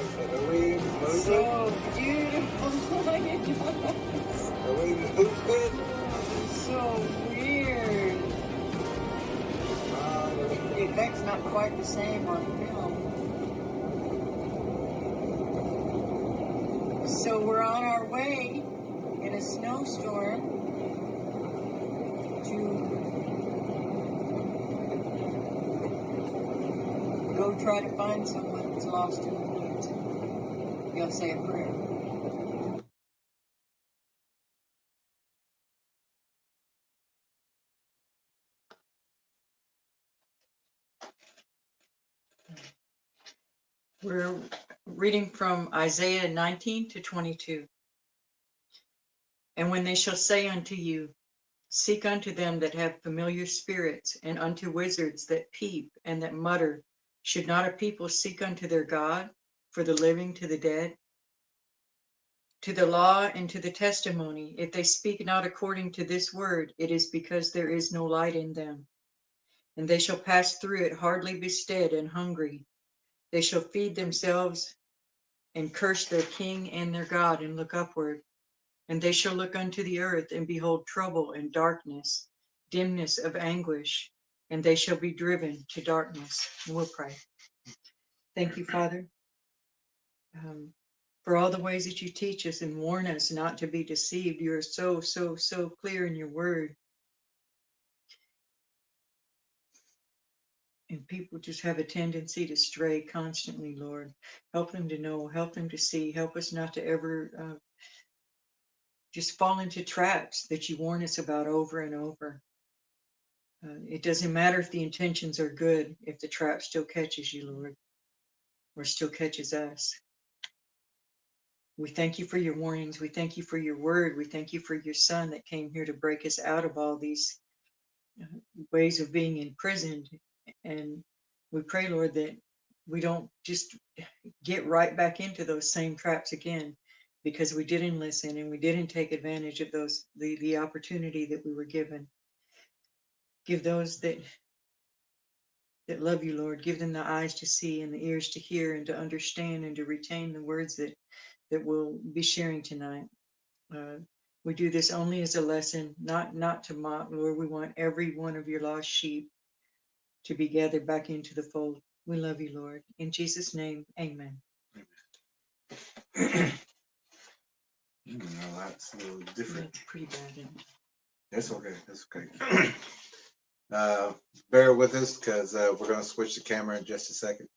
Are we moving? So beautiful. Are we moving? So weird. The effect's not quite the same on film. So we're on our way in a snowstorm to go try to find someone that's lost in the woods. You'll say a prayer. We're reading from Isaiah 19 to 22. And when they shall say unto you, seek unto them that have familiar spirits, and unto wizards that peep and that mutter, should not a people seek unto their God, for the living to the dead? To the law and to the testimony, if they speak not according to this word, it is because there is no light in them. And they shall pass through it hardly bestead and hungry. They shall feed themselves and curse their king and their God, and look upward. And they shall look unto the earth and behold trouble and darkness, dimness of anguish, and they shall be driven to darkness. We'll pray. Thank you, Father, for all the ways that you teach us and warn us not to be deceived. You are so, so, so clear in your word. And people just have a tendency to stray constantly, Lord. Help them to know, help them to see, help us not to ever just fall into traps that you warn us about over and over. It doesn't matter if the intentions are good, if the trap still catches you, Lord, or still catches us. We thank you for your warnings. We thank you for your word. We thank you for your son that came here to break us out of all these ways of being imprisoned. And we pray, Lord, that we don't just get right back into those same traps again, because we didn't listen and we didn't take advantage of the opportunity that we were given. Give those that love you, Lord, give them the eyes to see and the ears to hear and to understand and to retain the words that we'll be sharing tonight. We do this only as a lesson, not to mock, Lord. We want every one of your lost sheep to be gathered back into the fold. We love you, Lord. In Jesus' name, amen. That's a little different. It's pretty bad, isn't it? That's okay. That's okay. Bear with us because we're going to switch the camera in just a second.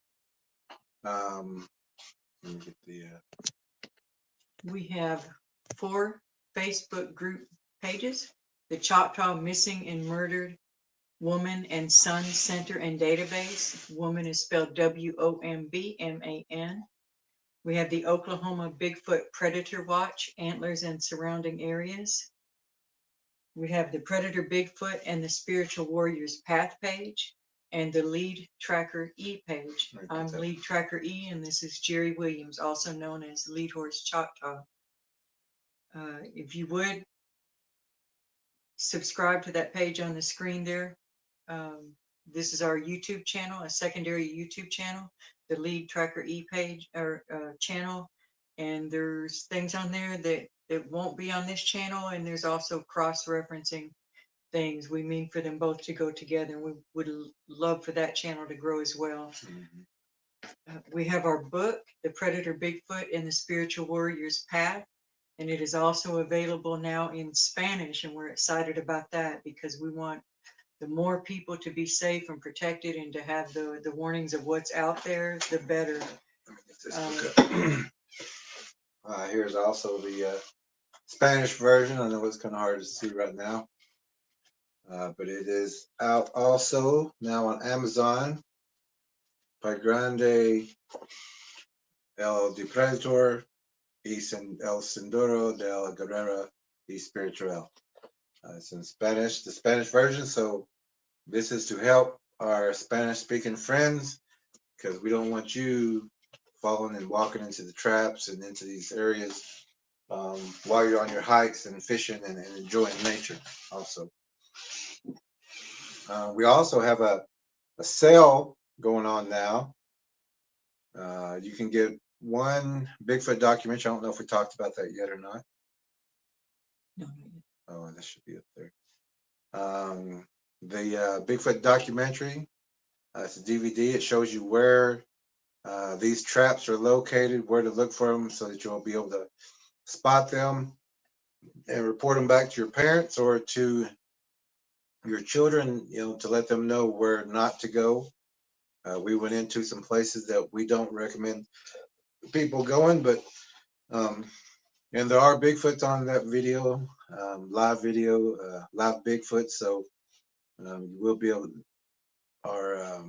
Let me get the. We have 4 Facebook group pages: the Choctaw Missing and Murdered Woman and Son Center and Database. Woman is spelled WOMBMAN. We have the Oklahoma Bigfoot Predator Watch, Antlers and Surrounding Areas. We have the Predator Bigfoot and the Spiritual Warriors Path page, and the Lead Tracker E page. I'm Lead Tracker E, and this is Jerry Williams, also known as Lead Horse Choctaw. If you would subscribe to that page on the screen there. This is our YouTube channel, a secondary YouTube channel, the Lead Tracker E page or channel. And there's things on there that won't be on this channel. And there's also cross-referencing things. We mean for them both to go together. We would love for that channel to grow as well. We have our book, The Predator Bigfoot and the Spiritual Warrior's Path. And it is also available now in Spanish. And we're excited about that because we want the more people to be safe and protected and to have the warnings of what's out there, the better. Here's also the Spanish version. I know it's kind of hard to see right now, but it is out also now on Amazon by Grande, El Depredador, y El Sendero del Guerrero, y Espiritual. It's in Spanish, the Spanish version. So this is to help our Spanish-speaking friends, because we don't want you falling and walking into the traps and into these areas while you're on your hikes and fishing and enjoying nature also. We also have a sale going on now. You can get one Bigfoot documentary. I don't know if we talked about that yet or not. No, not yet. Oh, that should be up there. The Bigfoot documentary. It's a DVD. It shows you where these traps are located, where to look for them, so that you'll be able to spot them and report them back to your parents or to your children. To let them know where not to go. We went into some places that we don't recommend people going, but and there are Bigfoots on that video, live video, live Bigfoot. So you will be able. Our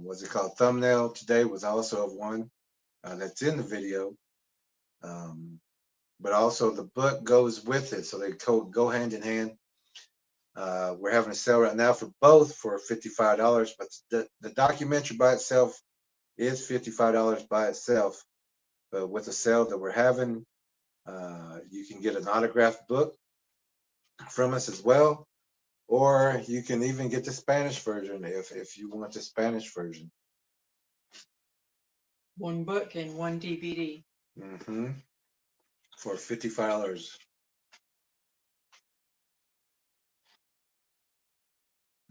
what's it called? Thumbnail today was also of one that's in the video, but also the book goes with it, so they go hand in hand. We're having a sale right now for both for $55, but the documentary by itself is $55 by itself. But with the sale that we're having, you can get an autographed book from us as well, or you can even get the Spanish version if you want the Spanish version. One book and one DVD. For $55.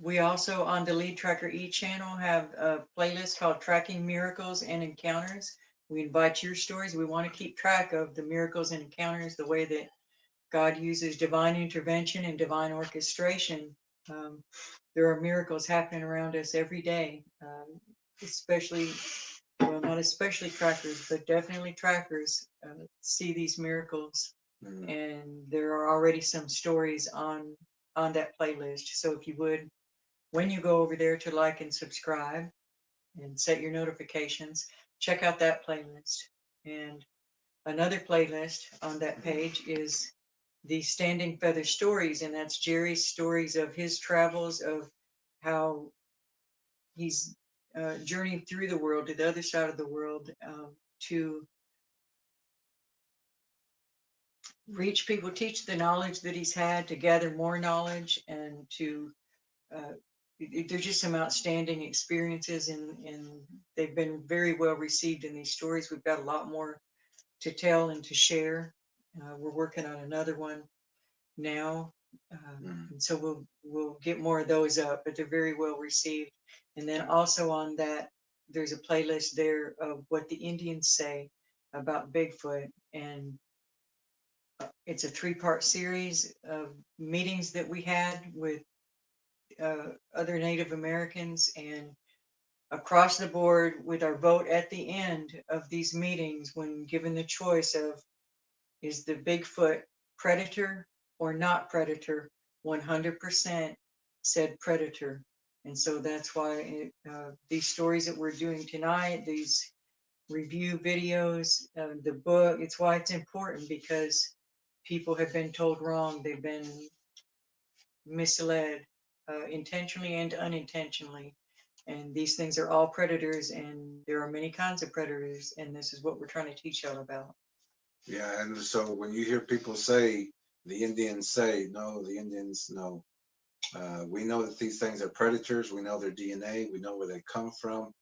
We also on the Lead Tracker E channel have a playlist called Tracking Miracles and Encounters. We invite your stories. We want to keep track of the miracles and encounters, the way that God uses divine intervention and divine orchestration. There are miracles happening around us every day, especially, well, not especially trackers, but definitely trackers see these miracles. And there are already some stories on that playlist. So if you would, when you go over there to like and subscribe and set your notifications, check out that playlist. And another playlist on that page is the Standing Feather Stories, and that's Jerry's stories of his travels, of how he's journeyed through the world to the other side of the world to reach people, teach the knowledge that he's had, to gather more knowledge, and to there's just some outstanding experiences, and they've been very well received in these stories. We've got a lot more to tell and to share. We're working on another one now, and so we'll get more of those up, but they're very well received. And then also on that, there's a playlist there of what the Indians say about Bigfoot, and it's a 3-part series of meetings that we had with other Native Americans, and across the board with our vote at the end of these meetings, when given the choice of is the Bigfoot predator or not predator, 100% said predator. And so that's why these stories that we're doing tonight, these review videos, the book, it's why it's important, because people have been told wrong. They've been misled intentionally and unintentionally. And these things are all predators, and there are many kinds of predators. And this is what we're trying to teach y'all about. Yeah, and so when you hear people say, the Indians say, no, the Indians, no. We know that these things are predators. We know their DNA. We know where they come from.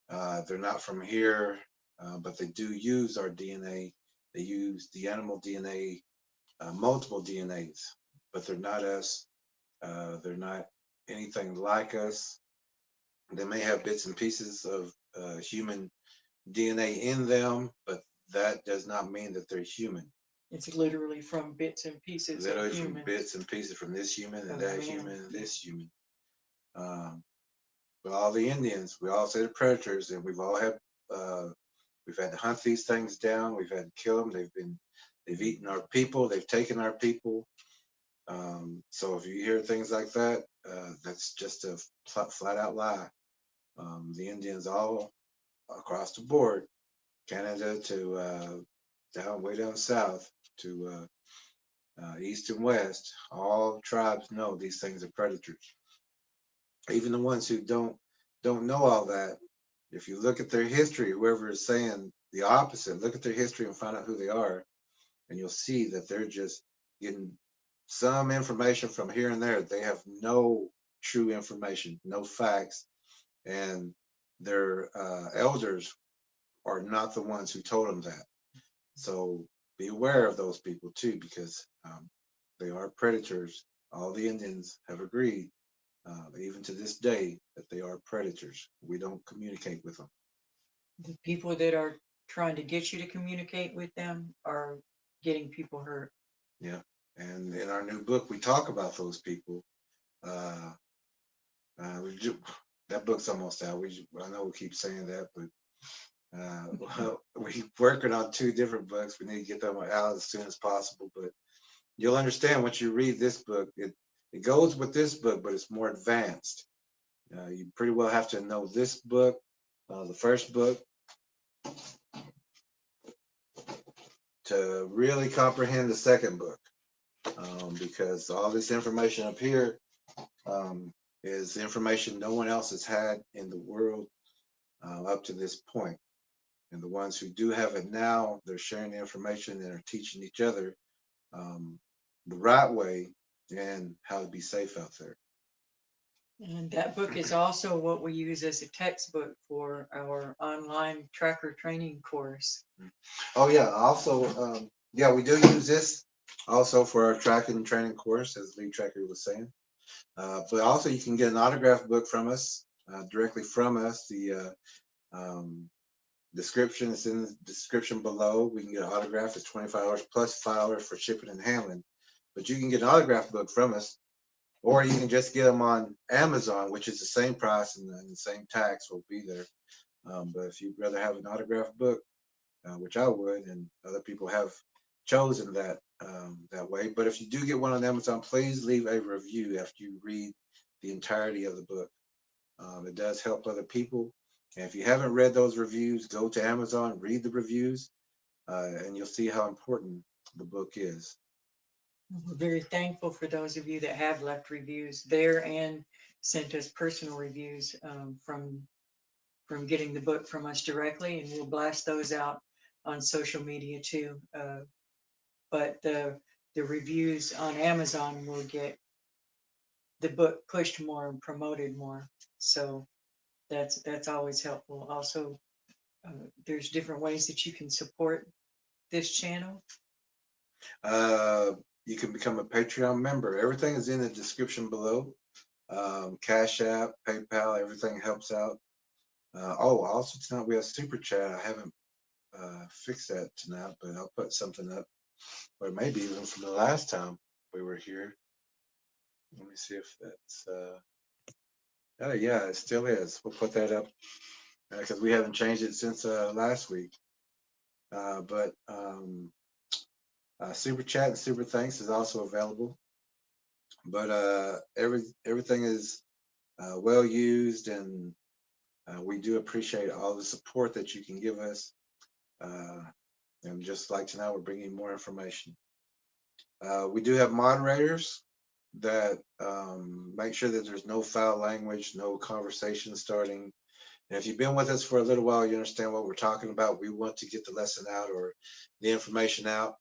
They're not from here, but they do use our DNA. They use the animal DNA, multiple DNAs, but they're not us. They're not anything like us. They may have bits and pieces of human DNA in them, but that does not mean that they're human. It's literally from bits and pieces. Literally of from humans. bits and pieces from this human and Oh, that man. human and this human. But all the Indians, we all say they're predators, and we've had to hunt these things down. We've had to kill them. They've eaten our people. They've taken our people. So if you hear things like that, that's just a flat out lie. The Indians all across the board, Canada to way down south to east and west, all tribes know these things are predators. Even the ones who don't know all that, if you look at their history, whoever is saying the opposite, look at their history and find out who they are, and you'll see that they're just getting some information from here and there. They have no true information, no facts, and their elders are not the ones who told them that. So be aware of those people too, because they are predators. All the Indians have agreed, even to this day, that they are predators. We don't communicate with them. The people that are trying to get you to communicate with them are getting people hurt. Yeah. And in our new book, we talk about those people. Uh, that book's almost out. I know we keep saying that, but well, we're working on 2 different books. We need to get them out as soon as possible. But you'll understand once you read this book. It goes with this book, but it's more advanced. You pretty well have to know this book, the first book, to really comprehend the second book, because all this information up here is information no one else has had in the world up to this point. And the ones who do have it now, they're sharing the information and are teaching each other the right way and how to be safe out there. And that book is also what we use as a textbook for our online tracker training course. Oh yeah, also, yeah, we do use this also for our tracking and training course, as Lee Tracker was saying. But also you can get an autograph book from us, directly from us. The description is in the description below. We can get an autograph. It's $25 plus $5 for shipping and handling. But you can get an autograph book from us, or you can just get them on Amazon, which is the same price and the same tax will be there. But if you'd rather have an autograph book, which I would, and other people have chosen that that way. But if you do get one on Amazon, please leave a review after you read the entirety of the book. It does help other people. And if you haven't read those reviews, go to Amazon, read the reviews, and you'll see how important the book is. We're very thankful for those of you that have left reviews there and sent us personal reviews from getting the book from us directly, and we'll blast those out on social media too. But the reviews on Amazon will get the book pushed more and promoted more. So that's always helpful. Also, there's different ways that you can support this channel. You can become a Patreon member. Everything is in the description below. Cash App, PayPal, everything helps out. Also tonight we have Super Chat. I haven't fixed that tonight, but I'll put something up. Or maybe even from the last time we were here. Let me see if that's, oh yeah, it still is. We'll put that up because we haven't changed it since last week. But Super Chat and Super Thanks is also available. But everything is well used, and we do appreciate all the support that you can give us. And just like tonight, we're bringing more information. We do have moderators that make sure that there's no foul language, no conversation starting. And if you've been with us for a little while, you understand what we're talking about. We want to get the lesson out or the information out,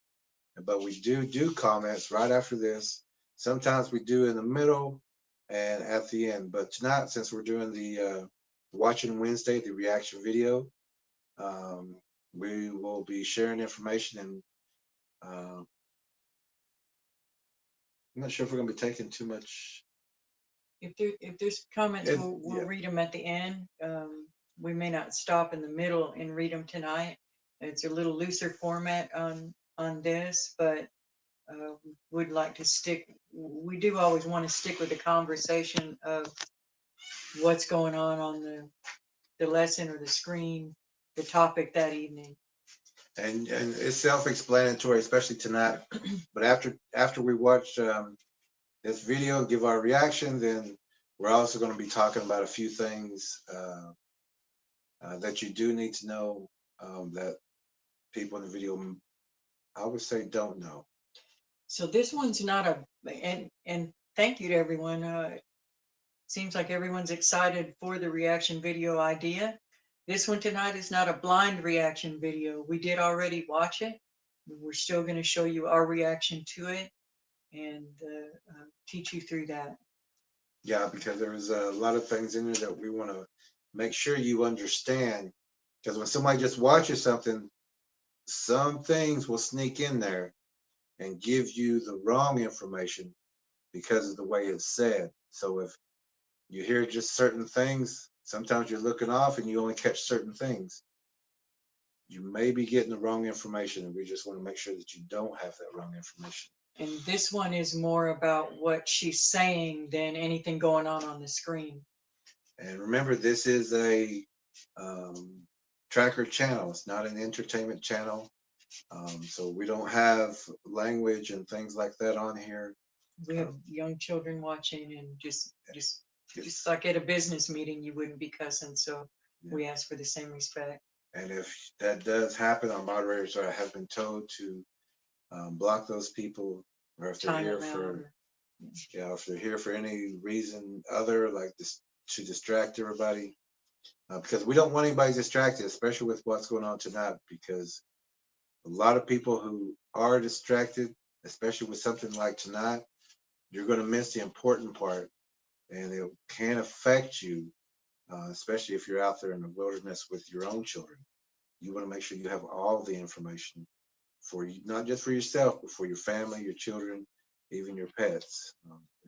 but we do comments right after this. Sometimes we do in the middle and at the end. But tonight, since we're doing the Watching Wednesday, the reaction video, we will be sharing information, and I'm not sure if we're going to be taking too much. If there's comments, we'll read them at the end. We may not stop in the middle and read them tonight. It's a little looser format on this, but would like to stick. We do always want to stick with the conversation of what's going on the lesson or the screen, the topic that evening. And it's self-explanatory, especially tonight. But after we watch this video, give our reaction, then we're also going to be talking about a few things that you do need to know, that people in the video, I would say, don't know. So this one's not and thank you to everyone. Seems like everyone's excited for the reaction video idea. This one tonight is not a blind reaction video. We did already watch it. We're still going to show you our reaction to it and teach you through that. Yeah, because there's a lot of things in there that we want to make sure you understand Because when somebody just watches something, some things will sneak in there and give you the wrong information because of the way it's said. So if you hear just certain things, sometimes you're looking off and you only catch certain things. You may be getting the wrong information, and we just want to make sure that you don't have that wrong information. And this one is more about what she's saying than anything going on the screen. And remember, this is a tracker channel. It's not an entertainment channel. So we don't have language and things like that on here. We have young children watching, and just like at a business meeting, you wouldn't be cussing. So we ask for the same respect. And if that does happen, our moderators have been told to block those people, or if they're here for, if they're here for any reason other, like this, to distract everybody, because we don't want anybody distracted, especially with what's going on tonight, because a lot of people who are distracted, especially with something like tonight, you're going to miss the important part, and it can affect you, especially if you're out there in the wilderness with your own children. You want to make sure you have all the information for you, not just for yourself, but for your family, your children, even your pets.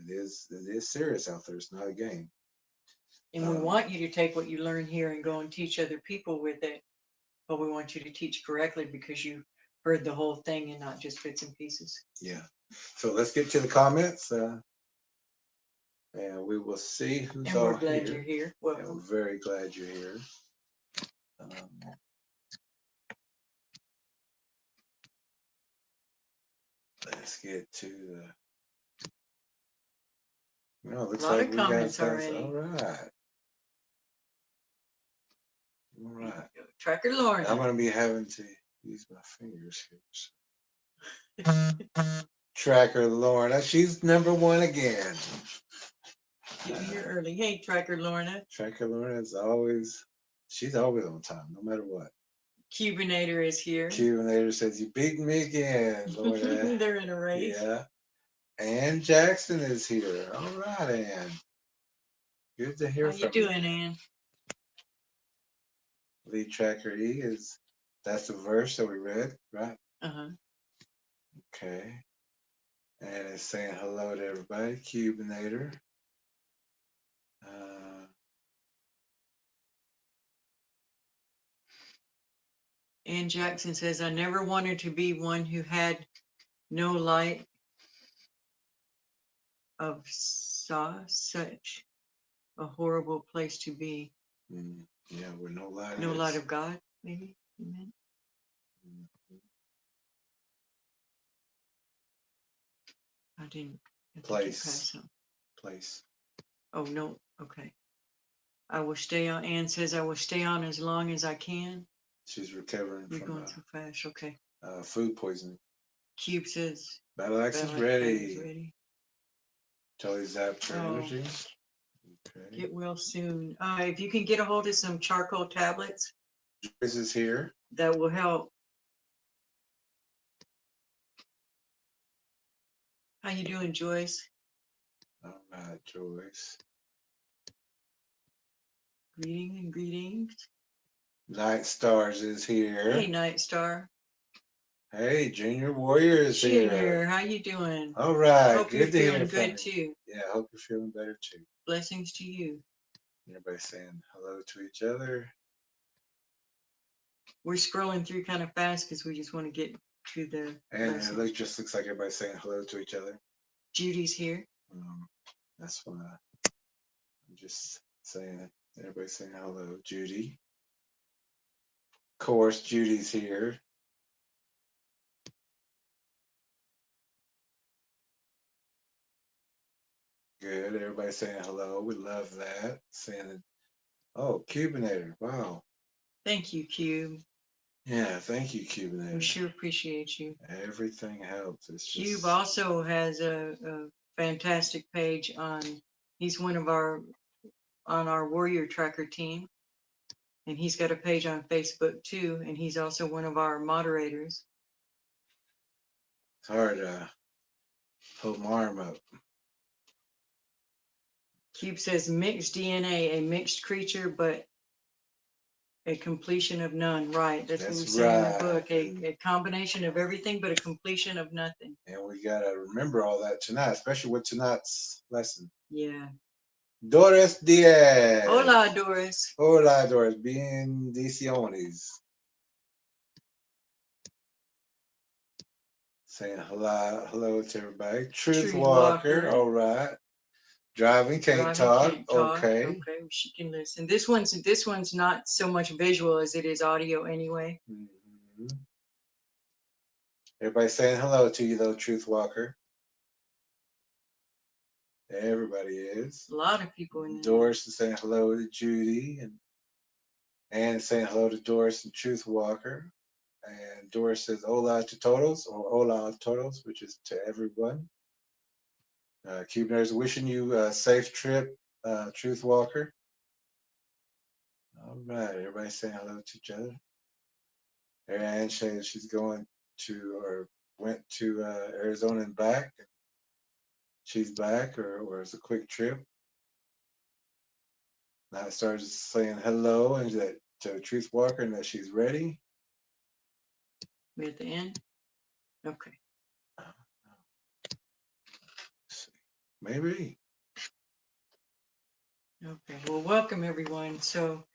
It is serious out there. It's not a game. And we want you to take what you learn here and go and teach other people with it. But we want you to teach correctly because you heard the whole thing and not just bits and pieces. Yeah. So let's get to the comments. And we will see who's all here. And we're glad you're here. Welcome. And we're very glad you're here. Let's get to the. No, looks a lot like of comments already. All right. All right. Tracker Lauren. I'm going to be having to use my fingers here. Tracker Lorna, she's number one again. Getting here early. Hey, Tracker Lorna. Tracker Lorna is always, she's always on time, no matter what. Cubinator is here. Cubinator says, you beat me again, Lorna. They're in a race. Yeah. Ann Jackson is here. All right, Ann. Good to hear from you. How you doing, Ann? Lead Tracker E is, that's the verse that we read, right? Uh-huh. Okay. And it's saying hello to everybody. Cubinator. Ann Jackson says, I never wanted to be one who had no light of saw such a horrible place to be. Yeah, with no light. No light of God, maybe. Amen. I didn't. Place. Oh, no. Okay. I will stay on. Ann says, I will stay on as long as I can. She's recovering You're from going too fast. Okay. Food poisoning. Cube says, Battle Axe is ready. Totally zapped her energy. Okay. Get well soon. If you can get a hold of some charcoal tablets. Joyce is here. That will help. How you doing, Joyce? All right, Joyce. Greetings. Night Stars is here. Hey, Night Star. Hey, Junior Warrior is here. Junior, how you doing? All right. Hope good to you're hear feeling from good you. too. Yeah, I hope you're feeling better too. Blessings to you. Everybody saying hello to each other. We're scrolling through kind of fast because we just want to get to the. And it just looks like everybody's saying hello to each other. Judy's here. That's why I'm just saying it. Everybody's saying hello. Judy. Of course, Judy's here. Good. Everybody's saying hello. We love that. Saying it. Oh, Cubinator. Wow. Thank you, Cube. Yeah, thank you, Cubinator. We sure appreciate you. Everything helps. It's just... Cube also has a fantastic page on. He's one of our on our Warrior Tracker team, and he's got a page on Facebook too. And he's also one of our moderators. It's hard to hold my arm up. Cube says mixed DNA, a mixed creature, but A completion of none, right? That's what we That's say in the right. book. A combination of everything, but a completion of nothing. And we gotta remember all that tonight, especially with tonight's lesson. Yeah. Doris Diaz. Hola, Doris. Hola, Doris. Bendiciones. Saying hello to everybody. Truth Walker. All right. Driving can't talk. Okay. Okay, she can listen. This one's not so much visual as it is audio anyway. Mm-hmm. Everybody saying hello to you though, Truth Walker. Everybody is. A lot of people in there. Doris is saying hello to Judy, and saying hello to Doris and Truth Walker. And Doris says hola to todos, or hola a todos, which is to everyone. Cube Nerds wishing you a safe trip, Truth Walker. All right, everybody saying hello to each other. And she's going to, or went to Arizona and back. She's back, or it's a quick trip. Now I started saying hello and that to Truth Walker and that she's ready. We're at the end. Okay. Maybe. Okay. Well, welcome everyone. So,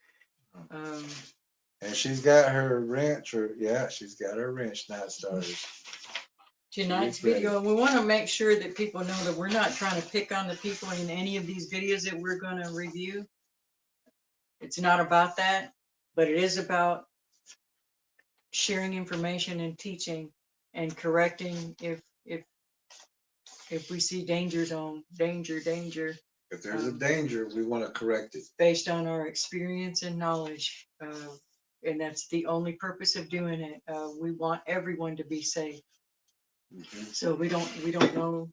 and she's got her wrench, or yeah, she's got her wrench now started. Tonight's video, we want to make sure that people know that we're not trying to pick on the people in any of these videos that we're going to review. It's not about that, but it is about sharing information and teaching and correcting if we see danger zone, danger. If there's a danger, we want to correct it. Based on our experience and knowledge. And that's the only purpose of doing it. We want everyone to be safe. Mm-hmm. So we don't know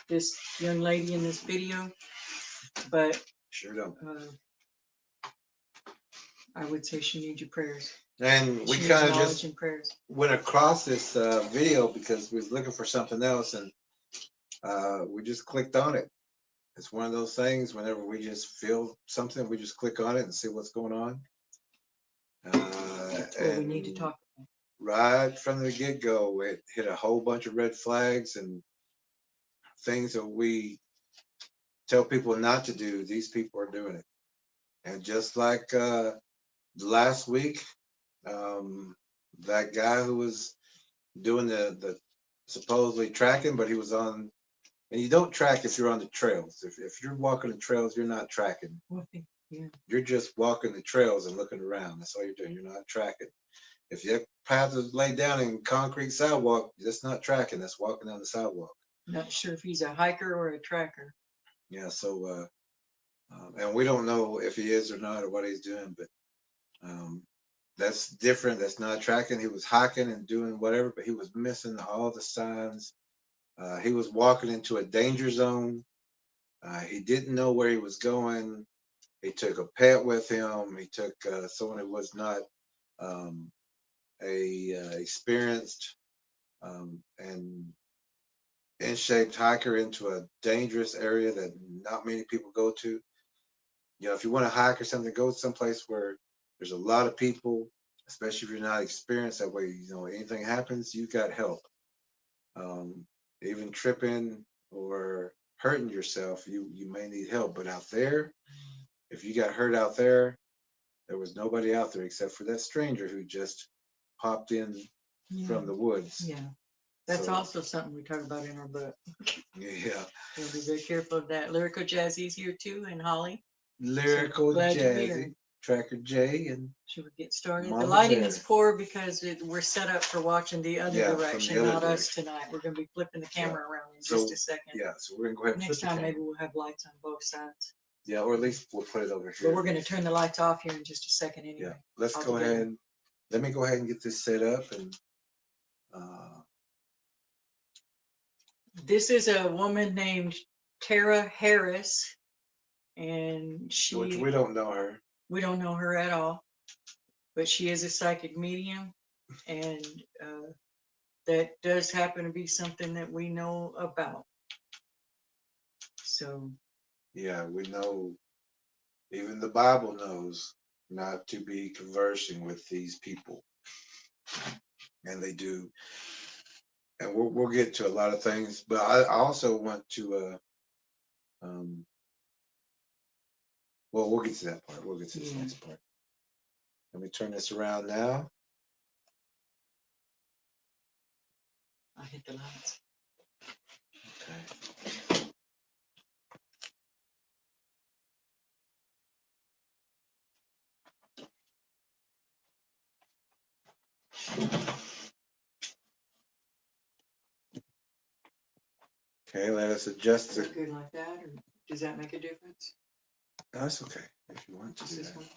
this young lady in this video, but sure don't. I would say she needs your prayers. And we kind of just went across this video because we was looking for something else, and we just clicked on it. It's one of those things, whenever we just feel something, we just click on it and see what's going on. That's what we need to talk about. Right from the get-go, it hit a whole bunch of red flags and things that we tell people not to do. These people are doing it. And just like last week, that guy who was doing the supposedly tracking, but he was on, and you don't track if you're on the trails. If you're walking the trails, you're not tracking. Yeah. You're just walking the trails and looking around. That's all you're doing. You're not tracking. If your path is laid down in concrete sidewalk, that's not tracking. That's walking down the sidewalk. Not sure if he's a hiker or a tracker. Yeah. So, and we don't know if he is or not, or what he's doing, but that's different. That's not tracking. He was hiking and doing whatever, but he was missing all the signs. He was walking into a danger zone. He didn't know where he was going. He took a pet with him. He took someone who was not experienced and in-shaped hiker into a dangerous area that not many people go to. You know, if you want to hike or something, go someplace where there's a lot of people, especially if you're not experienced. That way, you know, anything happens, you got help. Even tripping or hurting yourself, you may need help. But out there, if you got hurt out there, there was nobody out there except for that stranger who just popped in from the woods. Yeah. That's also something we talk about in our book. Yeah. We'll be very careful of that. Lyrical Jazzy's here too, and Holly. Lyrical Jazzy, Tracker J, and should we get started? Mama the lighting Bear. Is poor because we're set up for watching the other direction, the other not direction. Us tonight. We're going to be flipping the camera around in just a second. Yeah, so we're going to go ahead and next time maybe we'll have lights on both sides. Yeah, or at least we'll put it over here. But we're going to turn the lights off here in just a second anyway. Yeah, let's go ahead. Let me go ahead and get this set up. And this is a woman named Tara Harris, and which we don't know her. We don't know her at all, but she is a psychic medium, and that does happen to be something that we know about. So. Yeah, we know. Even the Bible knows not to be conversing with these people. And they do. And we'll get to a lot of things, but I also want to, well, we'll get to that part. We'll get to this next part. Let me turn this around now. I hit the lights. Okay. Okay, let us adjust Is it. it good like that, or does that make a difference? No, that's okay if you want to Just do this that. one?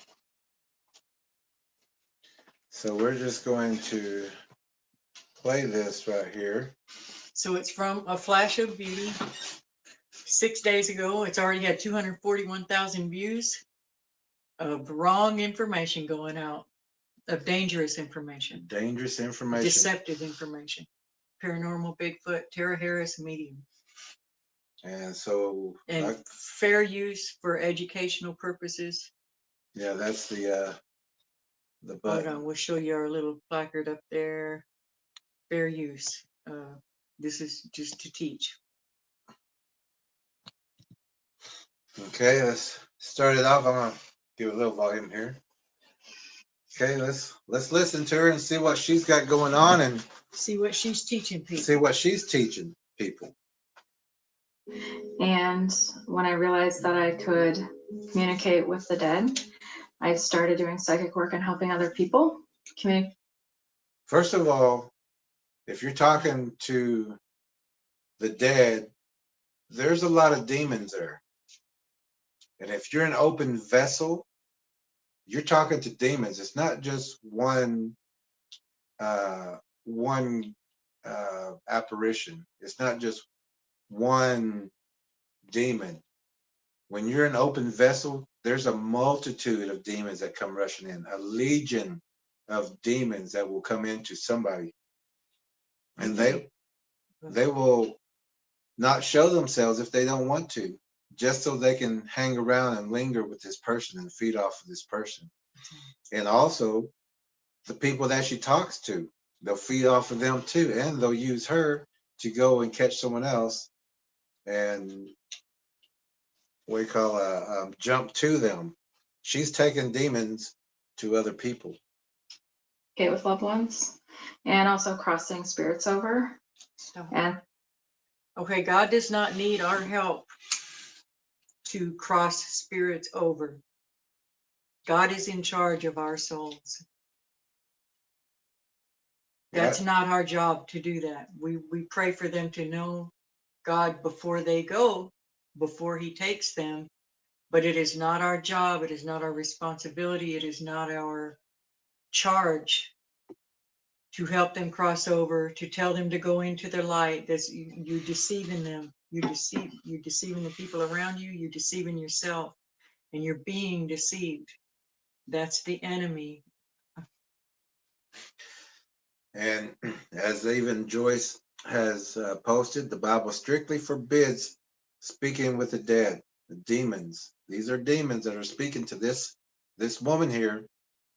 So we're just going to play this right here. So it's from A Flash of Beauty. 6 days ago, it's already had 241,000 views of wrong information going out, of dangerous information, Dangerous information. deceptive information, paranormal, Bigfoot, Tara Harris, medium. And so, And fair use for educational purposes. yeah, that's the Hold button. on, we'll show you our little placard up there. Fair use. This is just to teach. Okay, let's start it off. I'm gonna give a little volume here. Okay, let's listen to her and see what she's got going on and see what she's teaching people. See what she's teaching people. And when I realized that I could communicate with the dead, I started doing psychic work and helping other people communicate. First of all, if you're talking to the dead, there's a lot of demons there. And if you're an open vessel, you're talking to demons. It's not just one apparition. It's not just one demon. When you're an open vessel, there's a multitude of demons that come rushing in, a legion of demons that will come into somebody. And they will not show themselves if they don't want to, just so they can hang around and linger with this person and feed off of this person. And also the people that she talks to, they'll feed off of them too, and they'll use her to go and catch someone else and what do you call jump to them. She's taking demons to other people. With loved ones, and also crossing spirits over. And okay, God does not need our help to cross spirits over. God is in charge of our souls. That's not our job to do that. We pray for them to know God before they go, before he takes them. But it is not our job. It is not our responsibility. It is not our charge to help them cross over, to tell them to go into the light. You're deceiving them. You're deceiving the people around you. You're deceiving yourself, and you're being deceived. That's the enemy. And as even Joyce has posted, the Bible strictly forbids speaking with the dead, the demons. These are demons that are speaking to this woman here,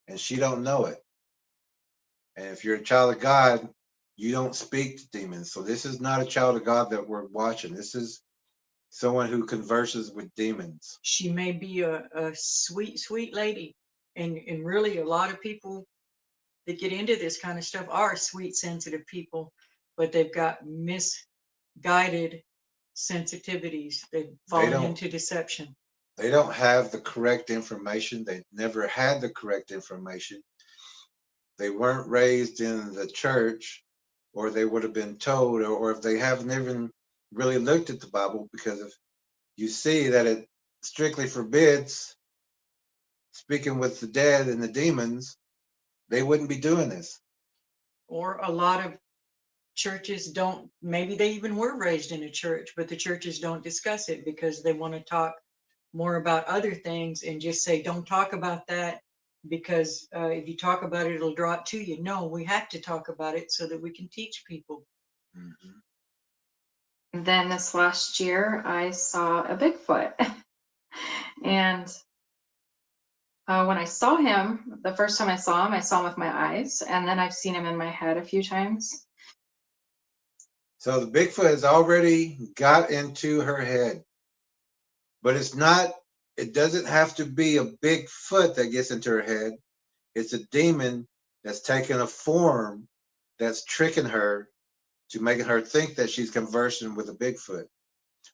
and she don't know it. And if you're a child of God, you don't speak to demons. So this is not a child of God that we're watching. This is someone who converses with demons. She may be a sweet, sweet lady. And really a lot of people that get into this kind of stuff are sweet, sensitive people, but they've got misguided sensitivities. They've fallen into deception. They don't have the correct information. They never had the correct information. They weren't raised in the church, or they would have been told, or if they haven't even really looked at the Bible, because if you see that it strictly forbids speaking with the dead and the demons, they wouldn't be doing this. Or a lot of churches don't, maybe they even were raised in a church, but the churches don't discuss it because they want to talk more about other things and just say, don't talk about that because if you talk about it, it'll draw it to you. No, we have to talk about it so that we can teach people. Mm-hmm. Then this last year, I saw a Bigfoot. And When I saw him, the first time I saw him with my eyes, and then I've seen him in my head a few times. So the Bigfoot has already got into her head, but it's not, it doesn't have to be a Bigfoot that gets into her head. It's a demon that's taken a form that's tricking her to making her think that she's conversing with a Bigfoot.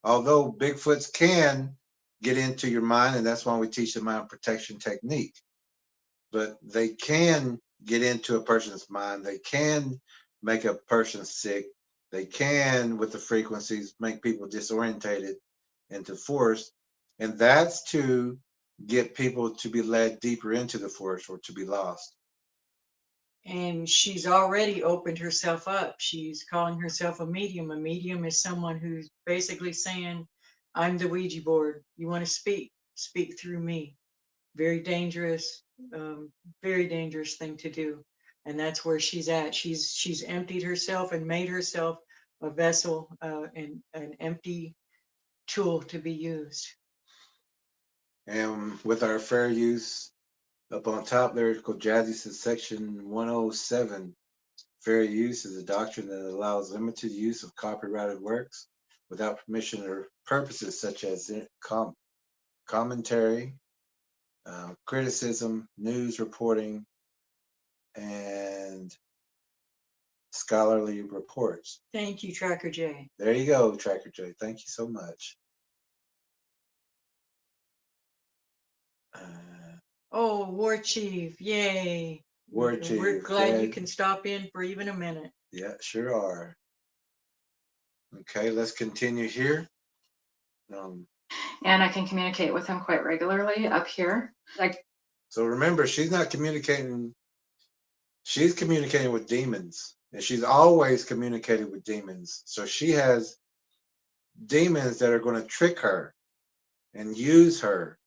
Although Bigfoots can get into your mind, and that's why we teach the mind protection technique. But they can get into a person's mind. They can make a person sick. They can, with the frequencies, make people disorientated into force. And that's to get people to be led deeper into the force or to be lost. And she's already opened herself up. She's calling herself a medium. A medium is someone who's basically saying, I'm the Ouija board. You want to speak? Speak through me. Very dangerous thing to do. And that's where she's at. She's emptied herself and made herself a vessel, and an empty tool to be used. And with our fair use, up on top, Lyrical Jazzy says section 107, fair use is a doctrine that allows limited use of copyrighted works without permission or purposes such as commentary, criticism, news reporting, and scholarly reports. Thank you, Tracker J. There you go, Tracker J. Thank you so much. Oh, War Chief, yay. War Chief. We're glad okay. you can stop in for even a minute. Yeah, sure are. Okay, let's continue here. And I can communicate with him quite regularly up here. So remember, she's not communicating. She's communicating with demons, and she's always communicated with demons. So she has demons that are going to trick her and use her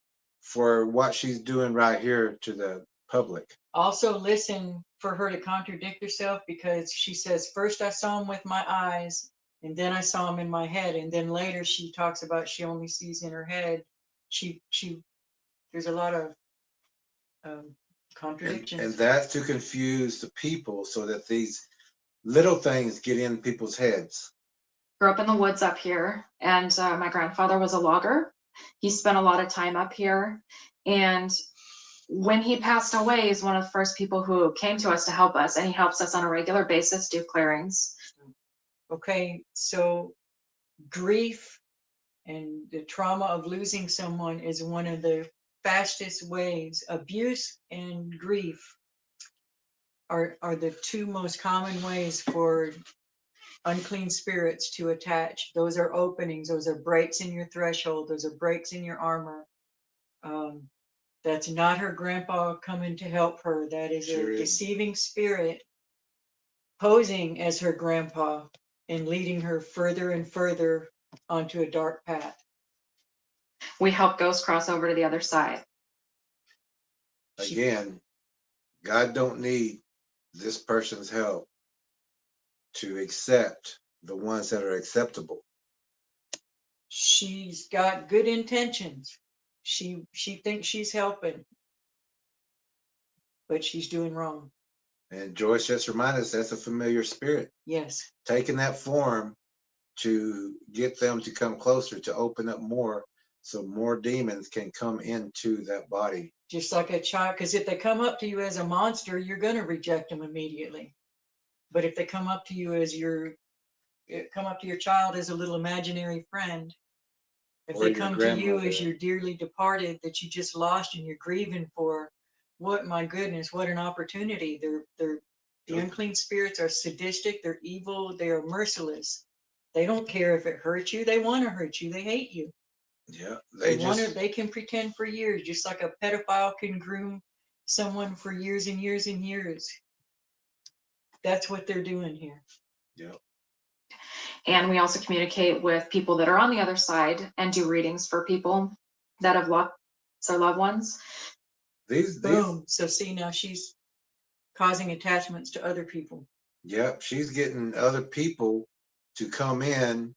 for what she's doing right here to the public. Also listen for her to contradict herself, because she says, first I saw him with my eyes, and then I saw him in my head. And then later she talks about she only sees in her head. There's a lot of contradictions. And that's to confuse the people so that these little things get in people's heads. Grew up in the woods up here, and my grandfather was a logger. He spent a lot of time up here, and when he passed away, he's one of the first people who came to us to help us, and he helps us on a regular basis do clearings. Okay, so grief and the trauma of losing someone is one of the fastest ways. Abuse and grief are the two most common ways for unclean spirits to attach. Those are openings. Those are breaks in your threshold. Those are breaks in your armor. That's not her grandpa coming to help her. That is a deceiving spirit posing as her grandpa and leading her further and further onto a dark path. We help ghosts cross over to the other side. Again, God don't need this person's help to accept the ones that are acceptable. She's got good intentions. She thinks she's helping, but she's doing wrong. And Joyce just reminded us that's a familiar spirit. Yes. Taking that form to get them to come closer, to open up more, so more demons can come into that body. Just like a child, because if they come up to you as a monster, you're going to reject them immediately. But if they come up to you as your child as a little imaginary friend, if they come to you as your dearly departed that you just lost and you're grieving for, my goodness, what an opportunity. The unclean spirits are sadistic, they're evil, they are merciless. They don't care if it hurts you, they want to hurt you, they hate you. Yeah, they can pretend for years, just like a pedophile can groom someone for years and years and years. That's what they're doing here. Yeah. And we also communicate with people that are on the other side and do readings for people that have lost their loved ones. Boom. So see, now she's causing attachments to other people. Yep, she's getting other people to come in,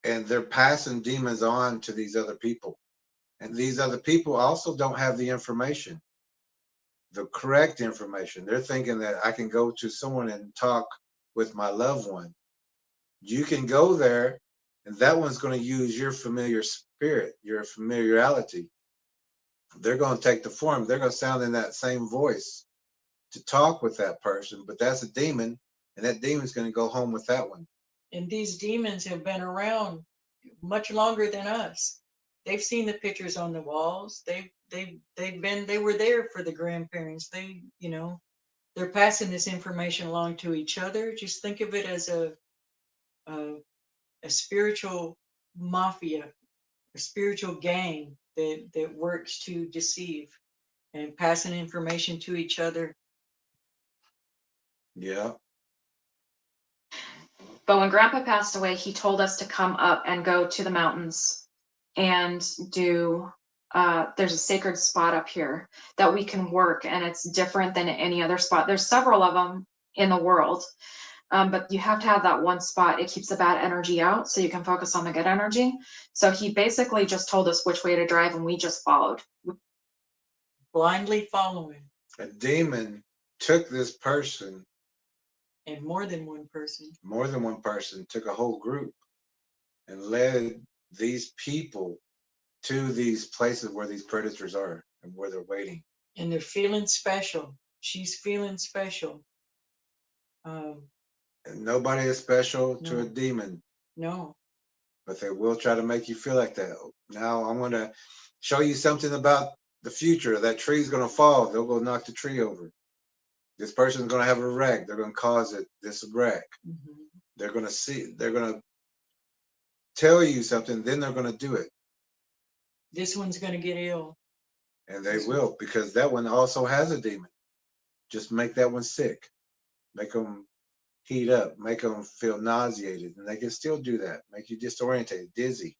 and they're passing demons on to these other people. And these other people also don't have the information, the correct information. They're thinking that I can go to someone and talk with my loved one. You can go there, and that one's going to use your familiar spirit, your familiarity. They're going to take the form. They're going to sound in that same voice to talk with that person, but that's a demon, and that demon's going to go home with that one. And these demons have been around much longer than us. They've seen the pictures on the walls. They were there for the grandparents. They're passing this information along to each other. Just think of it as a spiritual mafia, a spiritual gang that works to deceive and passing information to each other. Yeah. But when Grandpa passed away, he told us to come up and go to the mountains and do, there's a sacred spot up here that we can work, and it's different than any other spot. There's several of them in the world, but you have to have that one spot. It keeps the bad energy out so you can focus on the good energy. So he basically just told us which way to drive, and we just followed. Blindly following. A demon took this person, And more than one person took a whole group and led these people to these places where these predators are and where they're waiting. And they're feeling special. She's feeling special. And nobody is special to a No. demon, No. but they will try to make you feel like that. Now I'm going to show you something about the future. That tree's going to fall. They'll go knock the tree over. This person's going to have a wreck. They're going to cause it this wreck. Mm-hmm. They're going to tell you something, then they're going to do it. This one's going to get ill. And they will, because that one also has a demon. Just make that one sick. Make them heat up. Make them feel nauseated. And they can still do that. Make you disoriented, dizzy,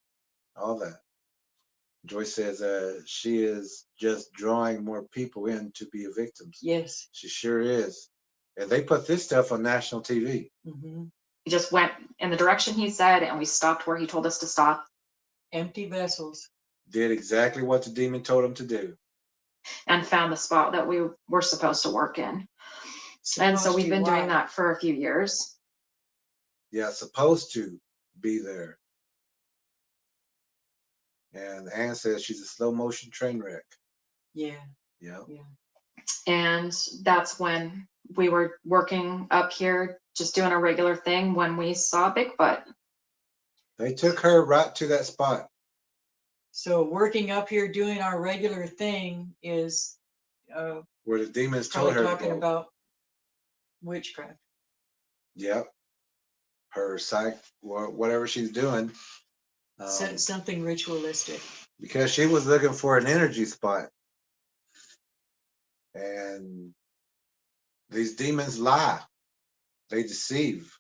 all that. Joyce says she is just drawing more people in to be victims. Yes. She sure is. And they put this stuff on national TV. Mm-hmm. We just went in the direction he said, and we stopped where he told us to stop. Empty vessels. Did exactly what the demon told them to do. And found the spot that we were supposed to work in. And so we've been doing that for a few years. Yeah, supposed to be there. And Anne says she's a slow motion train wreck. Yeah. Yeah. Yeah. And that's when we were working up here, just doing a regular thing, when we saw Bigfoot. They took her right to that spot. So working up here doing our regular thing is where the demons told probably her talking to go. about witchcraft. Yep. Her psych, or whatever she's doing. Something ritualistic. Because she was looking for an energy spot. And these demons lie. They deceive.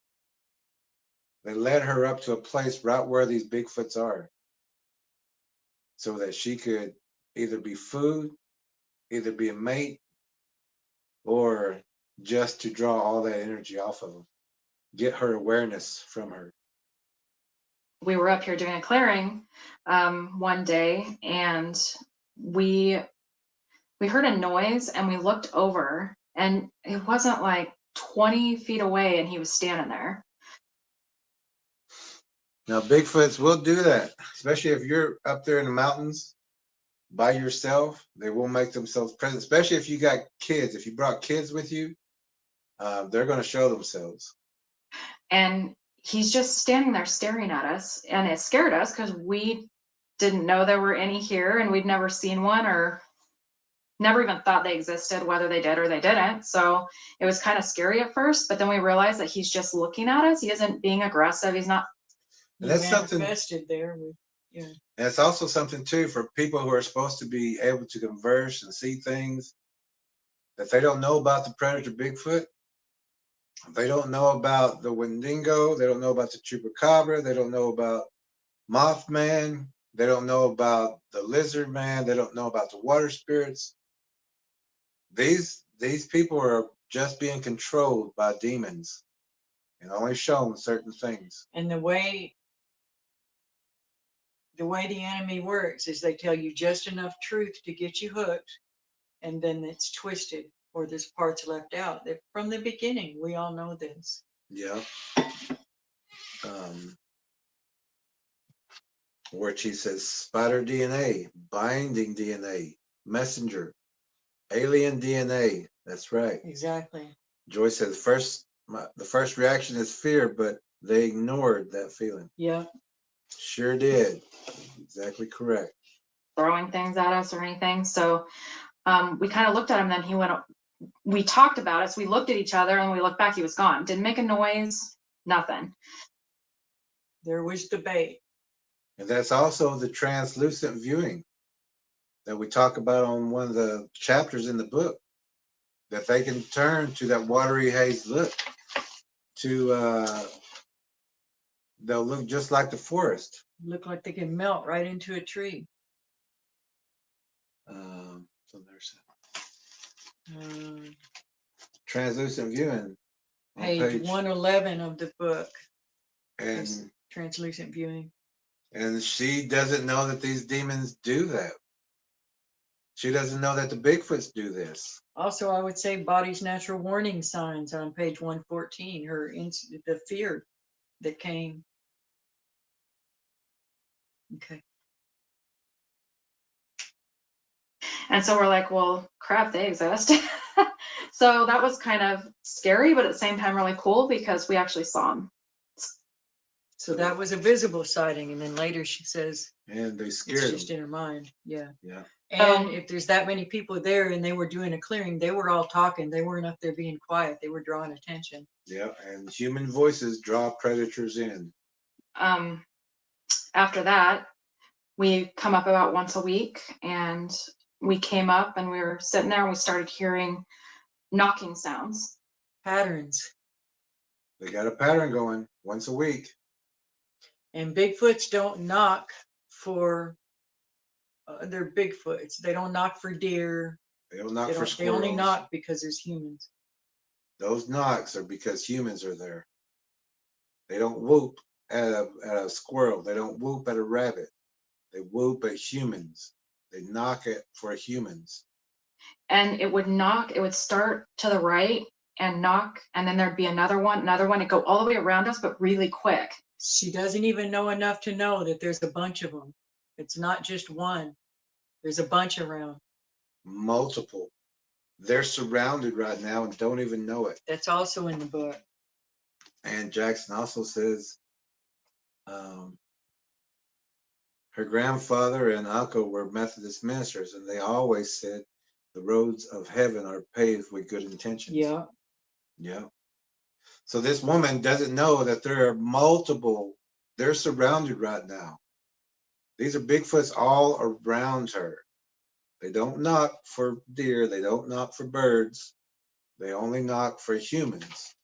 They led her up to a place right where these Bigfoots are, so that she could either be food, either be a mate, or just to draw all that energy off of them. Get her awareness from her. We were up here doing a clearing one day, and we heard a noise, and we looked over, and it wasn't like 20 feet away, and he was standing there. Now, Bigfoots will do that, especially if you're up there in the mountains by yourself. They will make themselves present, especially if you got kids. If you brought kids with you, they're going to show themselves. And he's just standing there staring at us, and it scared us because we didn't know there were any here, and we'd never seen one or never even thought they existed, whether they did or they didn't. So it was kind of scary at first, but then we realized that he's just looking at us. He isn't being aggressive. He's not. And that's something manifested there. Yeah. And it's also something too for people who are supposed to be able to converse and see things that they don't know about the predator Bigfoot. They don't know about the Wendigo. They don't know about the Chupacabra. They don't know about Mothman. They don't know about the Lizard Man. They don't know about the water spirits. These people are just being controlled by demons and only shown certain things. And the way the way the enemy works is they tell you just enough truth to get you hooked, and then it's twisted or there's parts left out. That from the beginning, we all know this. Yeah. Where she says spider DNA, binding DNA, messenger, alien DNA. That's right. Exactly. Joyce said the first reaction is fear, but they ignored that feeling. Yeah. Sure did. Exactly correct. Throwing things at us or anything. So we kind of looked at him, then he went, we talked about it. So we looked at each other and we looked back, he was gone. Didn't make a noise, nothing. There was debate. And that's also the translucent viewing that we talk about on one of the chapters in the book, that they can turn to that watery haze look to they'll look just like the forest. Look like they can melt right into a tree. So there's Um, translucent viewing on page 111 of the book is and translucent viewing. and she doesn't know that these demons do that. She doesn't know that the Bigfoots do this. Also, I would say body's natural warning signs on page 114. The fear that came. Okay. And so we're like, well, crap, they exist. So that was kind of scary, but at the same time really cool because we actually saw them. So that was a visible sighting, and then later she says And they it's scared just them. in her mind. Yeah. Yeah. And if there's that many people there and they were doing a clearing, they were all talking. They weren't up there being quiet. They were drawing attention. Yeah. And human voices draw predators in. After that, we come up about once a week, and we came up and we were sitting there and we started hearing knocking sounds. Patterns. They got a pattern going once a week. And Bigfoots don't knock for they're Bigfoots. They don't knock for deer. They don't knock for They squirrels. only knock because there's humans. Those knocks are because humans are there. They don't whoop at a squirrel. They don't whoop at a rabbit. They whoop at humans. They knock it for humans. And it would knock, it would start to the right and knock, and then there'd be another one, it'd go all the way around us, but really quick. She doesn't even know enough to know that there's a bunch of them. It's not just one. There's a bunch around. Multiple. They're surrounded right now and don't even know it. That's also in the book. And Jackson also says her grandfather and uncle were Methodist ministers, and they always said the roads of heaven are paved with good intentions. Yeah. Yeah. So this woman doesn't know that there are multiple, they're surrounded right now. These are Bigfoots all around her. They don't knock for deer. They don't knock for birds. They only knock for humans.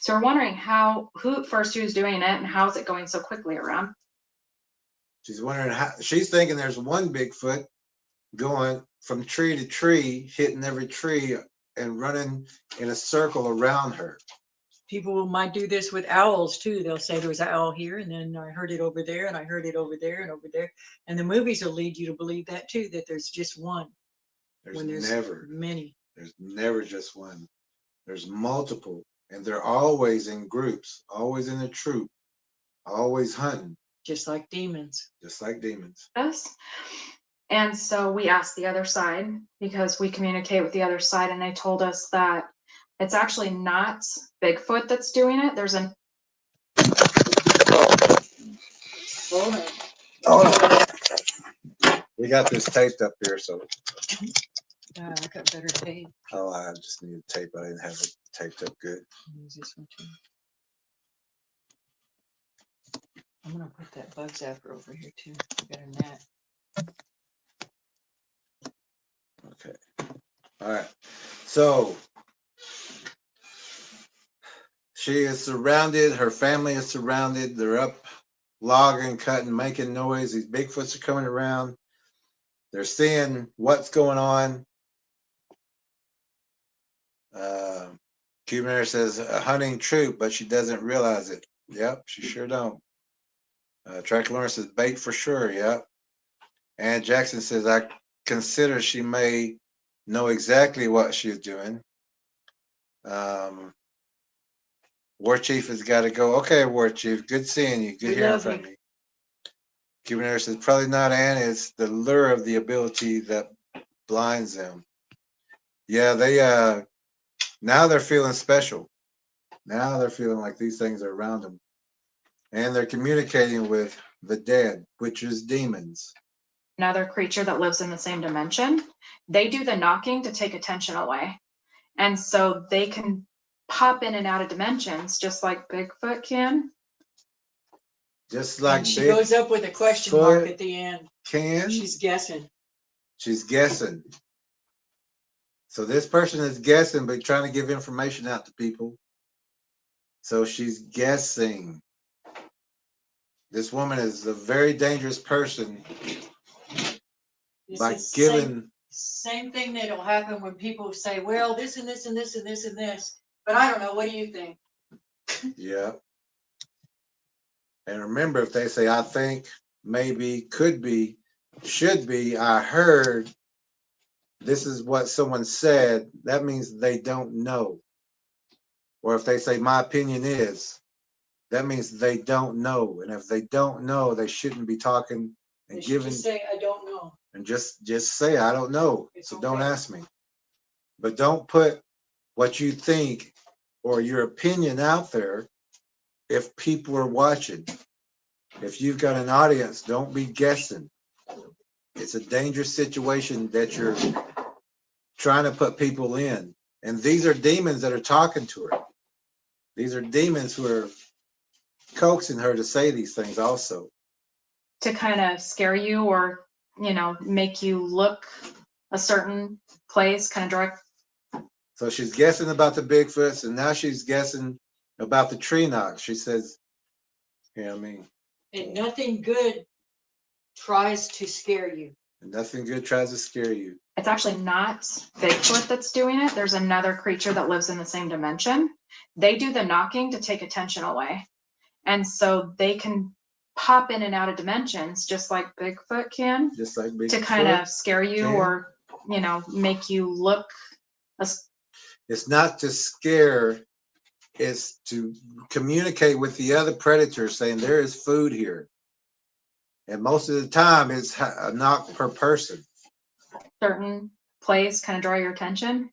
So we're wondering who's doing it and how is it going so quickly around? She's wondering how, she's thinking there's one Bigfoot going from tree to tree, hitting every tree and running in a circle around her. People might do this with owls too. They'll say there was an owl here, and then I heard it over there, and I heard it over there and over there. And the movies will lead you to believe that too, that there's just one. There's never many. There's never just one. There's multiple, and they're always in groups, always in a troop, always hunting. Just like demons. Just like demons. Yes. And so we asked the other side, because we communicate with the other side, and they told us that it's actually not Bigfoot that's doing it. There's an We got this taped up here, so. I got better tape. Oh, I just needed tape. I didn't have it taped up good. Use this one too. I'm gonna put that bug zapper over here too. I got a net. Okay. All right. So she is surrounded. Her family is surrounded. They're up logging, cutting, making noise. These Bigfoots are coming around. They're seeing what's going on. Cubaner says a hunting troop, but she doesn't realize it. Yep, she sure don't. Track Lawrence says bait for sure. Yeah. And Jackson says, I consider she may know exactly what she's doing. War Chief has got to go. Okay, War Chief. Good seeing you. Good We hearing love from you. you. Cuban Air says, probably not, Ann. It's the lure of the ability that blinds them. Yeah, they now they're feeling special. Now they're feeling like these things are around them. And they're communicating with the dead, which is demons. Another creature that lives in the same dimension. They do the knocking to take attention away. And so they can pop in and out of dimensions just like Bigfoot can. Just like And she goes up with a question mark at the end. Can. She's guessing. She's guessing. So this person is guessing, but trying to give information out to people. So she's guessing. This woman is a very dangerous person This by is giving. same thing that'll happen when people say, well, this and this and this and this and this, but I don't know. What do you think? Yeah. And remember, if they say, I think, maybe, could be, should be, I heard, this is what someone said, that means they don't know. Or if they say, my opinion is, that means they don't know. And if they don't know, they shouldn't be talking and They should giving. just say, I don't know. And just say, I don't know. It's So okay. don't ask me. But don't put what you think or your opinion out there if people are watching. If you've got an audience, don't be guessing. It's a dangerous situation that you're trying to put people in. And these are demons that are talking to her. These are demons who are coaxing her to say these things also. To kind of scare you or, make you look a certain place, kind of direct. So she's guessing about the Bigfoots, and now she's guessing about the tree knocks. She says, and nothing good tries to scare you. And nothing good tries to scare you. It's actually not Bigfoot that's doing it. There's another creature that lives in the same dimension. They do the knocking to take attention away. And so they can pop in and out of dimensions just like Bigfoot can. Just like Bigfoot. To kind of scare you or, make you look. It's not to scare, it's to communicate with the other predators saying there is food here. And most of the time it's a knock per person. Certain place, kind of draw your attention.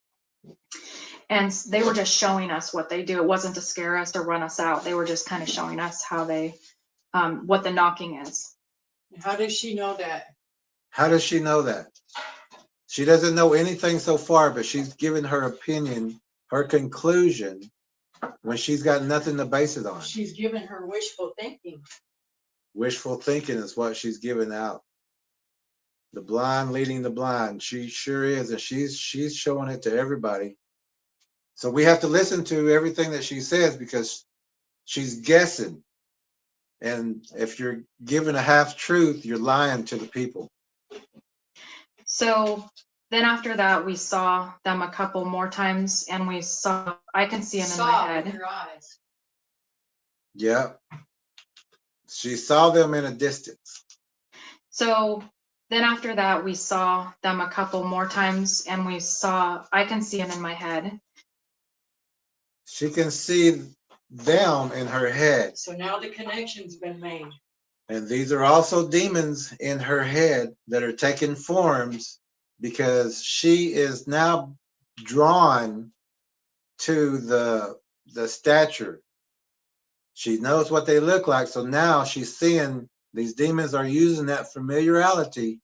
And they were just showing us what they do. It wasn't to scare us or run us out. They were just kind of showing us how they, what the knocking is. How does she know that? How does she know that? She doesn't know anything so far, but she's given her opinion, her conclusion, when she's got nothing to base it on. She's given her wishful thinking. Wishful thinking is what she's giving out. The blind leading the blind. She sure is, and she's showing it to everybody. So we have to listen to everything that she says because she's guessing. And if you're giving a half truth, you're lying to the people. So then after that, we saw them a couple more times, and I can see them in my head. With your eyes. Yeah. She saw them in a distance. So then after that, we saw them a couple more times, and I can see them in my head. She can see them in her head. So now the connection's been made. And these are also demons in her head that are taking forms because she is now drawn to the stature. She knows what they look like. So now she's seeing these demons are using that familiarity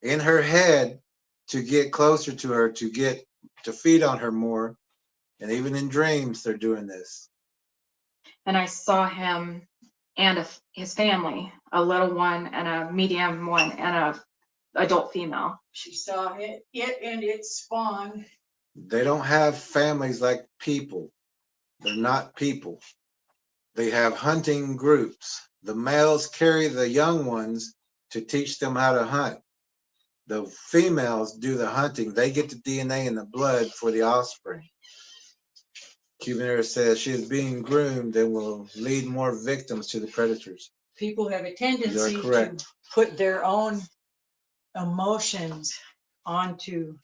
in her head to get closer to her, to feed on her more. And even in dreams, they're doing this. And I saw him and his family, a little one and a medium one and a adult female. She saw it and its spawn. They don't have families like people. They're not people. They have hunting groups. The males carry the young ones to teach them how to hunt. The females do the hunting. They get the DNA and the blood for the offspring. Cuban Air says she is being groomed and will lead more victims to the predators. People have a You're tendency to correct. put their own emotions onto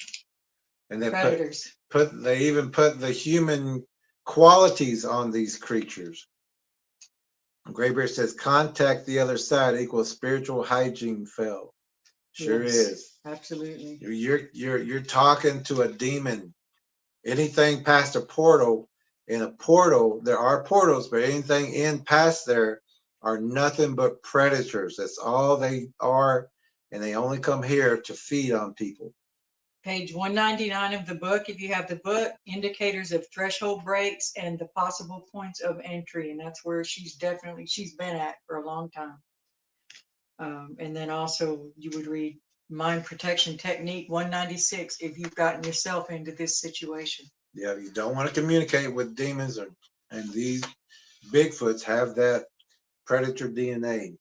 And they predators. they even put the human qualities on these creatures. Graybeard says, contact the other side equals spiritual hygiene fail. Sure Yes, is. absolutely. You're talking to a demon. Anything past a portal, in a portal, there are portals, but anything in past there are nothing but predators. That's all they are, and they only come here to feed on people. Page 199 of the book, if you have the book, indicators of threshold breaks and the possible points of entry. And that's where she's been at for a long time. And then also you would read Mind Protection Technique 196 if you've gotten yourself into this situation. Yeah, you don't want to communicate with demons, and these Bigfoots have that predator DNA,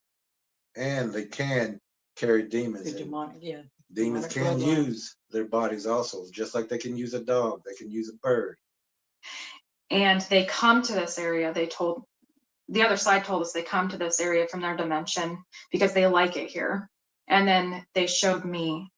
and they can carry demons. The demonic, yeah. Demons demonic can bloodline. use their bodies also, just like they can use a dog, they can use a bird. And they come to this area. The other side told us they come to this area from their dimension because they like it here. And then they showed me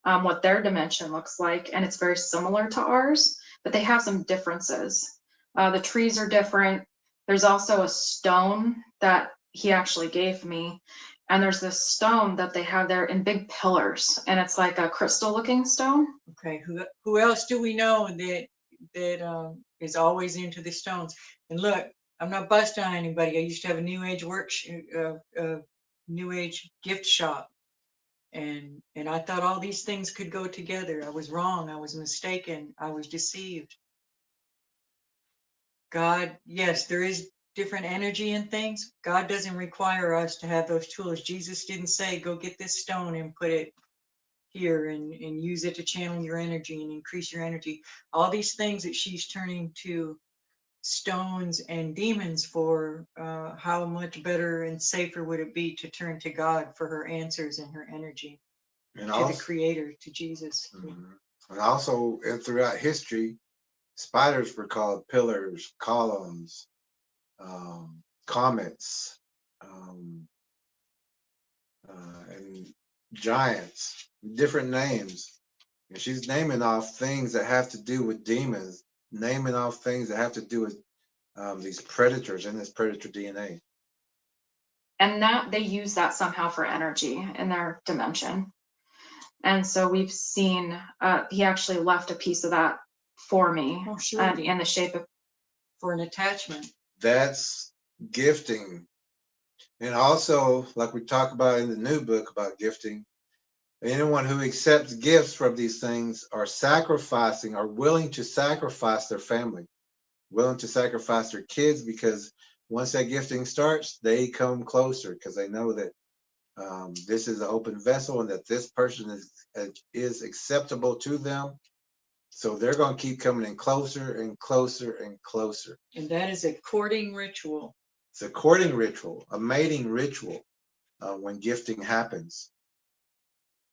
what their dimension looks like, and it's very similar to ours, but they have some differences. The trees are different. There's also a stone that he actually gave me, and there's this stone that they have there in big pillars, and it's like a crystal looking stone. Okay, who else do we know that is always into the stones? And look, I'm not busting on anybody. I used to have a New Age New Age gift shop, and I thought all these things could go together. I was wrong. I was mistaken. I was deceived. God, yes, there is different energy in things. God doesn't require us to have those tools. Jesus didn't say, go get this stone and put it here and use it to channel your energy and increase your energy. All these things that she's turning to stones and demons for, how much better and safer would it be to turn to God for her answers and her energy, And to also, the Creator, to Jesus. and also, and throughout history, spiders were called pillars, columns, comets, and giants, different names. And she's naming off things that have to do with demons, naming off things that have to do with these predators and this predator DNA. And that they use that somehow for energy in their dimension. And so we've seen, he actually left a piece of that for me, Oh, sure. in the shape of, For an attachment. That's gifting. And also, like we talk about in the new book about gifting, anyone who accepts gifts from these things are sacrificing, are willing to sacrifice their family, willing to sacrifice their kids, because once that gifting starts, they come closer because they know that this is an open vessel and that this person is acceptable to them. So they're going to keep coming in closer and closer and closer. And that is a courting ritual. It's a courting ritual, a mating ritual when gifting happens.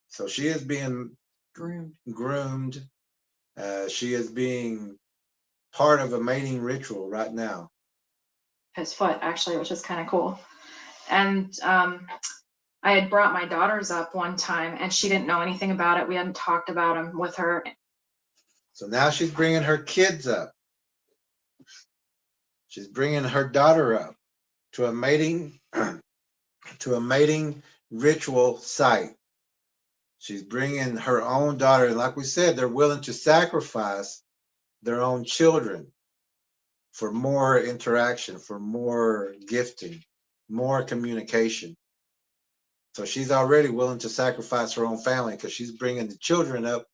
So she is being groomed. She is being part of a mating ritual right now. his foot, actually, which is kind of cool. And I had brought my daughters up one time, and she didn't know anything about it. We hadn't talked about them with her. So now she's bringing her kids up. She's bringing her daughter up to a mating ritual site. She's bringing her own daughter, and like we said, they're willing to sacrifice their own children for more interaction, for more gifting, more communication. So she's already willing to sacrifice her own family because she's bringing the children up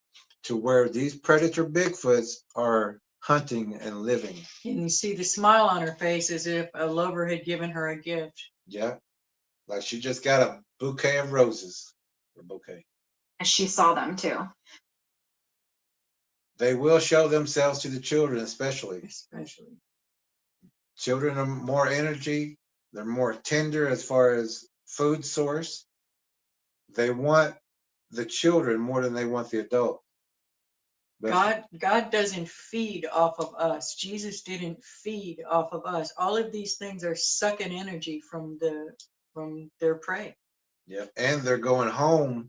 to where these predator Bigfoots are hunting and living. And you see the smile on her face as if a lover had given her a gift. Yeah, like she just got a bouquet of roses. Or bouquet. And she saw them too. They will show themselves to the children, especially. Children are more energy. They're more tender as far as food source. They want the children more than they want the adult. God doesn't feed off of us. Jesus didn't feed off of us. All of these things are sucking energy from the from their prey. Yep. And they're going home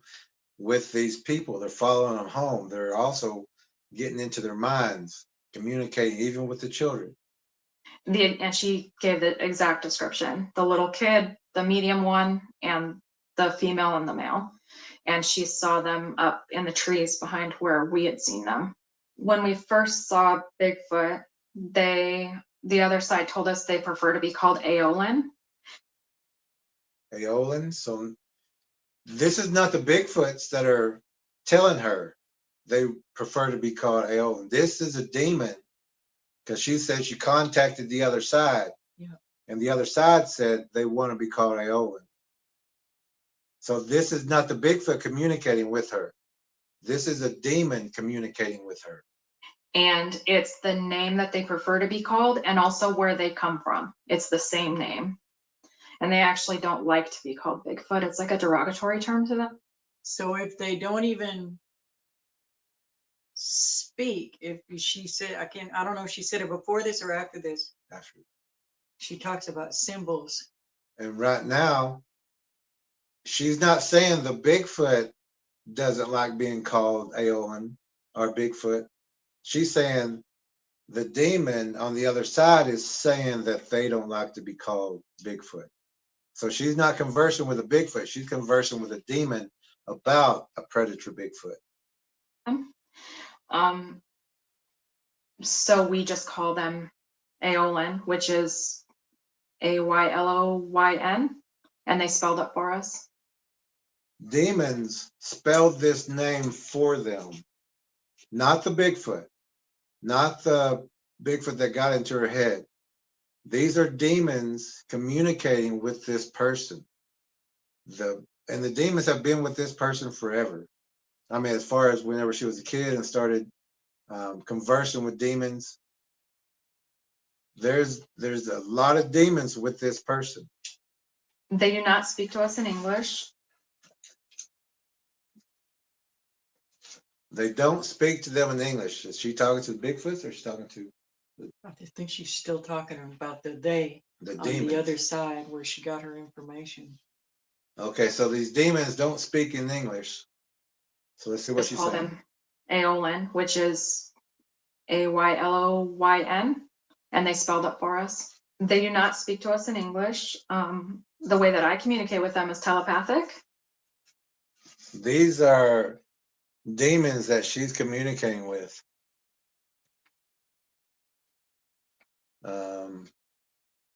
with these people. They're following them home. They're also getting into their minds, communicating even with the children. And she gave the exact description: the little kid, the medium one, and the female and the male. And she saw them up in the trees behind where we had seen them. When we first saw Bigfoot, the other side told us they prefer to be called Aeolin. Aeolin. So this is not the Bigfoots that are telling her they prefer to be called Aeolin. This is a demon, because she said she contacted the other side. Yeah. And the other side said they want to be called Aeolin. So this is not the Bigfoot communicating with her. This is a demon communicating with her. And it's the name that they prefer to be called, and also where they come from. It's the same name. And they actually don't like to be called Bigfoot. It's like a derogatory term to them. So if they don't even speak, if she said, I don't know if she said it before this or after this. After. She talks about symbols. And right now, she's not saying the Bigfoot doesn't like being called Aeolin or Bigfoot. She's saying the demon on the other side is saying that they don't like to be called Bigfoot. So she's not conversing with a Bigfoot. She's conversing with a demon about a predator Bigfoot. So we just call them Aeolin, which is Aylyn, and they spelled it for us. Demons spelled this name for them, not the Bigfoot, not the Bigfoot that got into her head. These are demons communicating with this person. And the demons have been with this person forever. I mean, as far as whenever she was a kid and started conversing with demons, there's a lot of demons with this person. They do not speak to us in English. They don't speak to them in English. Is she talking to Bigfoots, or is she talking to I think she's still talking about the the on demons? the other side where she got her information. Okay, so these demons don't speak in English. So let's see what Just she's call saying. them Aeolin, which is Aylyn, and they spelled it for us. They do not speak to us in English. The way that I communicate with them is telepathic. These are demons that she's communicating with.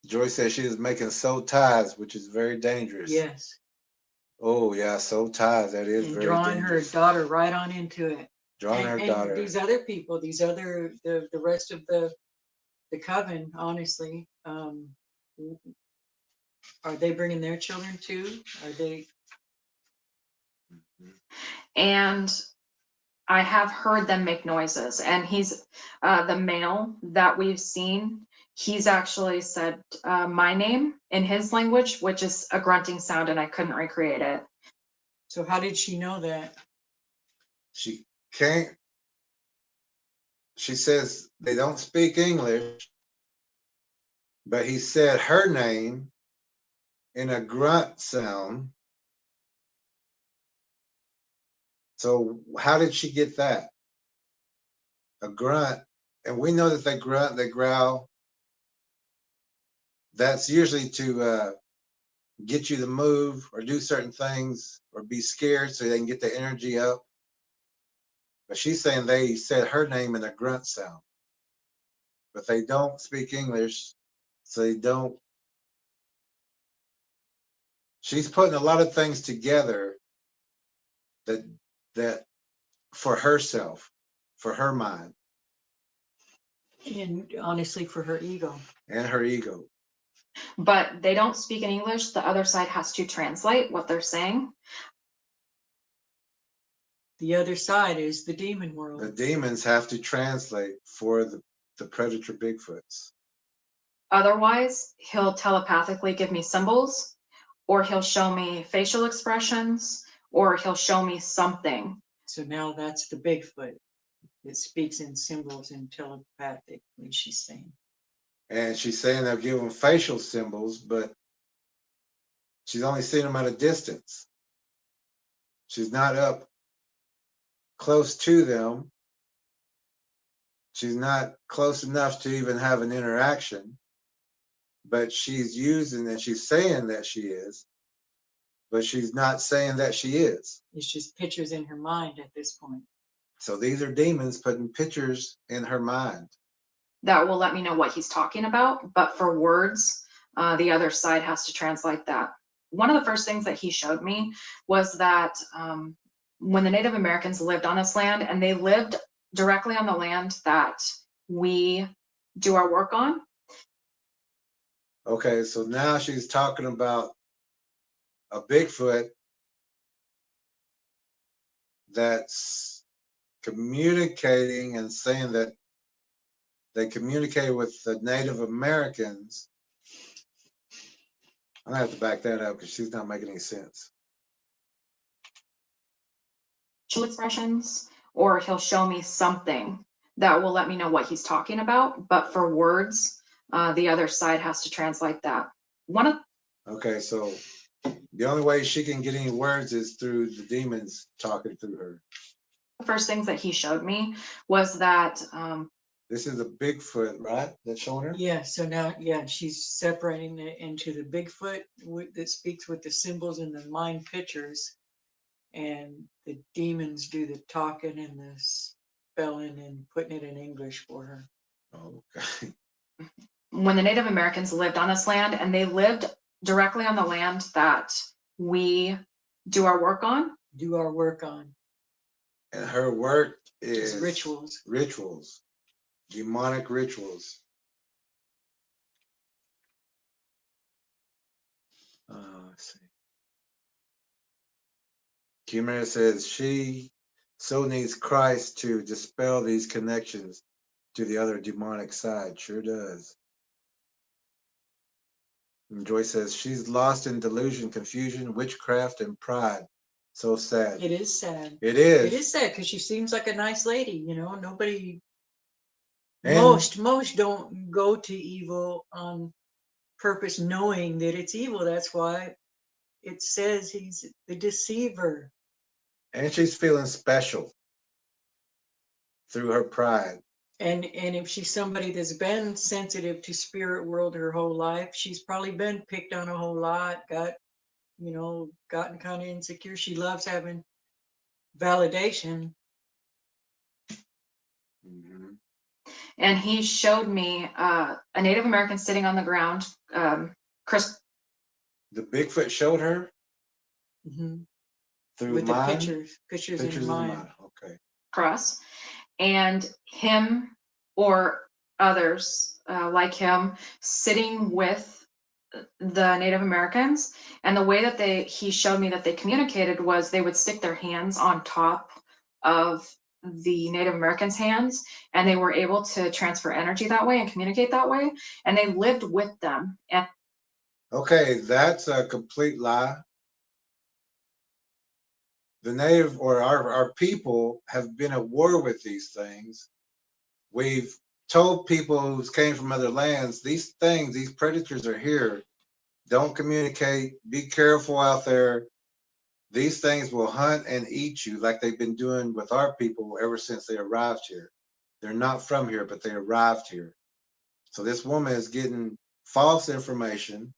Joyce says she is making soul ties, which is very dangerous. Yes. Oh yeah, soul ties. That is And very drawing dangerous. her daughter right on into it. Drawing her daughter. These other people, the rest of the coven, honestly, are they bringing their children too? Are they? And I have heard them make noises, and he's the male that we've seen. He's actually said my name in his language, which is a grunting sound, and I couldn't recreate it. So how did she know that? She can't. She says they don't speak English, but he said her name in a grunt sound. So how did she get that? A grunt, and we know that they grunt, they growl. That's usually to get you to move or do certain things or be scared so they can get the energy up. But she's saying they said her name in a grunt sound, but they don't speak English, so they don't. She's putting a lot of things together that for herself, for her mind, And honestly, for her ego. and her ego. But they don't speak in English. The other side has to translate what they're saying. The other side is the demon world. The demons have to translate for the predator Bigfoots. Otherwise, he'll telepathically give me symbols, or he'll show me facial expressions, or he'll show me something. So now that's the Bigfoot. It speaks in symbols and telepathically, she's saying. And she's saying they'll give them facial symbols, but She's only seeing them at a distance. She's not up close to them. She's not close enough to even have an interaction, but she's using and she's saying that she is, but she's not saying that she is. It's just pictures in her mind at this point. So these are demons putting pictures in her mind. That will let me know what he's talking about, but for words, the other side has to translate that. One of the first things that he showed me was that when the Native Americans lived on this land, and they lived directly on the land that we do our work on. Okay, so now she's talking about a Bigfoot that's communicating and saying that they communicate with the Native Americans. I'm gonna have to back that up because she's not making any sense. Expressions, or he'll show me something that will let me know what he's talking about, but for words, the other side has to translate that. Okay, so the only way she can get any words is through the demons talking through her. The first things that he showed me was that this is a Bigfoot, right? That's showing her? Yeah, so now, yeah, she's separating it into the Bigfoot that speaks with the symbols and the mind pictures, and the demons do the talking and the spelling and putting it in English for her. Okay. When the Native Americans lived on this land, and they lived directly on the land that we do our work on. And her work is rituals. Rituals. Demonic rituals. Let's see. Kimera says she so needs Christ to dispel these connections to the other demonic side. Sure does. And Joyce says she's lost in delusion, confusion, witchcraft, and pride. So sad. It is sad. It is. It is sad because she seems like a nice lady, you know. Nobody, and most don't go to evil on purpose, knowing that it's evil. That's why it says he's the deceiver. And she's feeling special through her pride. And if she's somebody that's been sensitive to spirit world her whole life, she's probably been picked on a whole lot, gotten kind of insecure. She loves having validation. Mm-hmm. And he showed me a Native American sitting on the ground. Chris. The Bigfoot showed her? Mm-hmm. Through with mind? the pictures in her mind. Okay. Cross. And him or others like him sitting with the Native Americans, and the way that he showed me that they communicated was they would stick their hands on top of the Native Americans' hands, and they were able to transfer energy that way and communicate that way, and they lived with them. Okay, that's a complete lie. The Native or our people have been at war with these things. We've told people who came from other lands, these things, these predators are here. Don't communicate. Be careful out there. These things will hunt and eat you like they've been doing with our people ever since they arrived here. They're not from here, but they arrived here. So this woman is getting false information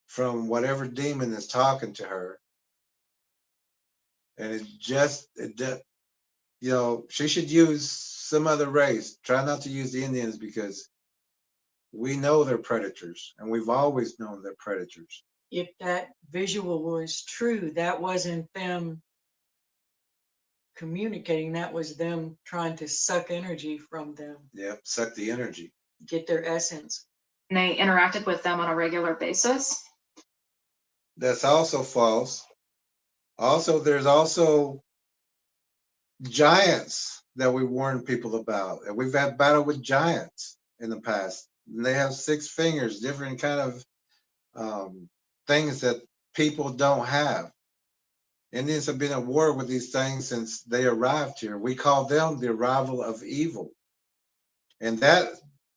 from whatever demon is talking to her. And she should use some other race. Try not to use the Indians because we know they're predators, and we've always known they're predators. If that visual was true, that wasn't them communicating, that was them trying to suck energy from them. Yep, suck the energy. Get their essence. And they interacted with them on a regular basis. That's also false. Also, there's also giants that we warn people about. And we've had battle with giants in the past. And they have 6 fingers, different kind of things that people don't have. Indians have been at war with these things since they arrived here. We call them the arrival of evil. And that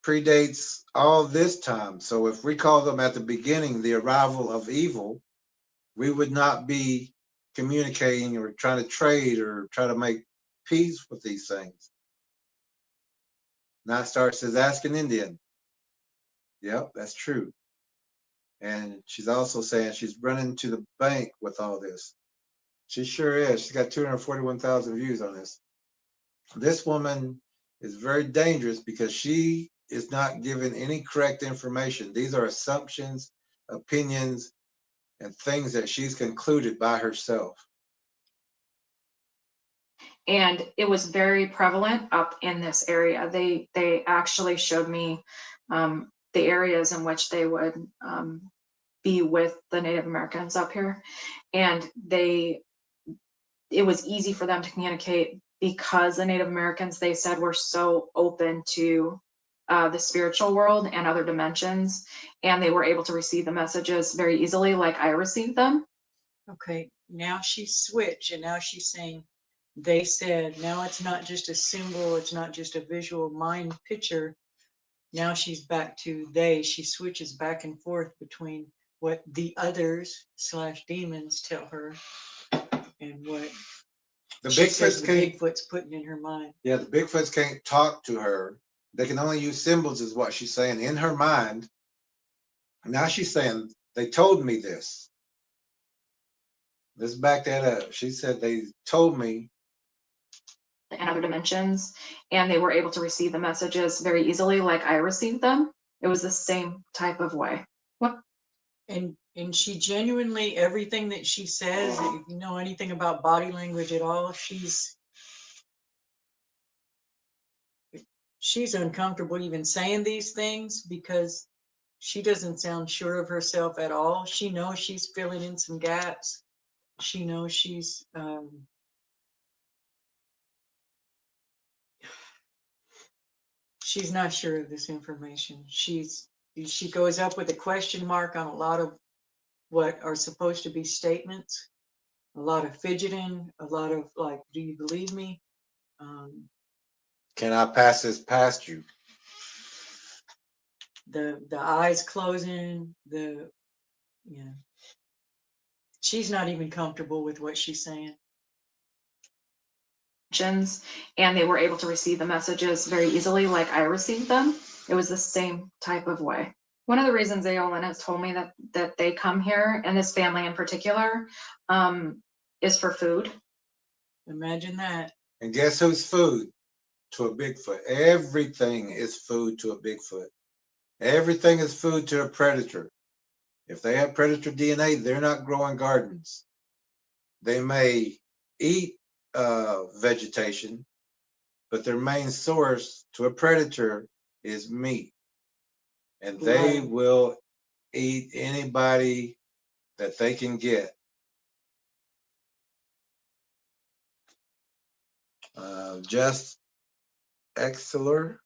predates all this time. So if we call them at the beginning the arrival of evil, we would not be communicating or trying to trade or try to make peace with these things. Now starts says, ask an Indian. Yep, that's true. And she's also saying she's running to the bank with all this. She sure is. She's got 241,000 views on this. This woman is very dangerous because she is not given any correct information. These are assumptions, opinions, and things that she's concluded by herself. And it was very prevalent up in this area. They actually showed me the areas in which they would be with the Native Americans up here, and it was easy for them to communicate because the Native Americans, they said, were so open to the spiritual world and other dimensions, and they were able to receive the messages very easily, like I received them. Okay, now she's switched, and now she's saying, they said. Now it's not just a symbol, it's not just a visual mind picture. Now she's back to they. She switches back and forth between what the others / demons tell her and what The she says Bigfoots the can't. Bigfoot's putting in her mind. Yeah, the Bigfoots can't talk to her. They can only use symbols, is what she's saying in her mind. Now she's saying, they told me this. Let's back that up. She said, they told me. And other dimensions, and they were able to receive the messages very easily, like I received them. It was the same type of way. What? And she genuinely, everything that she says, if you know anything about body language at all, she's uncomfortable even saying these things because she doesn't sound sure of herself at all. She knows she's filling in some gaps. She knows she's not sure of this information. She goes up with a question mark on a lot of what are supposed to be statements, a lot of fidgeting, a lot of like, do you believe me? Can I pass this past you? The eyes closing, she's not even comfortable with what she's saying. And they were able to receive the messages very easily, like I received them. It was the same type of way. One of the reasons Aolin has told me that they come here, and this family in particular, is for food. Imagine that. And guess who's food to a Bigfoot? Everything is food to a Bigfoot. Everything is food to a predator. If they have predator DNA, they're not growing gardens. They may eat vegetation, but their main source to a predator is meat. And they will eat anybody that they can get. Just Exceller.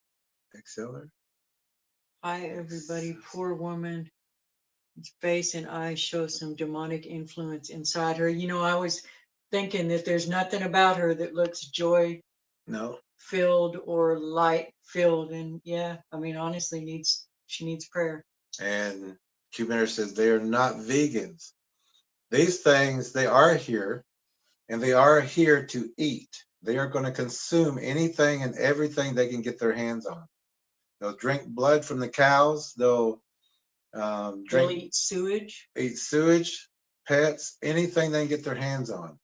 Hi, everybody. Poor woman. His face and eyes show some demonic influence inside her. You know, I was thinking that there's nothing about her that looks joy filled or light filled. And yeah, I mean, honestly, she needs prayer. And Cubaner says they are not vegans. These things, they are here, and they are here to eat. They are going to consume anything and everything they can get their hands on. They'll drink blood from the cows. They'll eat sewage. Eat sewage, pets, anything they can get their hands on.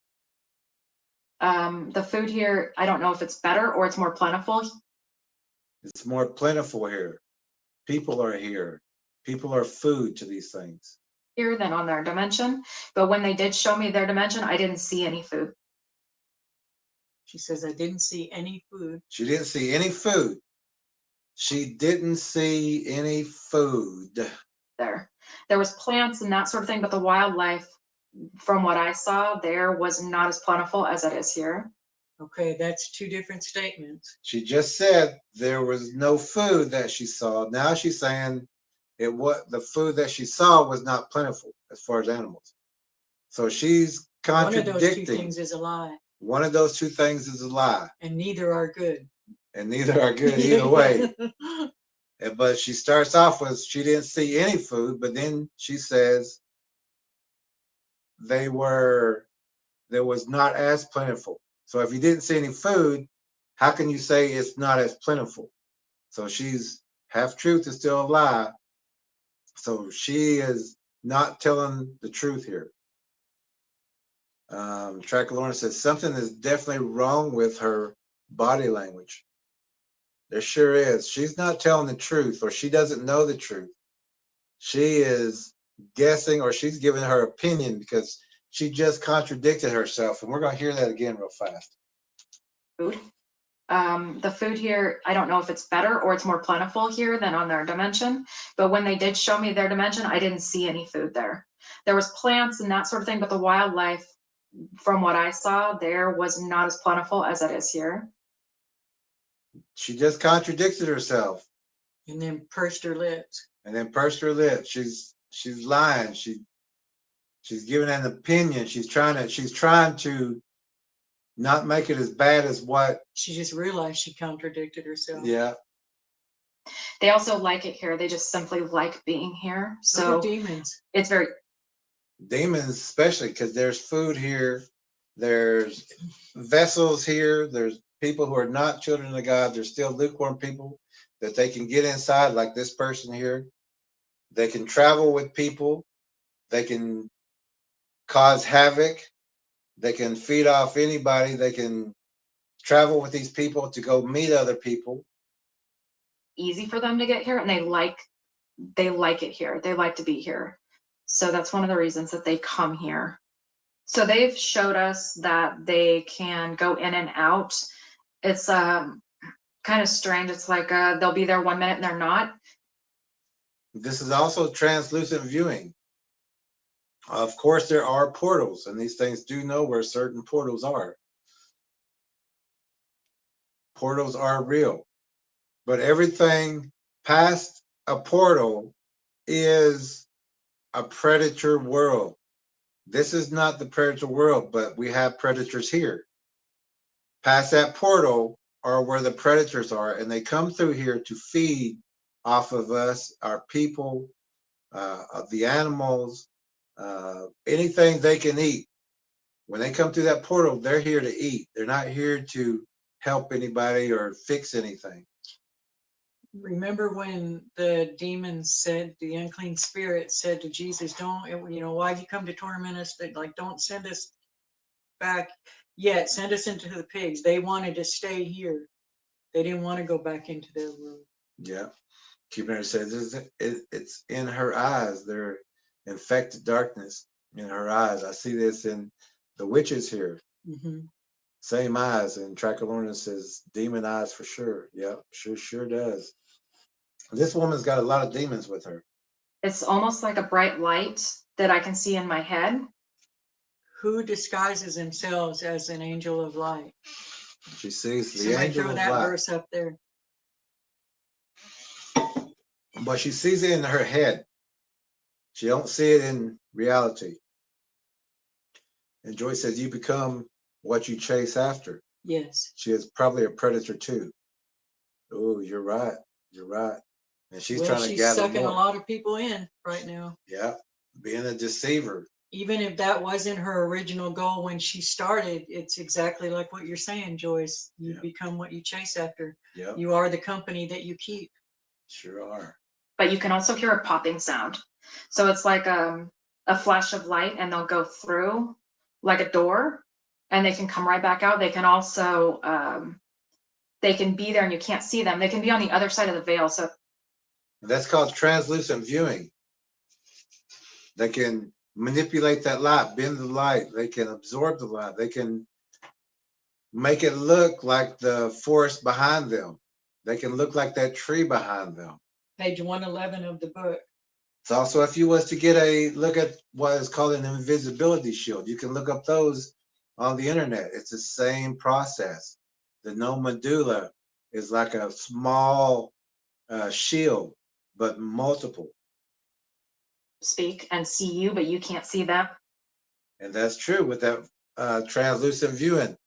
The food here, I don't know if it's better or it's more plentiful. It's more plentiful here. People are here. People are food to these things. Here than on their dimension. But when they did show me their dimension, I didn't see any food. She says, I didn't see any food. She didn't see any food. She didn't see any food. There was plants and that sort of thing, but the wildlife, from what I saw, there was not as plentiful as it is here. Okay, that's two different statements. She just said there was no food that she saw. Now she's saying the food that she saw was not plentiful as far as animals. So she's contradicting. One of those two things is a lie. One of those two things is a lie. And neither are good. And neither are good either way. But she starts off with she didn't see any food, but then she says there was not as plentiful. So if you didn't see any food, how can you say it's not as plentiful? So she's half truth is still a lie. So she is not telling the truth here. Tracker Lorna says something is definitely wrong with her body language. There sure is. She's not telling the truth, or she doesn't know the truth. She is guessing, or she's giving her opinion because she just contradicted herself. And we're going to hear that again real fast. Food. The food here, I don't know if it's better or it's more plentiful here than on their dimension, but when they did show me their dimension, I didn't see any food there. There was plants and that sort of thing, but the wildlife, from what I saw, there was not as plentiful as it is here. She just contradicted herself. And then pursed her lips. And then pursed her lips. She's lying. She's giving an opinion. She's trying to not make it as bad as what. She just realized she contradicted herself. Yeah. They also like it here. They just simply like being here. So demons. It's very demons, especially because there's food here. There's vessels here. There's people who are not children of God. There's still lukewarm people that they can get inside, like this person here. They can travel with people. They can cause havoc. They can feed off anybody. They can travel with these people to go meet other people. easy for them to get here, and they like it here. They like to be here. So that's one of the reasons that they come here. So they've showed us that they can go in and out. It's kind of strange. It's like they'll be there 1 minute and they're not. This is also translucent viewing. Of course, there are portals, and these things do know where certain portals are. Portals are real, but everything past a portal is a predator world. This is not the predator world, but we have predators here. Past that portal are where the predators are, and they come through here to feed off of us, our people, of the animals, anything they can eat. When they come through that portal, they're here to eat. They're not here to help anybody or fix anything. Remember when the demons said, the unclean spirit said to Jesus, don't, why have you come to torment us? Like, don't send us back yet. Send us into the pigs. They wanted to stay here. They didn't want to go back into their world. Yeah. Keeper says it's in her eyes. They're infected darkness in her eyes. I see this in the witches here. Mm-hmm. Same eyes. And Trackalorna says demon eyes for sure. Yep, sure does. This woman's got a lot of demons with her. It's almost like a bright light that I can see in my head. Who disguises themselves as an angel of light? She sees the Somebody angel throw of that light. verse up there. But she sees it in her head. She don't see it in reality. And Joyce says, you become what you chase after. Yes. She is probably a predator too. Oh, you're right. You're right. And she's trying to gather sucking more. a lot of people in right now. Yeah, being a deceiver. Even if that wasn't her original goal when she started, it's exactly like what you're saying, Joyce. You become what you chase after. Yeah. You are the company that you keep. Sure are. But you can also hear a popping sound. So it's like a flash of light, and they'll go through like a door, and they can come right back out. They can also they can be there and you can't see them. They can be on the other side of the veil. So that's called translucent viewing. They can manipulate that light, bend the light. They can absorb the light. They can make it look like the forest behind them. They can look like that tree behind them. Page 111 of the book. So also, if you was to get a look at what is called an invisibility shield, you can look up those on the internet. It's the same process. The no medulla is like a small shield, but multiple. Speak and see you, but you can't see them. And that's true with that translucent viewing.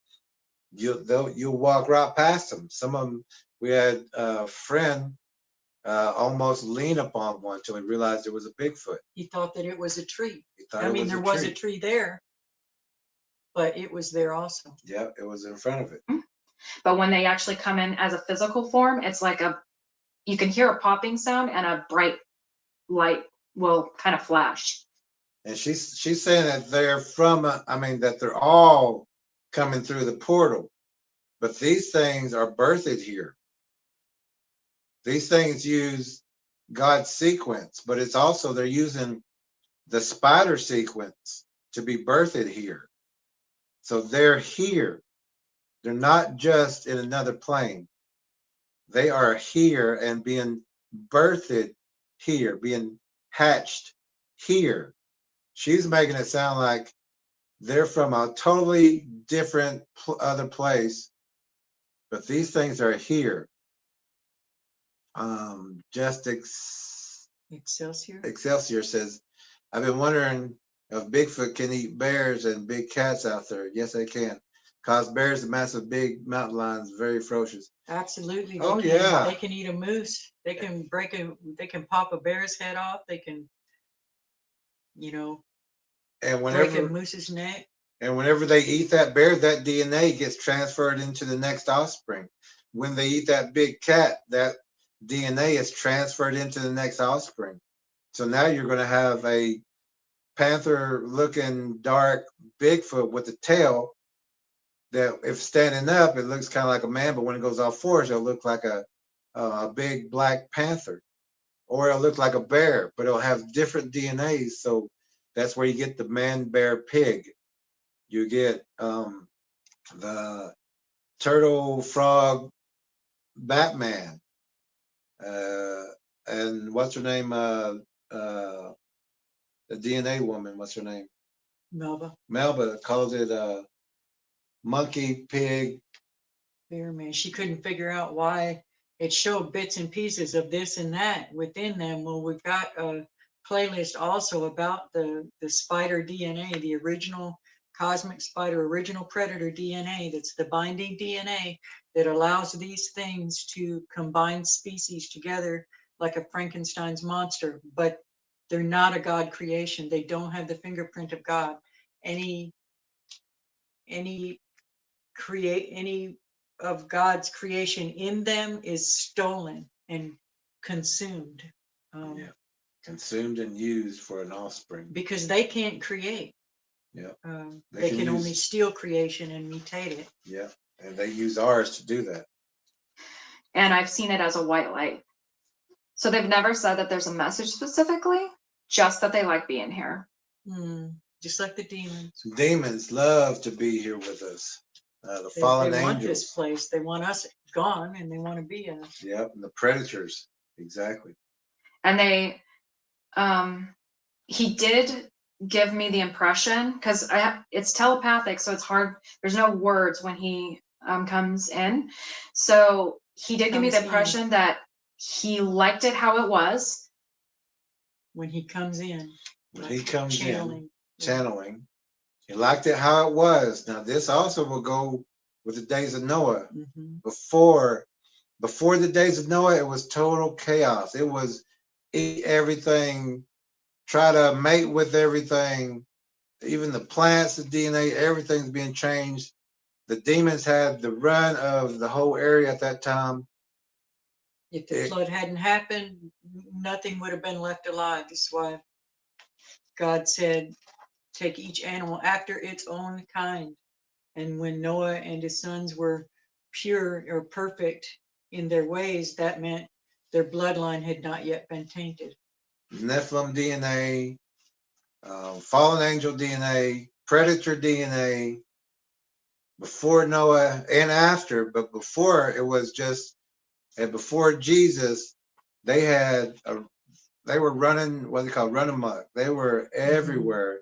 You'll walk right past them. Some of them, we had a friend almost lean upon one until he realized it was a Bigfoot. He thought that it was a tree. He thought I it mean, was there a was tree. a tree there, but it was there also. Yep, it was in front of it. But when they actually come in as a physical form, it's like you can hear a popping sound and a bright light will kind of flash. And she's saying that they're from, that they're all coming through the portal. But these things are birthed here. These things use God's sequence, but it's also they're using the spider sequence to be birthed here. So they're here. They're not just in another plane. They are here and being birthed here, being hatched here. She's making it sound like they're from a totally different other place, but these things are here. Excelsior says, I've been wondering if Bigfoot can eat bears and big cats out there. Yes, they can. Cause bears and massive big mountain lions very ferocious. Absolutely. Oh yeah. They can eat a moose. They can they can pop a bear's head off. They can, and break a moose's neck. And whenever they eat that bear, that DNA gets transferred into the next offspring. When they eat that big cat, that DNA is transferred into the next offspring. So now you're going to have a panther-looking dark Bigfoot with a tail that, if standing up, it looks kind of like a man, but when it goes off force, it'll look like a big black panther, or it'll look like a bear, but it'll have different DNAs. So that's where you get the man, bear, pig. You get the turtle, frog, Batman, and what's her name? The DNA woman. What's her name? Melba. Melba calls it monkey, pig, bear man. She couldn't figure out why it showed bits and pieces of this and that within them. Well, we've got a playlist also about the spider DNA, the original cosmic spider, original predator DNA. That's the binding DNA that allows these things to combine species together like a Frankenstein's monster, but they're not a God creation. They don't have the fingerprint of God. Any of God's creation in them is stolen and consumed. Consumed and used for an offspring. Because they can't create. Yeah. They can only steal creation and mutate it. Yeah. And they use ours to do that. And I've seen it as a white light. So they've never said that there's a message specifically, just that they like being here. Just like the demons. Demons love to be here with us. The fallen angels. They want this place. They want us gone, and they want to be in us. Yep, and the predators. Exactly. And he did give me the impression, because it's telepathic, so it's hard. There's no words when he comes in. So he did give me the impression that he liked it how it was. When he comes in. When he comes in, channeling. He liked it how it was. Now this also will go with the days of Noah. Before the days of Noah, it was total chaos. It was eat everything, try to mate with everything, even the plants, the DNA, everything's being changed. The demons had the run of the whole area at that time. If the flood hadn't happened, nothing would have been left alive. That's why God said, take each animal after its own kind. And when Noah and his sons were pure or perfect in their ways, that meant their bloodline had not yet been tainted. Nephilim DNA, fallen angel DNA, predator DNA, before Noah and after, but before it was just, and before Jesus, they were running, what they call run amok. They were everywhere,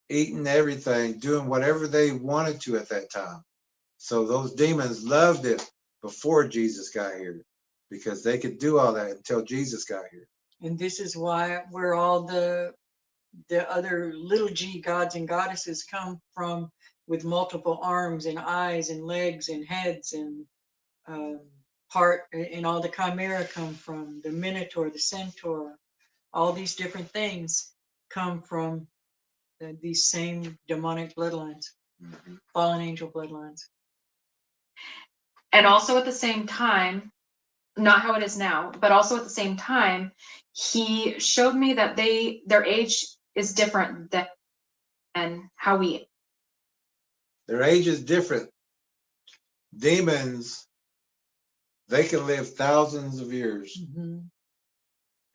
eating everything, doing whatever they wanted to at that time. So those demons loved it before Jesus got here, because they could do all that until Jesus got here. And this is why where all the other little g gods and goddesses come from, with multiple arms and eyes and legs and heads and part, and all the chimera come from, the minotaur, the centaur, all these different things come from these same demonic bloodlines, fallen angel bloodlines. And also at the same time, not how it is now, but also at the same time, he showed me that their age is different than how we. Their age is different. Demons, they can live thousands of years.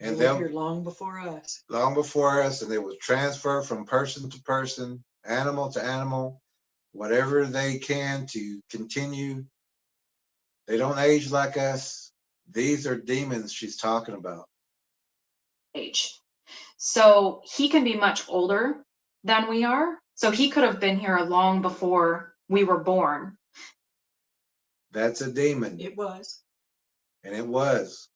And And they were here long before us. Long before us, and they will transfer from person to person, animal to animal, whatever they can to continue. They don't age like us. These are demons she's talking about. Age. So he can be much older than we are. So he could have been here long before we were born. That's a demon. It was. And it was.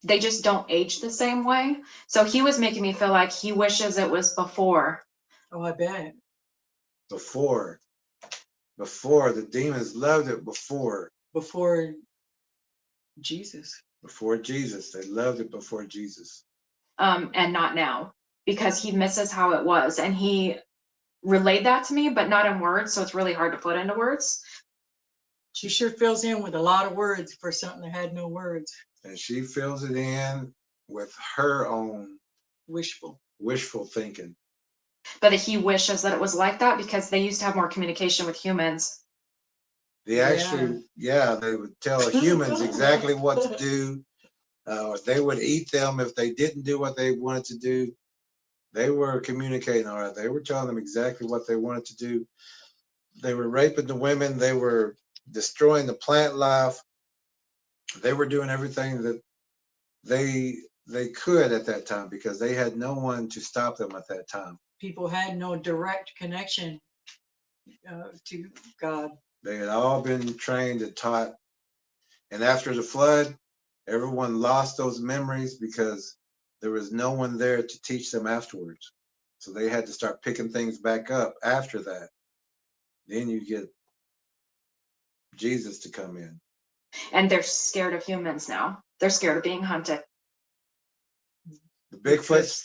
They just don't age the same way. So he was making me feel like he wishes it was before. Oh, I bet. Before. The demons loved it before. Before Jesus. Before Jesus. They loved it before Jesus. And not now, because he misses how it was. And he relayed that to me, but not in words. So it's really hard to put into words. She sure fills in with a lot of words for something that had no words. And she fills it in with her own wishful thinking. But he wishes that it was like that because they used to have more communication with humans. They actually, they would tell humans exactly what to do. They would eat them if they didn't do what they wanted to do. They were communicating, all right. They were telling them exactly what they wanted to do. They were raping the women. They were destroying the plant life. They were doing everything that they could at that time because they had no one to stop them at that time. People had no direct connection to God. They had all been trained and taught. And after the flood, everyone lost those memories because there was no one there to teach them afterwards. So they had to start picking things back up after that. Then you get Jesus to come in. And they're scared of humans now. They're scared of being hunted. The Bigfoot's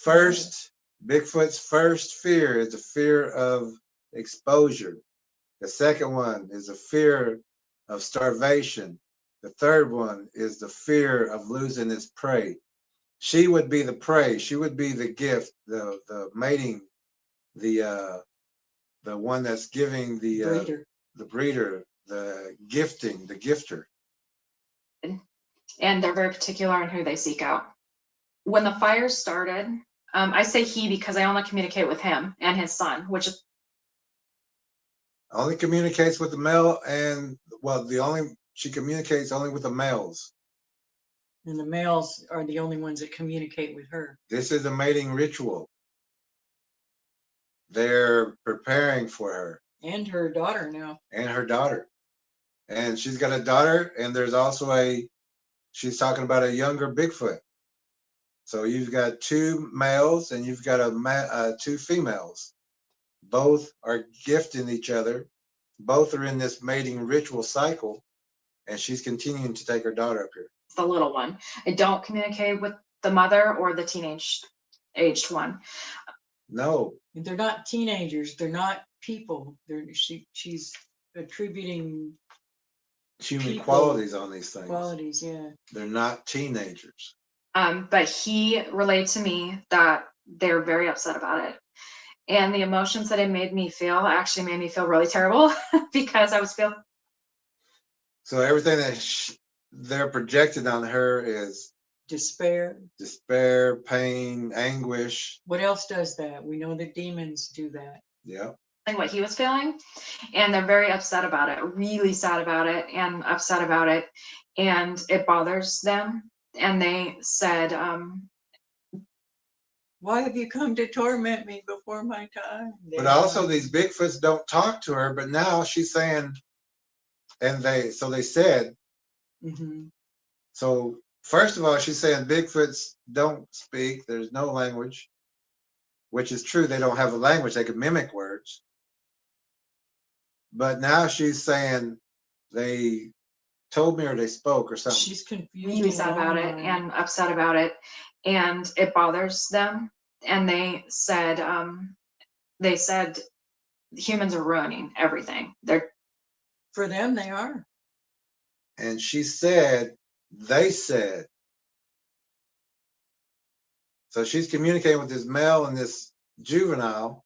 first fear is the fear of exposure. The second one is a fear of starvation. The third one is the fear of losing its prey. She would be the prey. She would be the gift, the mating, the one that's giving the breeder, the gifting, the gifter. And they're very particular in who they seek out. When the fire started, I say he because I only communicate with him and his son, which is only communicates with the male, and she communicates only with the males. And the males are the only ones that communicate with her. This is a mating ritual. They're preparing for her. And her daughter now. And her daughter. And she's got a daughter, and there's also she's talking about a younger Bigfoot. So you've got two males and you've got two females. Both are gifting each other. Both are in this mating ritual cycle, and she's continuing to take her daughter up here. The little one. I don't communicate with the mother or the aged one. No. They're not teenagers. They're not people. She's attributing human qualities on these things. Qualities, yeah. They're not teenagers. But he relayed to me that they're very upset about it. And the emotions that it made me feel actually made me feel really terrible because I was feeling. So everything that they're projected on her is despair, pain, anguish. What else does that? We know that demons do that. Yeah. What he was feeling, and they're very upset about it, really sad about it and upset about it, and it bothers them. And they said, why have you come to torment me before my time? But also these Bigfoots don't talk to her, but now she's saying, and they said, so first of all, she's saying Bigfoots don't speak. There's no language, which is true. They don't have a language. They can mimic words. But now she's saying they told me or they spoke or something. She's confused. really sad about it and upset about it, and it bothers them. And they said humans are ruining everything. They're For them, they are. And she said, they said. So she's communicating with this male and this juvenile,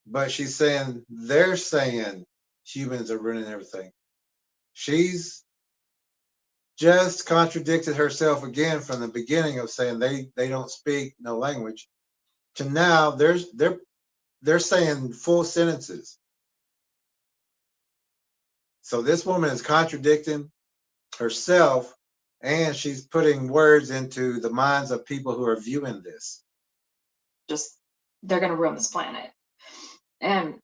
but she's saying, they're saying humans are ruining everything. She's just contradicted herself again from the beginning of saying they don't speak no language to now they're saying full sentences. So this woman is contradicting herself, and she's putting words into the minds of people who are viewing this. just, they're going to ruin this planet. And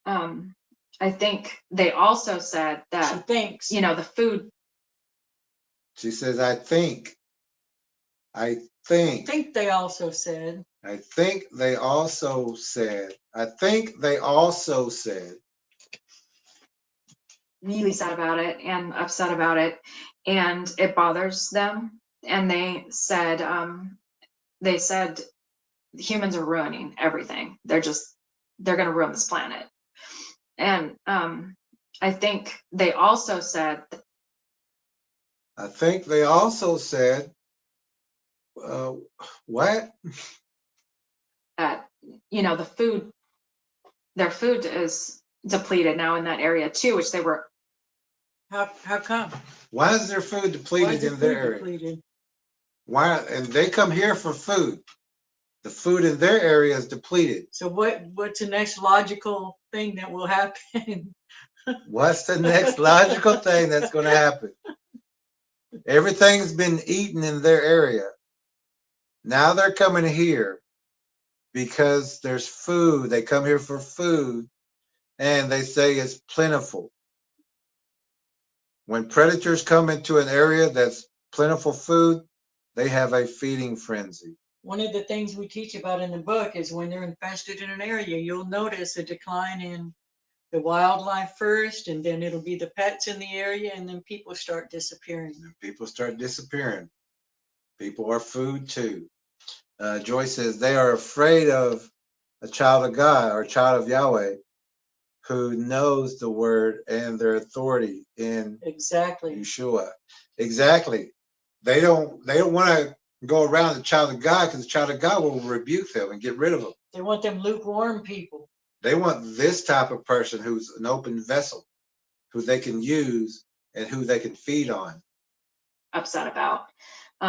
I think they also said She that, thinks. you know, the food, She says, I think I think they also said. I think they also said, I think they also said. really sad about it and upset about it, and it bothers them. And they said humans are ruining everything. They're going to ruin this planet. And I think they also said I think they also said, what? that, you know, their food is depleted now in that area too, which they were. How come? Why is their food depleted in their area? Depleted? Why? And they come here for food. The food in their area is depleted. So what's the next logical thing that will happen? What's the next logical thing that's going to happen? Everything's been eaten in their area. Now they're coming here because there's food. They come here for food, and they say it's plentiful. When predators come into an area that's plentiful food, they have a feeding frenzy. One of the things we teach about in the book is when they're infested in an area, you'll notice a decline in the wildlife first, and then it'll be the pets in the area, and then people start disappearing. People start disappearing. People are food too. Joyce says they are afraid of a child of God or a child of Yahweh who knows the word and their authority in Exactly. Yeshua. Exactly. They don't want to go around the child of God, because the child of God will rebuke them and get rid of them. They want them lukewarm people. They want this type of person who's an open vessel, who they can use and who they can feed on. Upset about,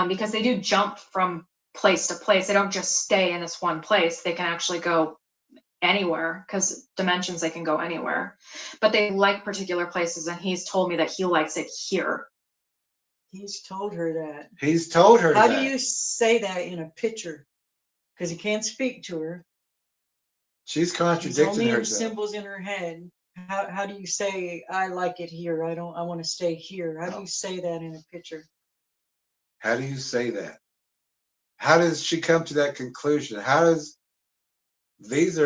because they do jump from place to place. They don't just stay in this one place. They can actually go anywhere, because dimensions, they can go anywhere. But they like particular places, and he's told me that he likes it here. He's told her that. He's told her How that. do you say that in a picture? Because he can't speak to her. She's He's contradicting only in herself. symbols in her head. How do you say, I like it here, I want to stay here? How do you say that in a picture? How do you say that? How does she come to that conclusion? How does this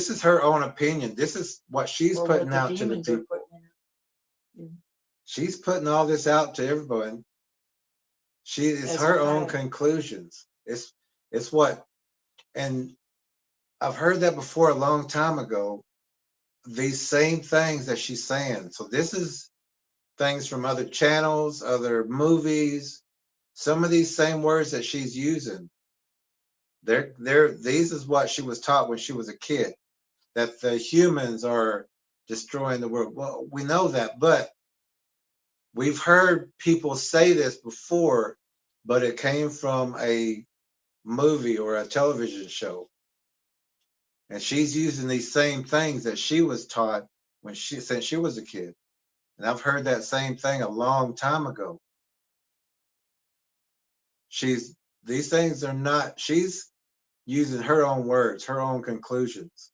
is her own opinion. This is what she's Or putting what the out to the demons are people. putting in her. She's putting all this out to everybody. It's As her a own fact. conclusions. It's what, and I've heard that before a long time ago. These same things that she's saying. So this is things from other channels, other movies. Some of these same words that she's using. These is what she was taught when she was a kid, that the humans are destroying the world. Well, we know that, but we've heard people say this before, but it came from a movie or a television show. And she's using these same things that she was taught since she was a kid. And I've heard that same thing a long time ago. These things are not, she's using her own words, her own conclusions.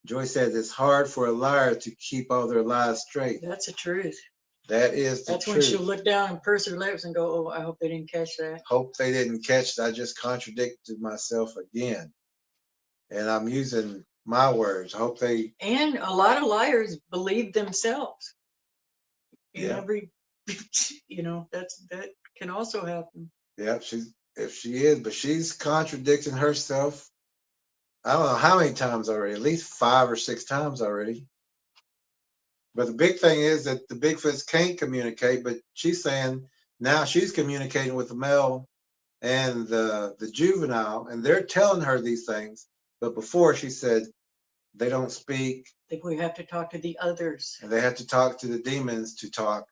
Joy says it's hard for a liar to keep all their lies straight. That's the truth. That is the That's truth. when she'll look down and purse her lips and go, oh, I hope they didn't catch that. Hope they didn't catch that. I just contradicted myself again. And I'm using my words. I hope they. And a lot of liars believe themselves. in Yeah. every, that can also happen. Yeah, if she is, but she's contradicting herself. I don't know how many times already, at least 5 or 6 times already. But the big thing is that the Bigfoots can't communicate, but she's saying now she's communicating with the male and the juvenile, and they're telling her these things. But before she said they don't speak. I think we have to talk to the others. And they have to talk to the demons to talk,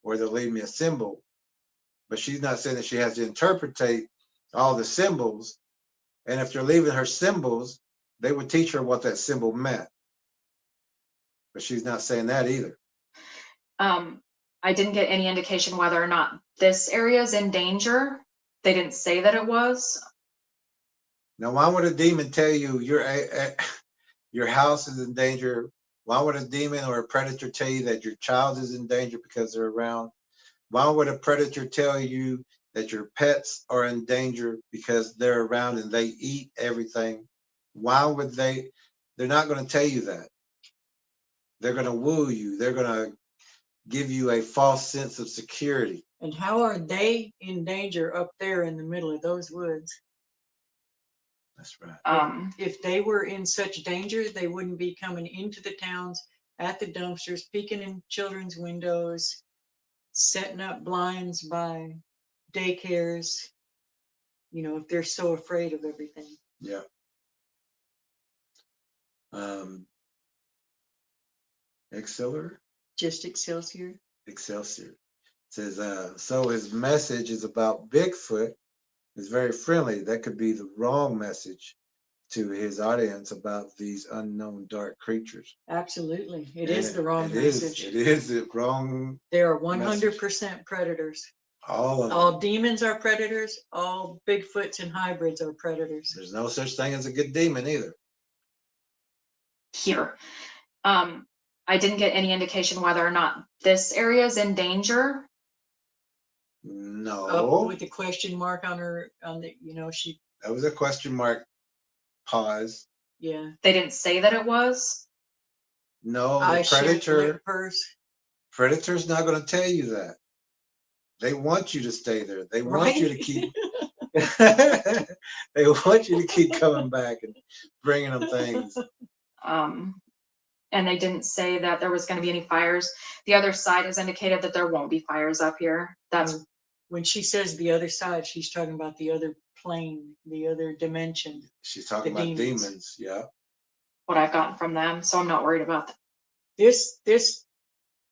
or they'll leave me a symbol. But she's not saying that she has to interpretate all the symbols. And if they're leaving her symbols, they would teach her what that symbol meant. But she's not saying that either. I didn't get any indication whether or not this area is in danger. They didn't say that it was. Now, why would a demon tell you your house is in danger? Why would a demon or a predator tell you that your child is in danger because they're around? Why would a predator tell you that your pets are in danger because they're around and they eat everything? Why would they? They're not going to tell you that. They're going to woo you. They're going to give you a false sense of security. And how are they in danger up there in the middle of those woods? That's right. If they were in such danger, they wouldn't be coming into the towns, at the dumpsters, peeking in children's windows, setting up blinds by daycares, if they're so afraid of everything. Yeah. Excelsior? Just Excelsior. Excelsior. It says, so his message is about Bigfoot. Is very friendly. That could be the wrong message to his audience about these unknown dark creatures. Absolutely. It is the wrong message. It is the wrong. They are 100% predators. All of them. All demons are predators. All Bigfoots and hybrids are predators. There's no such thing as a good demon either. Here. I didn't get any indication whether or not this area is in danger. No. Up with the question mark on she. That was a question mark. Pause. Yeah. They didn't say that it was. No, the predator's not going to tell you that. They want you to stay there. They want you to keep. They want you to keep coming back and bringing them things. And they didn't say that there was going to be any fires. The other side has indicated that there won't be fires up here. That's when she says the other side, she's talking about the other plane, the other dimension. She's talking about demons. Yeah. What I've gotten from them, so I'm not worried about that.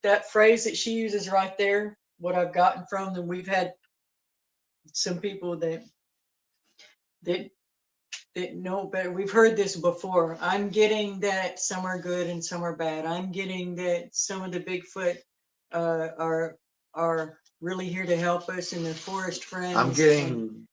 That phrase that she uses right there, what I've gotten from them. We've had some people that know better. We've heard this before. I'm getting that some are good and some are bad. I'm getting that some of the Bigfoot are really here to help us and they're forest friends. I'm getting.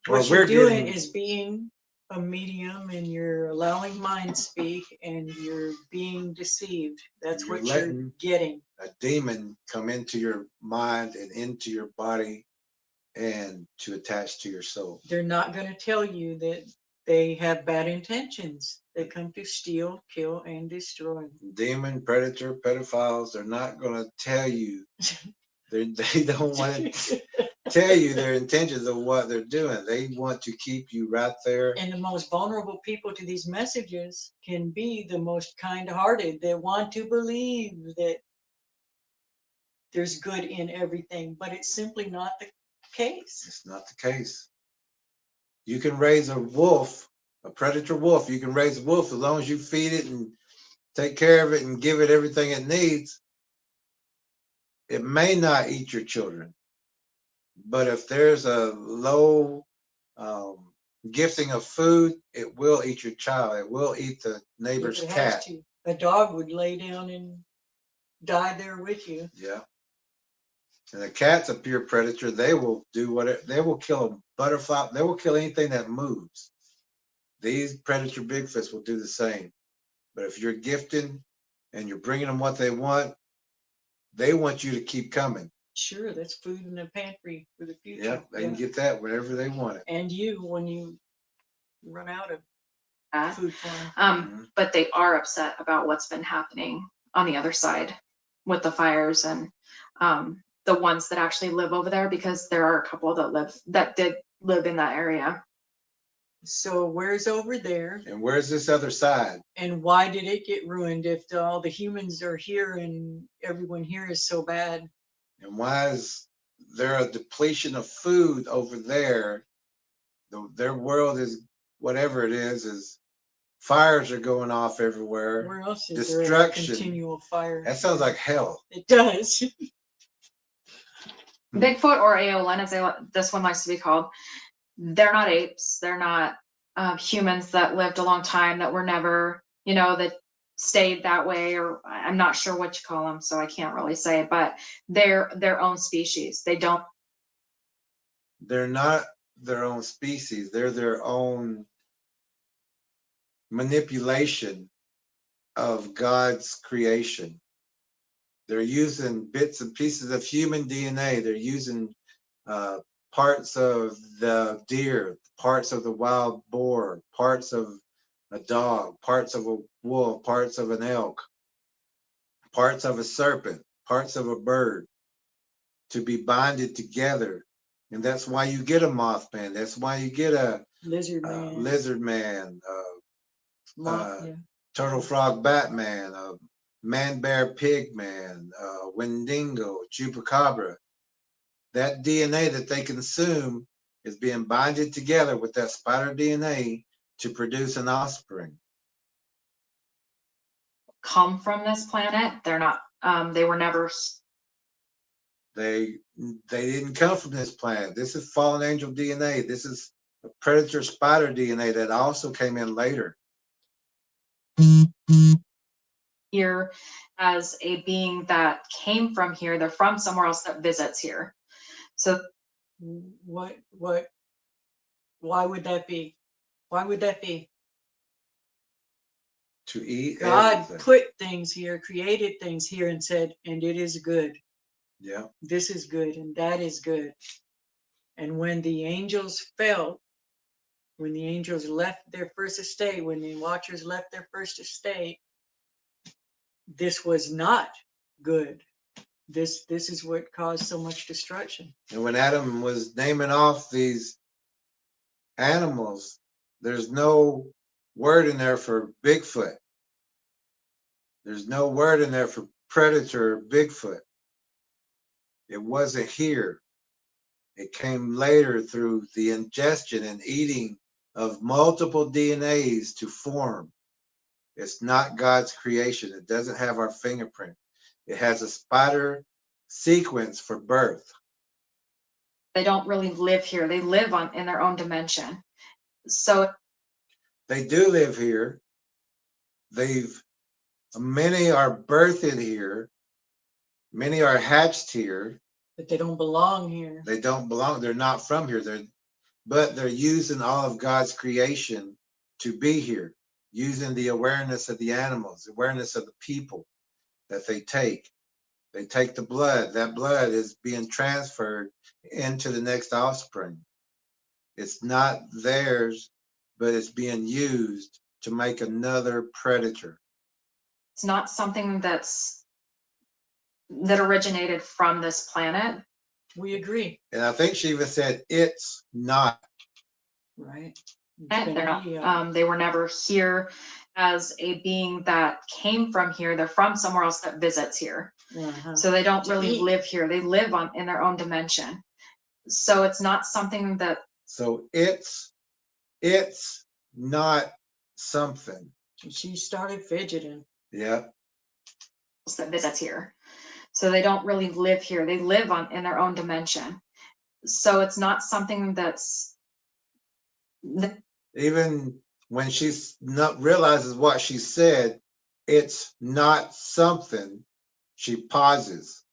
What you're doing is being a medium, and you're allowing mind speak, and you're being deceived. That's what you're getting. A demon come into your mind and into your body, and to attach to your soul. They're not going to tell you that they have bad intentions. They come to steal, kill, and destroy. Demon, predator, pedophiles, they're not going to tell you. They don't want to tell you their intentions of what they're doing. They want to keep you right there. And the most vulnerable people to these messages can be the most kind-hearted. They want to believe that there's good in everything, but it's simply not the case. It's not the case. You can raise a wolf, a predator wolf. You can raise a wolf as long as you feed it and take care of it and give it everything it needs. It may not eat your children, but if there's a low gifting of food, it will eat your child. It will eat the neighbor's cat. A dog would lay down and die there with you. Yeah. And the cat's a pure predator. They will do whatever. They will kill a butterfly. They will kill anything that moves. These predator Bigfoots will do the same. But if you're gifting and you're bringing them what they want you to keep coming. Sure, that's food in the pantry for the future. Yeah, they can get that whenever they want it. And you, when you run out of food for them. But they are upset about what's been happening on the other side. with the fires and the ones that actually live over there, because there are a couple that did live in that area. So where's over there? And where's this other side? And why did it get ruined if all the humans are here and everyone here is so bad? And why is there a depletion of food over there? Their world is, whatever it is fires are going off everywhere. Where else is Destruction. there a continual fire? That sounds like hell. It does. Bigfoot, or Aeolin, as this one likes to be called, they're not apes. They're not humans that lived a long time, that were never, that stayed that way, or I'm not sure what you call them, so I can't really say, but they're their own species. They're not their own species. They're their own manipulation of God's creation. They're using bits and pieces of human DNA. They're using parts of the deer, parts of the wild boar, parts of a dog, parts of a wolf, parts of an elk, parts of a serpent, parts of a bird, to be bonded together. And that's why you get a Mothman. That's why you get a Lizard man. Turtle Frog Batman, Man Bear Pig Man, Wendigo, Chupacabra. That DNA that they consume is being bonded together with that spider DNA to produce an offspring. come from this planet. They're not. They were never. They didn't come from this planet. This is fallen angel DNA. This is a predator spider DNA that also came in later. Here as a being that came from here. They're from somewhere else that visits here. So why would that be? Why would that be? To eat. God everything. put things here, created things here, and said, and it is good. Yeah. This is good, and that is good. And when the angels fell, when the angels left their first estate, when the watchers left their first estate, this was not good. This is what caused so much destruction. And when Adam was naming off these animals, there's no word in there for Bigfoot. There's no word in there for predator Bigfoot. It wasn't here. It came later through the ingestion and eating of multiple DNAs to form. It's not God's creation. It doesn't have our fingerprint. It has a spider sequence for birth. they don't really live here. They live in their own dimension. So they do live here. Many are birthed here. Many are hatched here. But they don't belong here. They don't belong. They're not from here. But they're using all of God's creation to be here, using the awareness of the animals, awareness of the people that they take. They take the blood. That blood is being transferred into the next offspring. It's not theirs, but it's being used to make another predator. it's not something that originated from this planet. We agree. And I think she even said it's not. Right. And they're not. They were never here as a being that came from here. They're from somewhere else that visits here. So they don't really live here. They live in their own dimension. So it's not something that. So it's not something. She started fidgeting. Yeah. That visits here. So they don't really live here. They live in their own dimension. So it's not something that's. Even when she's not realizes what she said, it's not something. She pauses.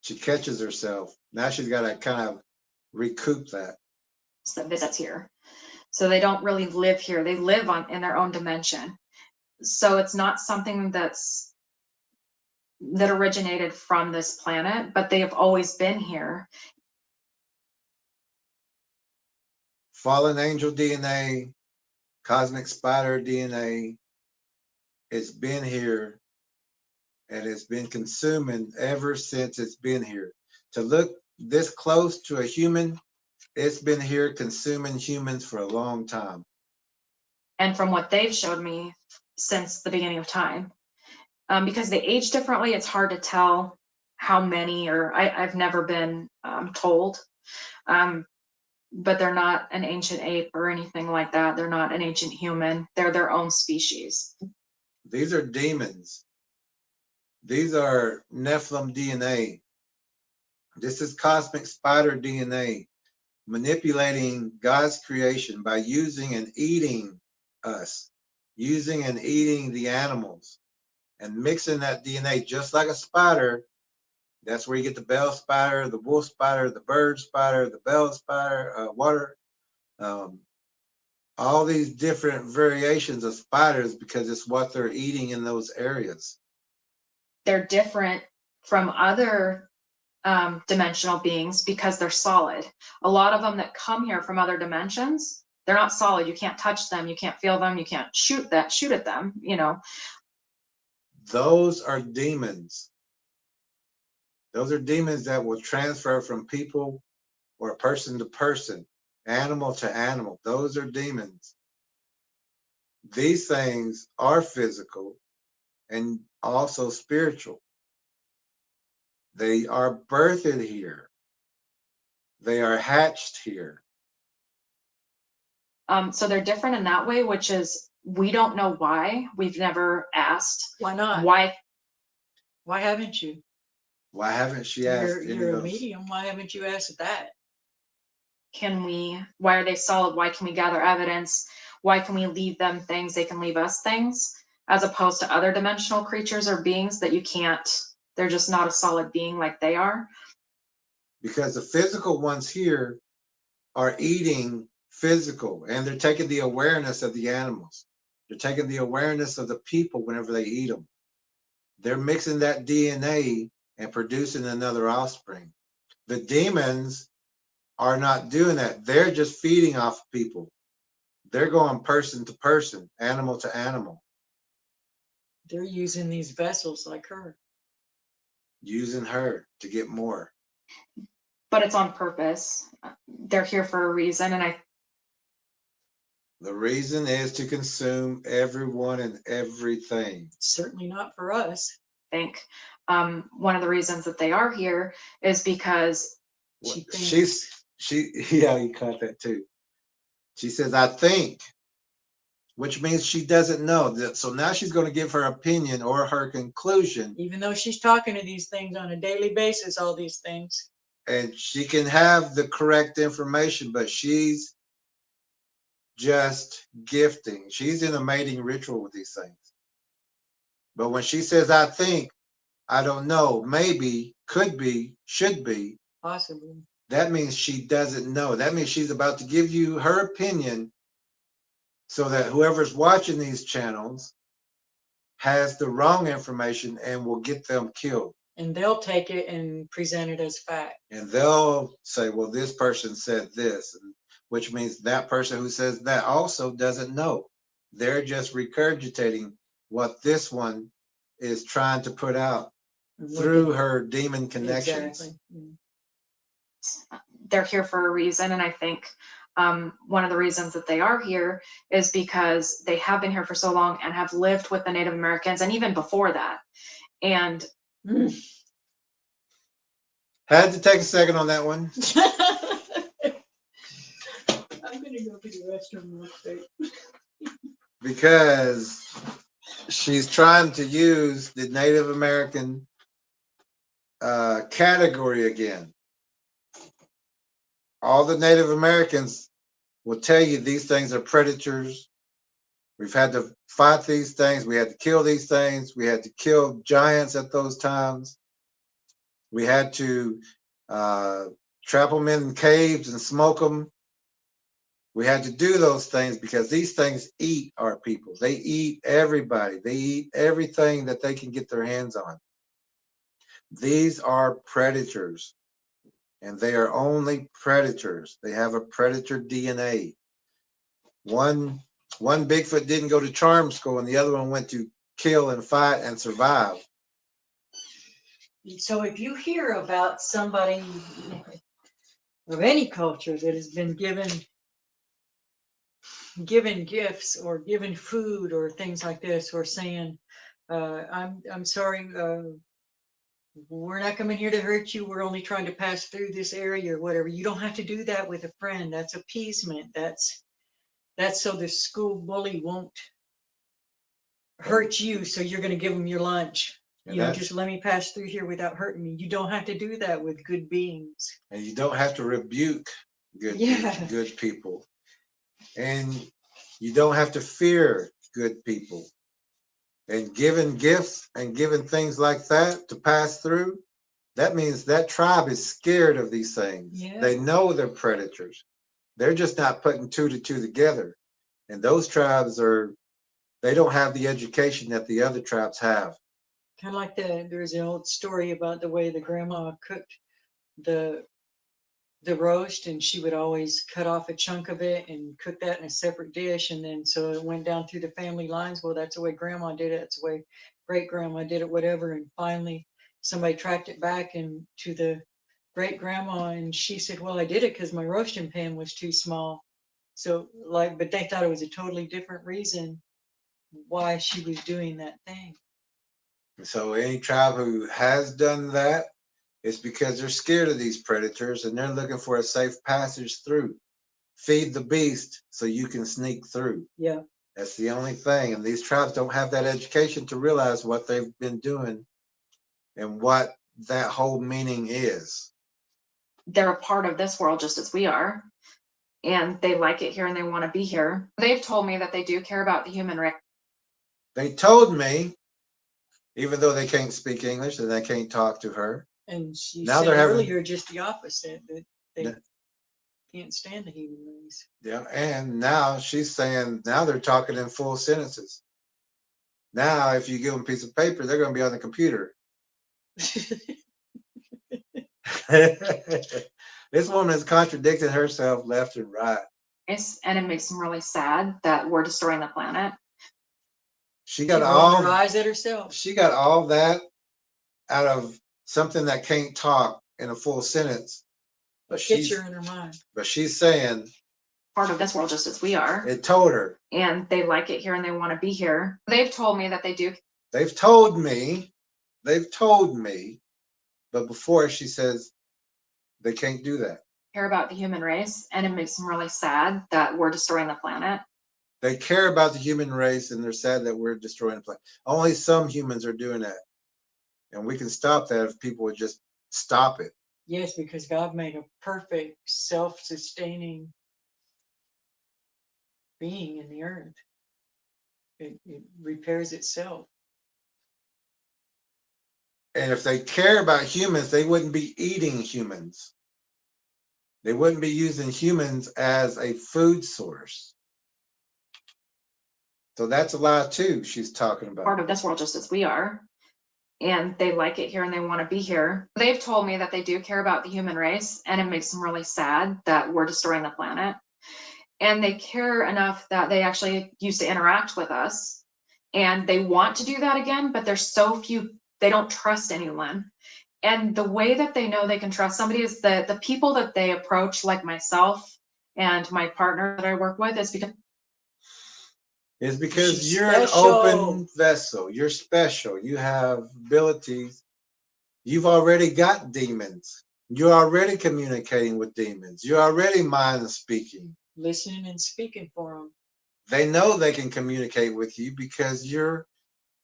She catches herself. Now she's got to kind of recoup that. That visits here. So they don't really live here. They live in their own dimension. So it's not something that originated from this planet, but they have always been here. Fallen angel DNA, cosmic spider DNA, it's been here and it's been consuming ever since it's been here. To look this close to a human, it's been here consuming humans for a long time. And from what they've showed me since the beginning of time, because they age differently, it's hard to tell how many, or I've never been told. But they're not an ancient ape or anything like that. They're not an ancient human. They're their own species. These are demons. These are Nephilim DNA. This is cosmic spider DNA, manipulating God's creation by using and eating us, using and eating the animals, and mixing that DNA just like a spider. That's where you get the bell spider, the wolf spider, the bird spider, the bell spider, water, all these different variations of spiders, because it's what they're eating in those areas. They're different from other dimensional beings because they're solid. A lot of them that come here from other dimensions, they're not solid. You can't touch them. You can't feel them. You can't shoot at them, you know. Those are demons. Those are demons that will transfer from people or person to person, animal to animal. Those are demons. These things are physical and also spiritual. They are birthed here. They are hatched here. So they're different in that way, which is we don't know why. We've never asked. Why not? Why haven't you? Why haven't she asked? You're a medium. Why haven't you asked that? why are they solid? Why can we gather evidence? Why can we leave them things? They can leave us things, as opposed to other dimensional creatures or beings that you can't, they're just not a solid being like they are. Because the physical ones here are eating physical, and they're taking the awareness of the animals. They're taking the awareness of the people whenever they eat them. They're mixing that DNA and producing another offspring. The demons are not doing that. They're just feeding off people. They're going person to person, animal to animal. They're using these vessels like her. Using her to get more. But it's on purpose. They're here for a reason, and the reason is to consume everyone and everything. Certainly not for us. I think one of the reasons that they are here is because yeah, you caught that too. She says, I think, which means she doesn't know. So now she's going to give her opinion or her conclusion. Even though she's talking to these things on a daily basis, all these things. And she can have the correct information, but she's just gifting. She's in a mating ritual with these things. But when she says, I think, I don't know, maybe, could be, should be, possibly, that means she doesn't know. That means she's about to give you her opinion so that whoever's watching these channels has the wrong information and will get them killed. And they'll take it and present it as fact. And they'll say, well, this person said this, which means that person who says that also doesn't know. They're just regurgitating what this one is trying to put out through her demon connections. Exactly. They're here for a reason, and I think one of the reasons that they are here is because they have been here for so long and have lived with the Native Americans, and even before that. And had to take a second on that one. I'm gonna go to the restroom real quick. Because she's trying to use the Native American category again. All the Native Americans will tell you these things are predators. We've had to fight these things. We had to kill these things. We had to kill giants at those times. We had to trap them in caves and smoke them. We had to do those things because these things eat our people. They eat everybody. They eat everything that they can get their hands on. These are predators, and they are only predators. They have a predator DNA. One Bigfoot didn't go to charm school, and the other one went to kill and fight and survive. So if you hear about somebody of any culture that has been given gifts or given food or things like this, or saying, I'm sorry, we're not coming here to hurt you, we're only trying to pass through this area or whatever. You don't have to do that with a friend. That's appeasement. That's so the school bully won't hurt you, so you're going to give them your lunch. And You know, that's, just let me pass through here without hurting me. You don't have to do that with good beings. and you don't have to rebuke Yeah. good people. And you don't have to fear good people. And giving gifts and giving things like that to pass through, that means that tribe is scared of these things. Yeah. They know they're predators. They're just not putting two to two together. And those tribes they don't have the education that the other tribes have. Kind of like there's an old story about the way the grandma cooked the roast, and she would always cut off a chunk of it and cook that in a separate dish, and then so it went down through the family lines. Well, that's the way grandma did it, that's the way great grandma did it, whatever. And finally somebody tracked it back and to the great grandma, and she said, well, I did it because my roasting pan was too small. So like, but they thought it was a totally different reason why she was doing that thing. So any tribe who has done that, it's because they're scared of these predators and they're looking for a safe passage through. Feed the beast so you can sneak through. Yeah. That's the only thing. And these tribes don't have that education to realize what they've been doing and what that whole meaning is. They're a part of this world just as we are, and they like it here and they want to be here. They've told me that they do care about the human race. They told me, even though they can't speak English and they can't talk to her. And she Now said they're having, earlier just the opposite, that they can't stand the human race. Yeah, and now she's saying now they're talking in full sentences. Now, if you give them a piece of paper, they're going to be on the computer. This woman is contradicting herself left and right. And it makes them really sad that we're destroying the planet. She got rolled her eyes at herself. She got all that out of something that can't talk in a full sentence. But picture in her mind. But she's saying part of this world just as we are. It told her. And they like it here and they want to be here. They've told me that they do. They've told me. But before she says they can't do that. Care about the human race, and it makes them really sad that we're destroying the planet. They care about the human race and they're sad that we're destroying the planet. Only some humans are doing that. And we can stop that if people would just stop it. Yes, because God made a perfect, self-sustaining being in the earth. It repairs itself. And if they care about humans, they wouldn't be eating humans. They wouldn't be using humans as a food source. So that's a lie too, she's talking about. Part of this world just as we are. And they like it here and they want to be here. They've told me that they do care about the human race, and it makes them really sad that we're destroying the planet. And they care enough that they actually used to interact with us, and they want to do that again, but there's so few, they don't trust anyone. And the way that they know they can trust somebody is the people that they approach, like myself and my partner that I work with, is because you're an open vessel. You're special. You have abilities. You've already got demons. You're already communicating with demons. You're already mind speaking. Listening and speaking for them. They know they can communicate with you because you're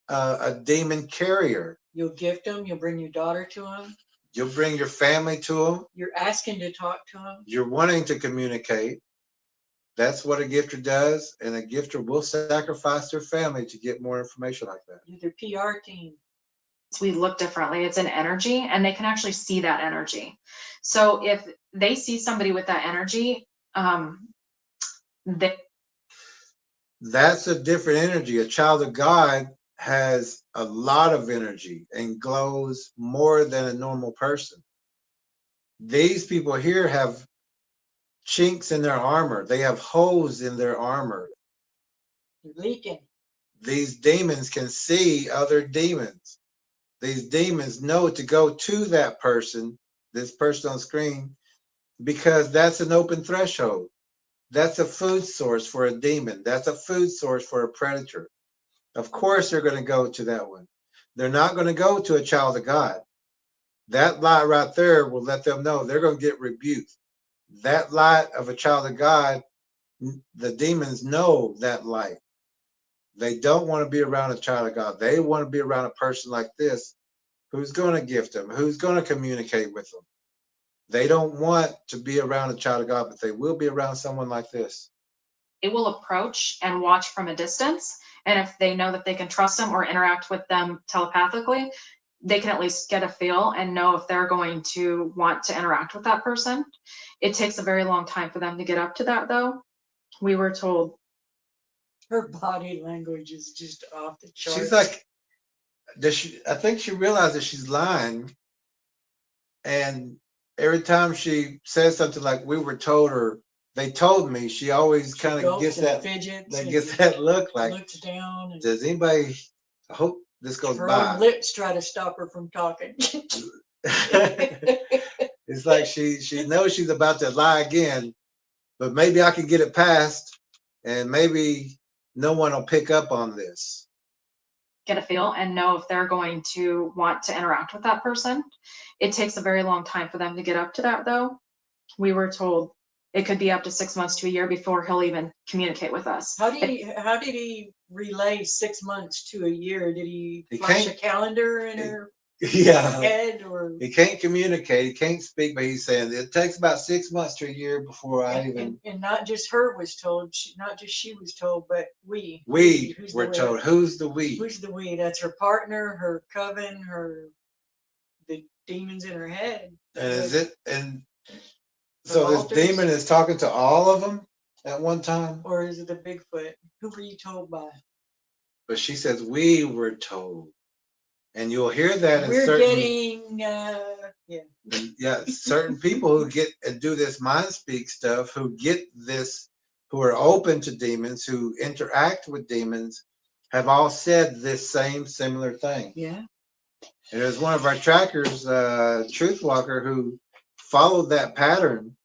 a demon carrier. You'll gift them. You'll bring your daughter to them. You'll bring your family to them. You're asking to talk to them. You're wanting to communicate. That's what a gifter does, and a gifter will sacrifice their family to get more information like that. You're their PR team. We look differently. It's an energy, and they can actually see that energy. So if they see somebody with that energy, that's a different energy. A child of God has a lot of energy and glows more than a normal person. These people here have chinks in their armor. They have holes in their armor. They're leaking. These demons can see other demons. these demons know to go to that person, this person on screen, because that's an open threshold. That's a food source for a demon. That's a food source for a predator. Of course, they're going to go to that one. They're not going to go to a child of God. That light right there will let them know they're going to get rebuked. That light of a child of God, the demons know that light. They don't want to be around a child of God. They want to be around a person like this who's going to gift them, who's going to communicate with them. They don't want to be around a child of God, but they will be around someone like this. They will approach and watch from a distance. And if they know that they can trust them or interact with them telepathically, they can at least get a feel and know if they're going to want to interact with that person. It takes a very long time for them to get up to that, though. We were told. Her body language is just off the charts. She's like, I think she realizes she's lying. And every time she says something like we were told or they told me, she always kind of gets that fidgets, gets that look like, looks down. And does anybody, I hope this goes her by. own lips try to stop her from talking. It's like she knows she's about to lie again, but maybe I can get it past and maybe no one will pick up on this. Get a feel and know if they're going to want to interact with that person. It takes a very long time for them to get up to that, though. We were told it could be up to 6 months to a year before he'll even communicate with us. How did he relay 6 months to a year? Did he flash a calendar in her head? Or he can't communicate, he can't speak, but he's saying it takes about 6 months to a year before and not just her was told, not just she was told, but we were told. Who's the we? Who's the we? That's her partner, her coven, the demons in her head. And is it, and so this demon is talking to all of them at one time? Or is it the Bigfoot? Who were you told by? But she says, we were told. And you'll hear that in we're certain... getting, certain people who get and do this mind speak stuff, who get this, who are open to demons, who interact with demons, have all said this similar thing. Yeah. And it was one of our trackers, Truth Walker, who followed that pattern,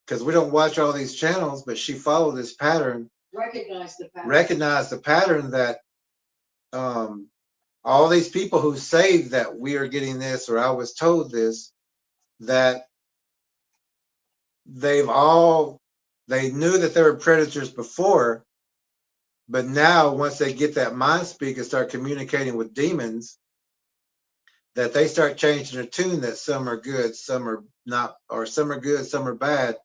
because we don't watch all these channels, but she followed this pattern. Recognized the pattern that all these people who say that we are getting this, or I was told this, that they knew that there were predators before, but now once they get that mind speak and start communicating with demons, that they start changing their tune, that some are good, some are not, or some are good, some are bad.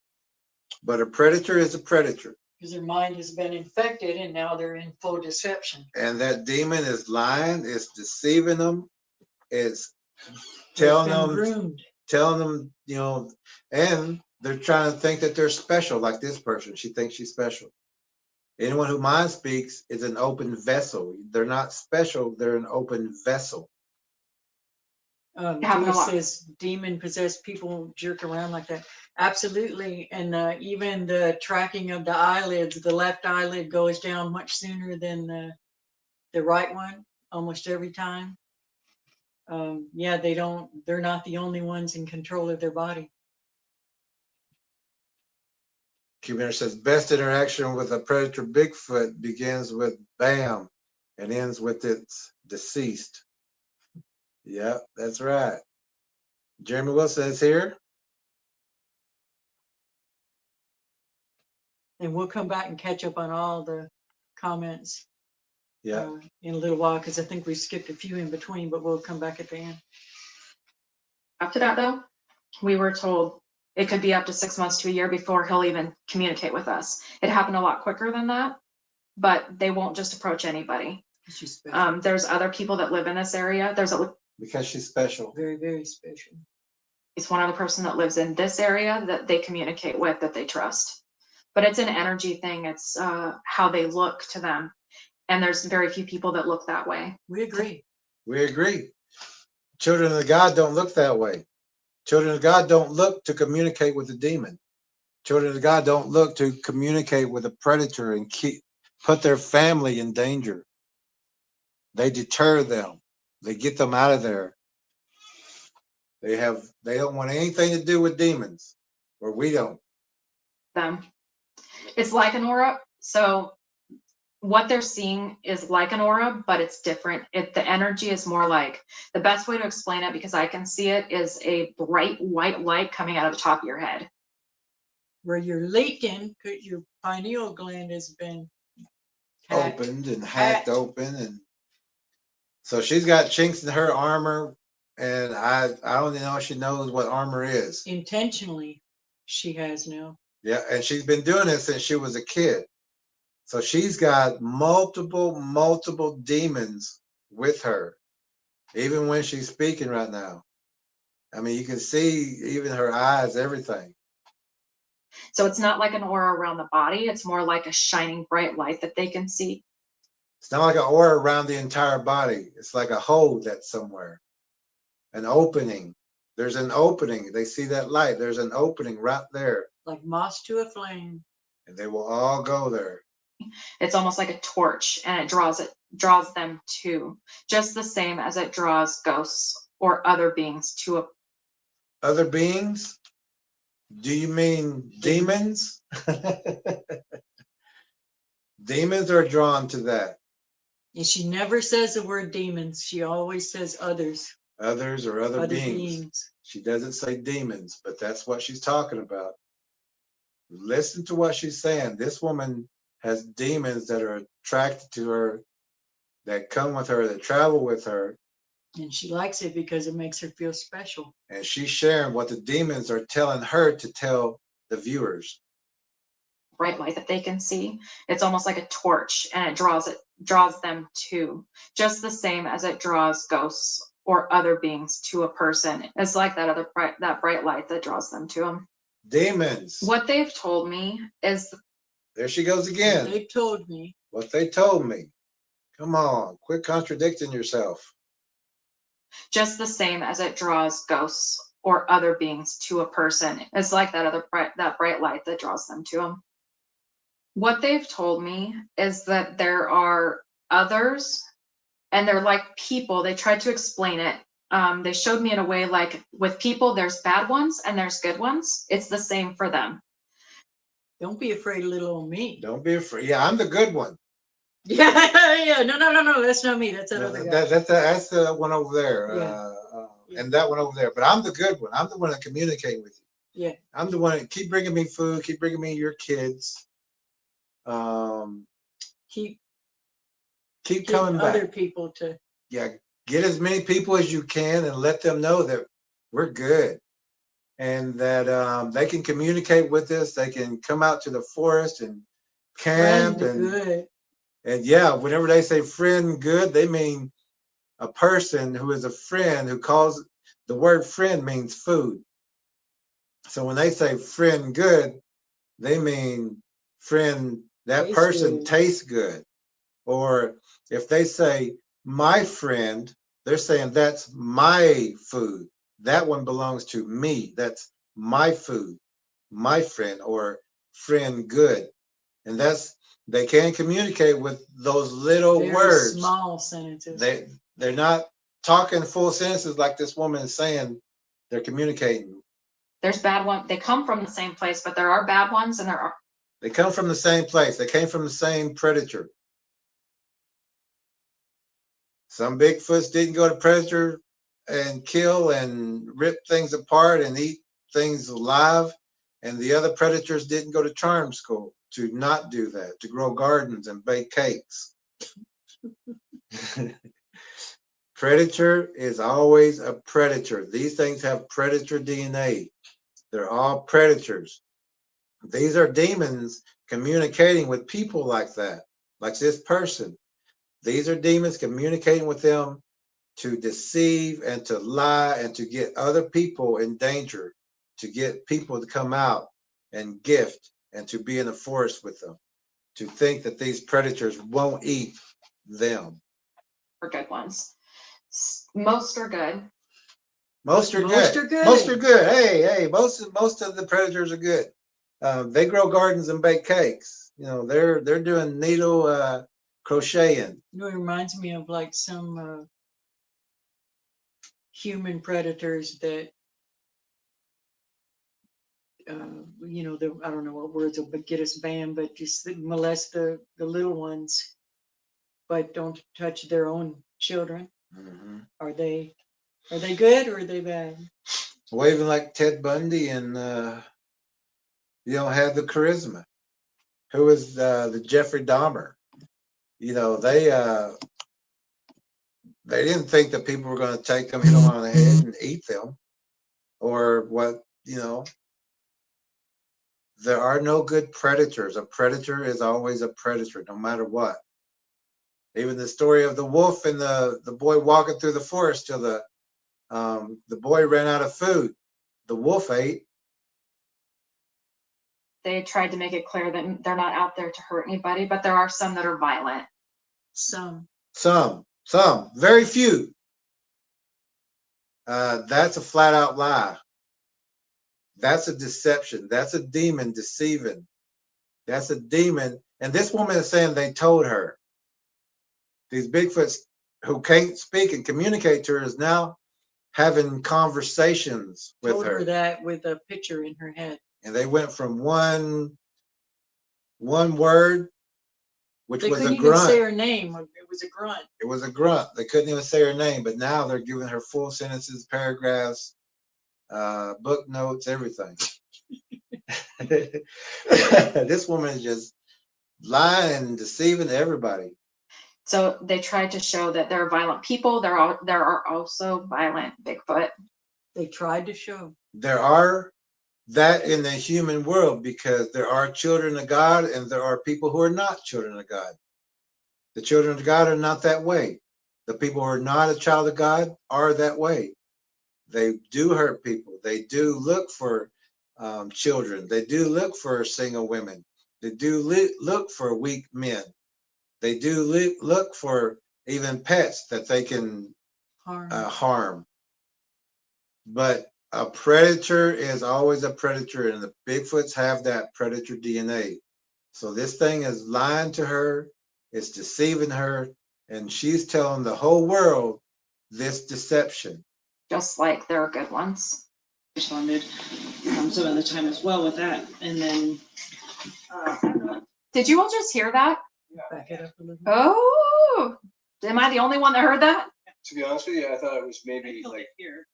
But a predator is a predator. Because their mind has been infected and now they're in full deception. And that demon is lying, it's deceiving them, it's telling them, you know, and they're trying to think that they're special, like this person. She thinks she's special. Anyone who mind speaks is an open vessel. They're not special, they're an open vessel. Joyce says demon possessed people jerk around like that. Absolutely. And even the tracking of the eyelids, the left eyelid goes down much sooner than the right one, almost every time. Yeah, they're not the only ones in control of their body. Commander says best interaction with a predator Bigfoot begins with bam and ends with its deceased. Yeah, that's right. Jeremy Wilson is here. And we'll come back and catch up on all the comments. Yeah. In a little while, because I think we skipped a few in between, but we'll come back at the end. After that, though, we were told it could be up to 6 months to a year before he'll even communicate with us. It happened a lot quicker than that, but they won't just approach anybody. There's other people that live in this area. Because she's special. Very, very special. It's one other person that lives in this area that they communicate with, that they trust. But it's an energy thing. It's how they look to them. And there's very few people that look that way. We agree. We agree. Children of God don't look that way. Children of God don't look to communicate with the demon. Children of God don't look to communicate with a predator and put their family in danger. They deter them. They get them out of there. They don't want anything to do with demons, or we don't. Them. It's like an aura. So what they're seeing is like an aura, but it's different. The energy is more like, the best way to explain it, because I can see it, is a bright white light coming out of the top of your head. Where you're leaking, because your pineal gland has been Opened and hacked open, and so she's got chinks in her armor, and I don't even know if she knows what armor is. Intentionally, she has now. Yeah, and she's been doing it since she was a kid. So she's got multiple demons with her, even when she's speaking right now. I mean, you can see even her eyes, everything. So it's not like an aura around the body. It's more like a shining bright light that they can see. It's not like an aura around the entire body. It's like a hole that's somewhere, an opening. There's an opening. They see that light. There's an opening right there. Like moss to a flame. And they will all go there. It's almost like a torch, and it draws them to, just the same as it draws ghosts or other beings to a. Other beings? Do you mean demons? Demons are drawn to that. And she never says the word demons. She always says others. Others or other beings. She doesn't say demons, but that's what she's talking about. Listen to what she's saying. This woman has demons that are attracted to her, that come with her, that travel with her. And she likes it because it makes her feel special. And she's sharing what the demons are telling her to tell the viewers. Bright light that they can see. It's almost like a torch, and it draws them to, just the same as it draws ghosts or other beings to a person. It's like that bright light that draws them to them. Demons. What they've told me is. There she goes again. What they've told me. What they told me. Come on, quit contradicting yourself. Just the same as it draws ghosts or other beings to a person. It's like that bright light that draws them to them. What they've told me is that there are others, and they're like people. They tried to explain it. They showed me in a way, like with people, there's bad ones and there's good ones. It's the same for them. Don't be afraid of little old me. Don't be afraid. Yeah, I'm the good one. Yeah. No. That's not me. That's that other guy. That's the one over there. Yeah. And that one over there. But I'm the good one. I'm the one that communicate with you. Yeah. I'm the one that keep bringing me food. Keep bringing me your kids. Keep coming back. Other people to. Yeah. Get as many people as you can and let them know that we're good. And that they can communicate with us. They can come out to the forest and camp. And yeah, whenever they say friend good, they mean a person who is a friend, who calls, the word friend means food. So when they say friend good, they mean friend, that person tastes good. Or if they say my friend, they're saying that's my food. That one belongs to me. That's my food, my friend, or friend good. And they can communicate with those little words. Small sentences. They're not talking full sentences like this woman is saying. They're communicating. There's bad ones. They come from the same place, but there are bad ones, and They come from the same place. They came from the same predator. Some Bigfoots didn't go to predator and kill and rip things apart and eat things alive. And the other predators didn't go to charm school to not do that, to grow gardens and bake cakes. Predator is always a predator. These things have predator DNA. They're all predators. These are demons communicating with people like that, like this person. These are demons communicating with them to deceive and to lie and to get other people in danger, to get people to come out and gift and to be in the forest with them, to think that these predators won't eat them. For good ones. Most are good. Most are good. Most are good. Hey, most of the predators are good. They grow gardens and bake cakes. You know, they're doing needle crocheting. You know, it reminds me of like some human predators that, you know, I don't know what words will get us banned, but just molest the little ones, but don't touch their own children. Mm-hmm. Are they good or are they bad? Well, even like Ted Bundy and you know, had the charisma. Who was the Jeffrey Dahmer? You know, they didn't think that people were going to take them, hit them on the head, and eat them, or what. You know, there are no good predators. A predator is always a predator, no matter what. Even the story of the wolf and the boy walking through the forest till the boy ran out of food. The wolf ate. They tried to make it clear that they're not out there to hurt anybody, but there are some that are violent. Some, very few. That's a flat out lie. That's a deception. That's a demon deceiving. That's a demon. And this woman is saying they told her. These Bigfoots who can't speak and communicate to her is now having conversations with told her. her that with a picture in her head. And they went from one word, which They was couldn't a even say grunt. her name. It was a grunt. It was a grunt. They couldn't even say her name, but now they're giving her full sentences, paragraphs, book notes, everything. This woman is just lying and deceiving everybody. So they tried to show that there are violent people. There are also violent Bigfoot. They tried to show. There are that in the human world, because there are children of God and there are people who are not children of God. The children of God are not that way. The people who are not a child of God are that way. They do hurt people. They do look for children. They do look for single women. They do look for weak men. They do look for even pets that they can harm. But a predator is always a predator, and the Bigfoots have that predator DNA. So this thing is lying to her, it's deceiving her, and she's telling the whole world this deception. Just like there are good ones. Responded some of the time as well with that, and then Did you all just hear that? Back it up a little. Oh, am I the only one that heard that? To be honest with you, I thought it was maybe like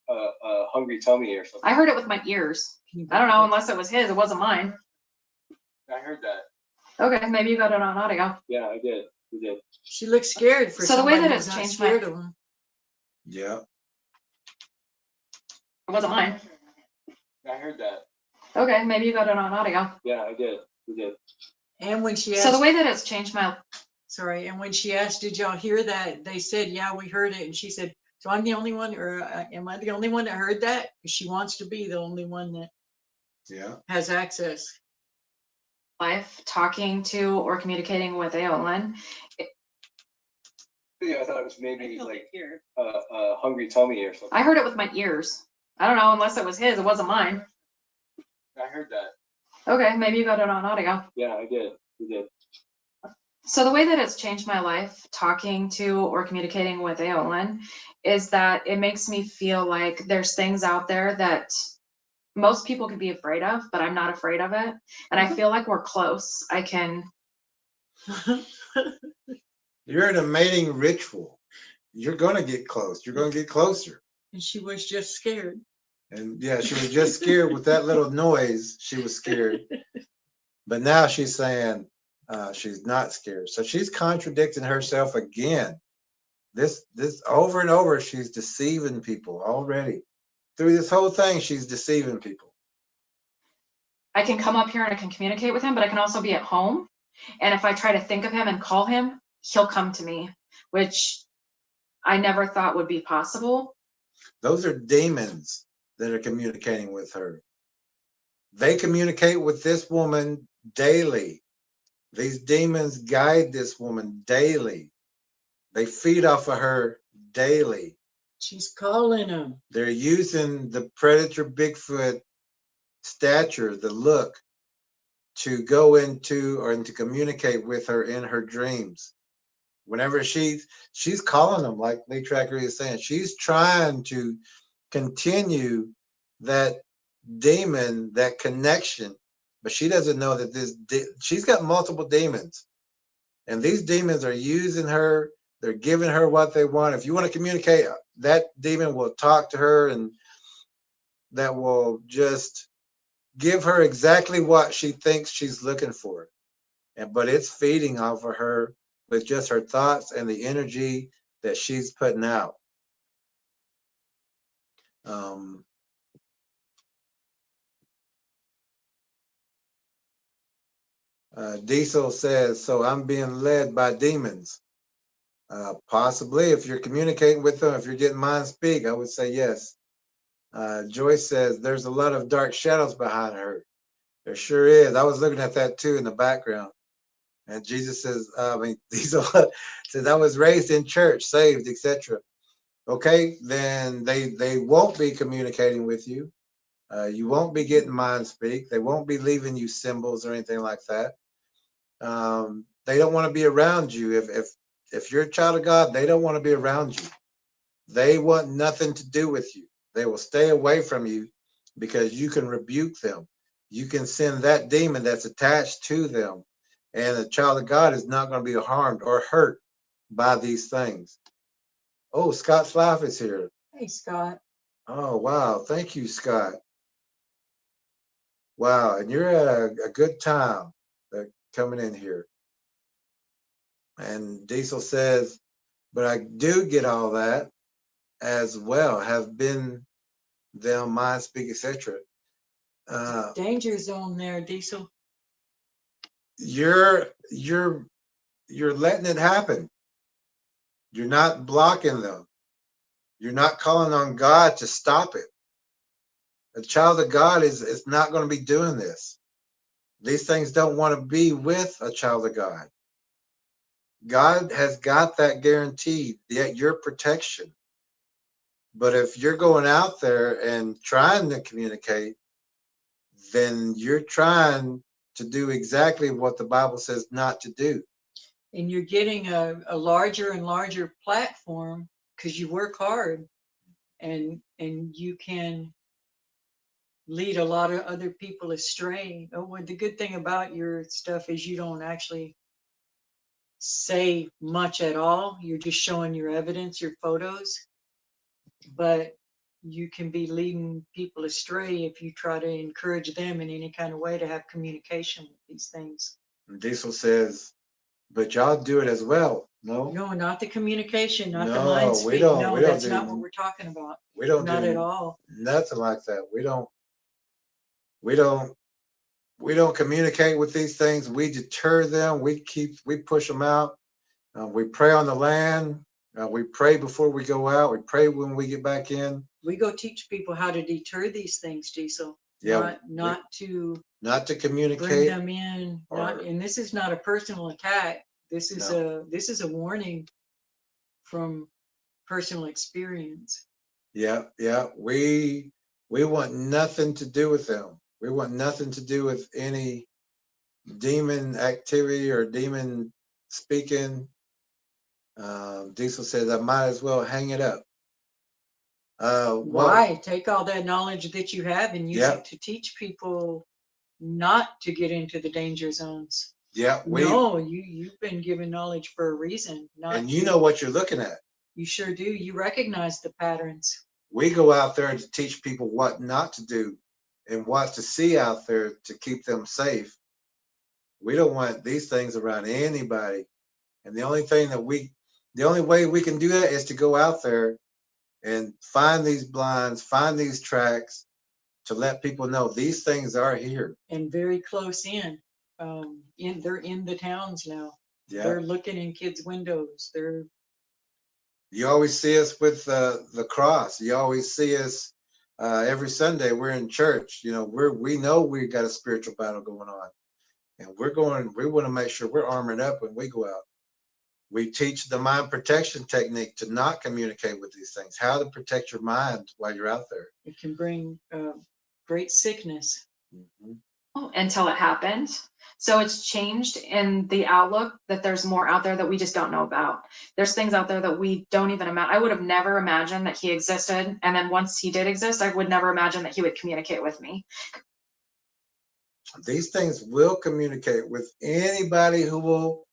a hungry tummy or something. I heard it with my ears. I don't know, unless it was his. It wasn't mine. I heard that. Okay, maybe you got it on audio. Yeah, I did. We did. She looks scared for So the way somebody that who's it's not changed scared of them. Yeah. It wasn't mine. I heard that. Okay, maybe you got it on audio. Yeah, I did. We did. And when she asked, So the way that it's changed my sorry, and when she asked, did y'all hear that? They said, yeah, we heard it. And she said, so I'm the only one, or am I the only one that heard that? Because she wants to be the only one that has access. life talking to or communicating with Aolin. Yeah, I thought it was maybe like a hungry tummy or something. I heard it with my ears. I don't know, unless it was his. It wasn't mine. I heard that. Okay, maybe you got it on audio. Yeah, I did. We did. So the way that it's changed my life talking to or communicating with Aolin is that it makes me feel like there's things out there that most people could be afraid of, but I'm not afraid of it. And I feel like we're close. I can. You're in a mating ritual. You're going to get close. You're going to get closer. And she was just scared. And yeah, she was just scared with that little noise. She was scared. But now she's saying she's not scared. So she's contradicting herself again. This over and over, she's deceiving people already. Through this whole thing, she's deceiving people. I can come up here and I can communicate with him, but I can also be at home. And if I try to think of him and call him, he'll come to me, which I never thought would be possible. Those are demons that are communicating with her. They communicate with this woman daily. These demons guide this woman daily. They feed off of her daily. She's calling them. They're using the predator Bigfoot stature, the look, to go into or to communicate with her in her dreams. Whenever she's calling them, like Lee Tracker is saying, she's trying to continue that demon, that connection, but she doesn't know that she's got multiple demons, and these demons are using her. They're giving her what they want. If you want to communicate, that demon will talk to her, and that will just give her exactly what she thinks she's looking for. But it's feeding off of her with just her thoughts and the energy that she's putting out. Diesel says, so I'm being led by demons. Possibly, if you're communicating with them, if you're getting mind speak, I would say yes. Joyce says, there's a lot of dark shadows behind her. There sure is. I was looking at that too in the background. And Jesus says, Diesel says, I was raised in church, saved, etc. Okay, then they won't be communicating with you. You won't be getting mind speak. They won't be leaving you symbols or anything like that. They don't want to be around you. If you're a child of God, they don't want to be around you. They want nothing to do with you. They will stay away from you because you can rebuke them. You can send that demon that's attached to them, and a child of God is not going to be harmed or hurt by these things. Oh, Scott's Life is here. Hey, Scott. Oh, wow. Thank you, Scott. Wow. And you're at a good time coming in here. And Diesel says, but I do get all that as well, have been them, mind speak, etc. Danger zone there, Diesel. You're letting it happen. You're not blocking them. You're not calling on God to stop it. A child of God is not going to be doing this. These things don't want to be with a child of God. God has got that guaranteed, your protection. But if you're going out there and trying to communicate, then you're trying to do exactly what the Bible says not to do. And you're getting a larger and larger platform because you work hard, and you can lead a lot of other people astray. Oh, well, the good thing about your stuff is you don't actually say much at all. You're just showing your evidence, your photos, but you can be leading people astray if you try to encourage them in any kind of way to have communication with these things. And Diesel says, but y'all do it as well. No, not the communication, not the No, mind we speak. don't- No, we don't that's do- not what we're talking about. we don't Not do at all. nothing like that. We don't communicate with these things. We deter them. We push them out. We pray on the land. We pray before we go out. We pray when we get back in. We go teach people how to deter these things, Diesel. Yeah, Not to not to communicate. bring them in. or- And this is not a personal attack. This is a warning from personal experience. Yeah. We want nothing to do with them. We want nothing to do with any demon activity or demon speaking. Diesel says I might as well hang it up. Why? Take all that knowledge that you have and use it to teach people not to get into the danger zones. Yeah, you've been given knowledge for a reason. And you know what you're looking at. You sure do. You recognize the patterns. We go out there to teach people what not to do and what to see out there to keep them safe. We don't want these things around anybody. And the only way we can do that is to go out there and find these blinds, find these tracks to let people know these things are here. And very close in. They're in the towns now. Yeah. They're looking in kids' windows. You always see us with the cross. You always see us every Sunday. We're in church. You know, we know we got a spiritual battle going on, and we want to make sure we're armored up when we go out. We teach the mind protection technique to not communicate with these things, how to protect your mind while you're out there. It can bring great sickness. Mm-hmm. until it happened. So it's changed in the outlook that there's more out there that we just don't know about. There's things out there that we don't even imagine. I would have never imagined that he existed. And then once he did exist, I would never imagine that he would communicate with me. These things will communicate with anybody who will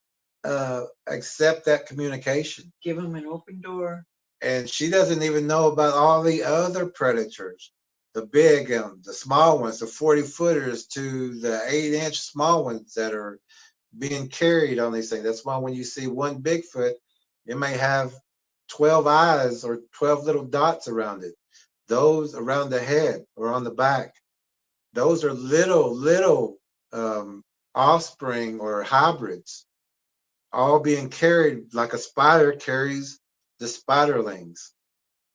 accept that communication. Give them an open door. And she doesn't even know about all the other predators, the big and the small ones, the 40-footers to the 8-inch small ones that are being carried on these things. That's why when you see one Bigfoot, it may have 12 eyes or 12 little dots around it. Those around the head or on the back, those are little offspring or hybrids, all being carried like a spider carries the spiderlings.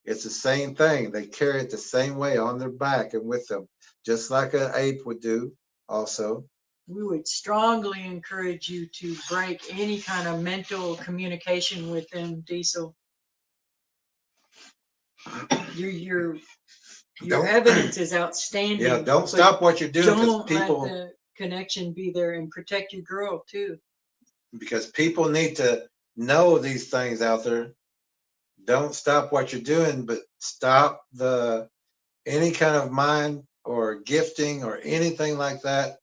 It's the same thing. They carry it the same way on their back and with them, just like an ape would do also. We would strongly encourage you to break any kind of mental communication with them, Diesel. Your Don't- evidence is outstanding. Yeah, don't but stop what you're doing Don't let people, the connection be there, and protect your girl too. because people need to know these things out there. Don't stop what you're doing, but stop any kind of mind or gifting or anything like that.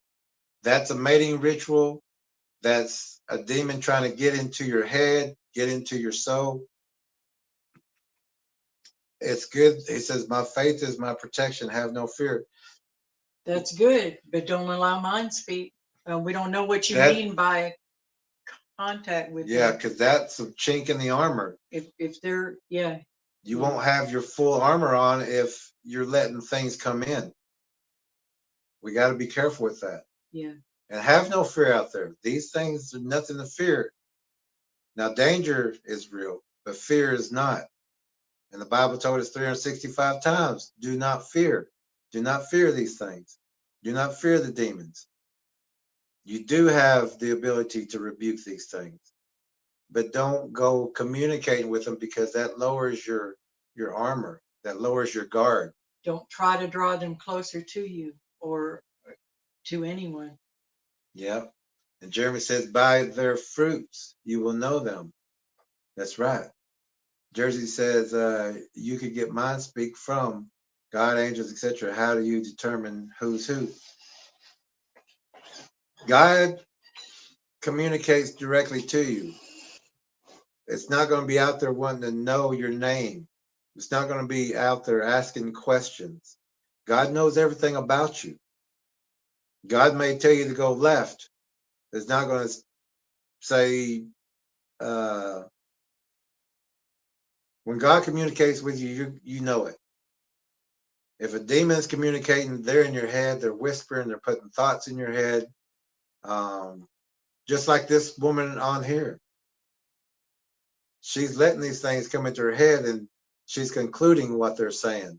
That's a mating ritual. That's a demon trying to get into your head, get into your soul. It's good. He says, my faith is my protection. Have no fear. That's good, but don't allow mind speak. We don't know what you That- mean by contact with Yeah, them. because that's a chink in the armor. If they're, yeah, You won't have your full armor on if you're letting things come in. We got to be careful with that. yeah. And have no fear out there. These things are nothing to fear. Now, danger is real, but fear is not. And the Bible told us 365 times, do not fear. Do not fear these things. Do not fear the demons. You do have the ability to rebuke these things, but don't go communicating with them, because that lowers your armor. That lowers your guard. Don't try to draw them closer to you or to anyone. Yep. And Jeremy says, by their fruits, you will know them. That's right. Jersey says, you could get mind speak from God, angels, etc. How do you determine who's who? God communicates directly to you. It's not going to be out there wanting to know your name. It's not going to be out there asking questions. God knows everything about you. God may tell you to go left. It's not going to say, when God communicates with you, you know it. If a demon is communicating, they're in your head, they're whispering, they're putting thoughts in your head. Just like this woman on here. She's letting these things come into her head, and she's concluding what they're saying.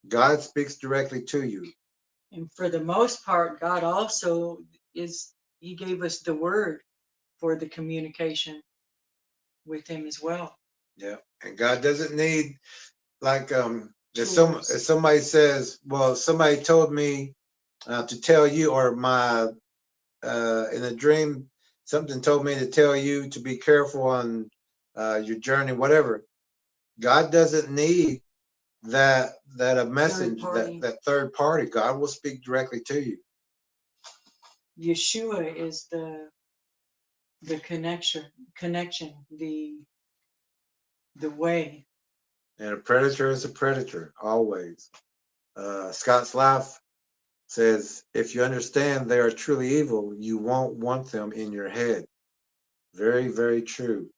God speaks directly to you. And for the most part, God also he gave us the word for the communication with him as well. Yeah. And God doesn't need, like, if Tools. somebody says, well, somebody told me to tell you, or my in a dream, something told me to tell you to be careful on your journey, whatever. God doesn't need that a message, that third party. God will speak directly to you. Yeshua is the connection, the way. And a predator is a predator, always. Scott's Life says, if you understand they are truly evil, you won't want them in your head. Very, very true.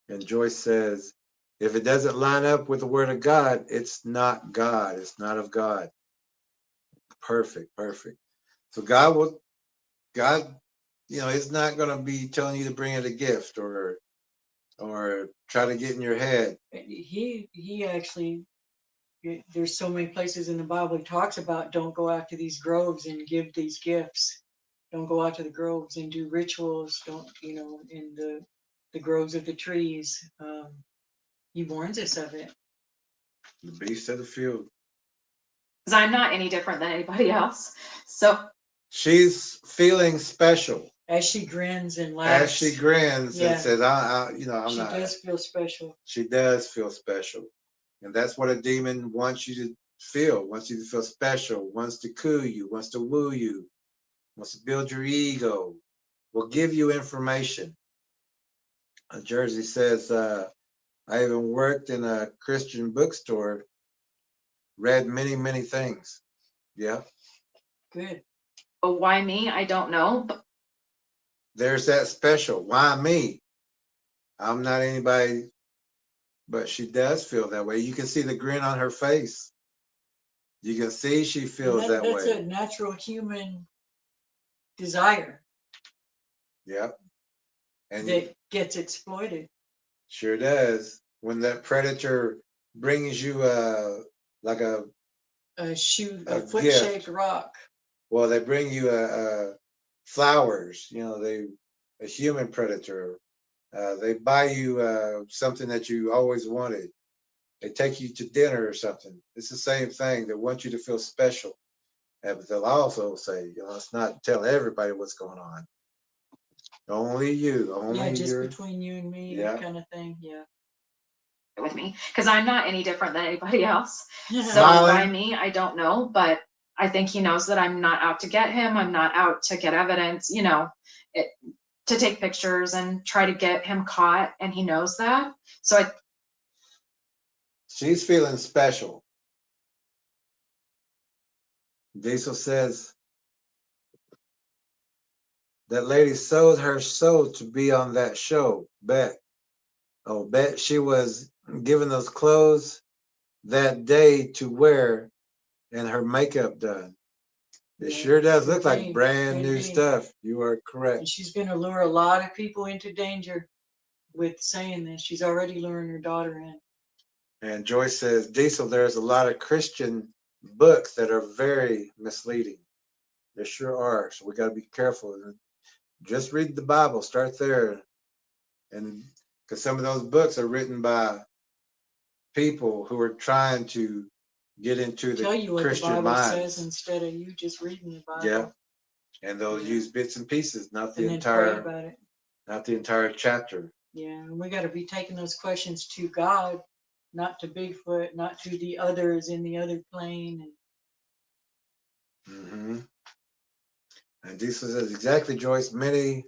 And Joyce says, if it doesn't line up with the word of God, it's not God. It's not of God. Perfect, perfect. So God, it's not going to be telling you to bring it a gift or try to get in your head. He actually, there's so many places in the Bible he talks about, don't go out to these groves and give these gifts. Don't go out to the groves and do rituals. Don't, in the groves of the trees. He warns us of it. The beast of the field. Because I'm not any different than anybody else. So She's feeling special As she grins and as laughs. she grins Yeah. and says, I'm She not. does feel special. She does feel special. And that's what a demon wants you to feel, wants you to feel special, wants to coo you, wants to woo you, wants to build your ego, will give you information. Jersey says, I even worked in a Christian bookstore, read many, many things. Yeah. Good. But why me? I don't know. But There's that special. Why me? I'm not anybody, but she does feel that way. You can see the grin on her face. You can see she feels that That's way. a natural human desire Yep. And that gets exploited. sure does. When that predator brings you like a A A foot-shaped rock. well, they bring you flowers. A human predator. They buy you something that you always wanted. They take you to dinner or something. It's the same thing. They want you to feel special. But they'll also say, let's not tell everybody what's going on. Only you. Only Yeah, just your. between you and me, Yeah. that kind of thing. Yeah. with me, because I'm not any different than anybody else. So Smiling. why me? I don't know, but I think he knows that I'm not out to get him. I'm not out to get evidence, to take pictures and try to get him caught, and he knows that. So She's feeling special. Diesel says that lady sold her soul to be on that show. Bet she was given those clothes that day to wear and her makeup done. It sure does look like brand new stuff. You are correct. And she's going to lure a lot of people into danger with saying this. She's already luring her daughter in. And Joyce says, Diesel, there's a lot of Christian books that are very misleading. There sure are. So we got to be careful. Just read the Bible. Start there. And because some of those books are written by people who are trying to get into the Tell you what Christian the Bible minds. says instead of you just reading the Bible. Yeah. And they'll use bits and pieces, not the and then pray entire about it. not the entire chapter. Yeah, and we got to be taking those questions to God, not to Bigfoot, not to the others in the other plane. And Diesel says, exactly, Joyce, many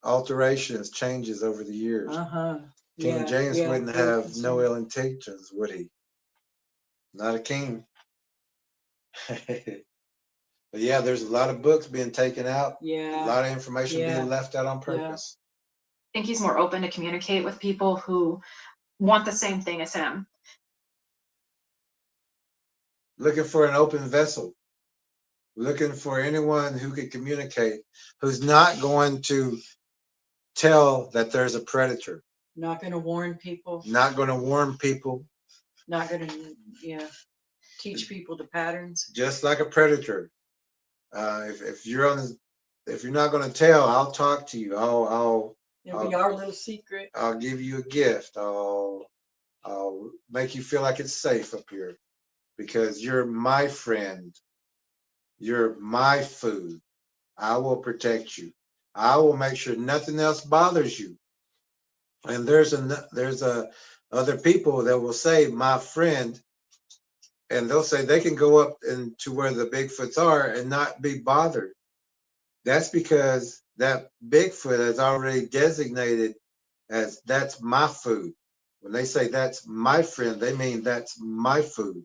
alterations, changes over the years. King James wouldn't have no ill intentions, would he? Not a king. But yeah, there's a lot of books being taken out. Yeah. A lot of information being left out on purpose. I think he's more open to communicate with people who want the same thing as him. Looking for an open vessel. Looking for anyone who could communicate, who's not going to tell that there's a predator. Not going to warn people. Not going to warn people. Not going to, teach people the patterns. Just like a predator. If you're not going to tell, I'll talk to you. It'll be our little secret. I'll give you a gift. I'll make you feel like it's safe up here because you're my friend. You're my food. I will protect you. I will make sure nothing else bothers you. And there's other people that will say my friend, and they'll say they can go up into where the Bigfoots are and not be bothered. That's because that Bigfoot is already designated as that's my food. When they say that's my friend, they mean that's my food.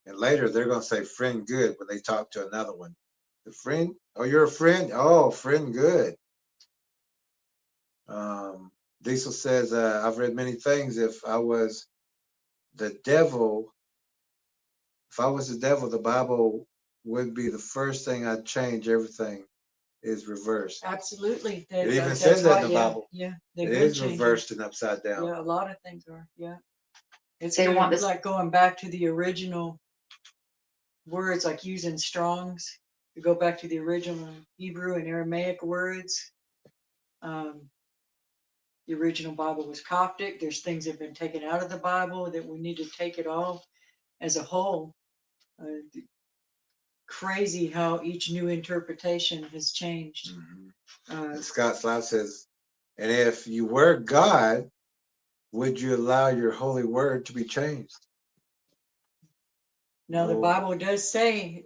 And later they're going to say friend good when they talk to another one. The friend? Oh, you're a friend? Oh, friend good. Diesel says, I've read many things. If I was the devil, the Bible would be the first thing I'd change. Everything is reversed. Absolutely. It even says that in the Bible. Yeah, it is reversed and upside down. Yeah, a lot of things are. Yeah, it's They want this, like going back to the original words, like using Strong's. To go back to the original Hebrew and Aramaic words. The original Bible was Coptic. There's things that have been taken out of the Bible that we need to take it all as a whole. crazy how each new interpretation has changed. Mhm. Uh, And Scott's Life says, and if you were God, would you allow your holy word to be changed? Now, the Oh. Bible does say,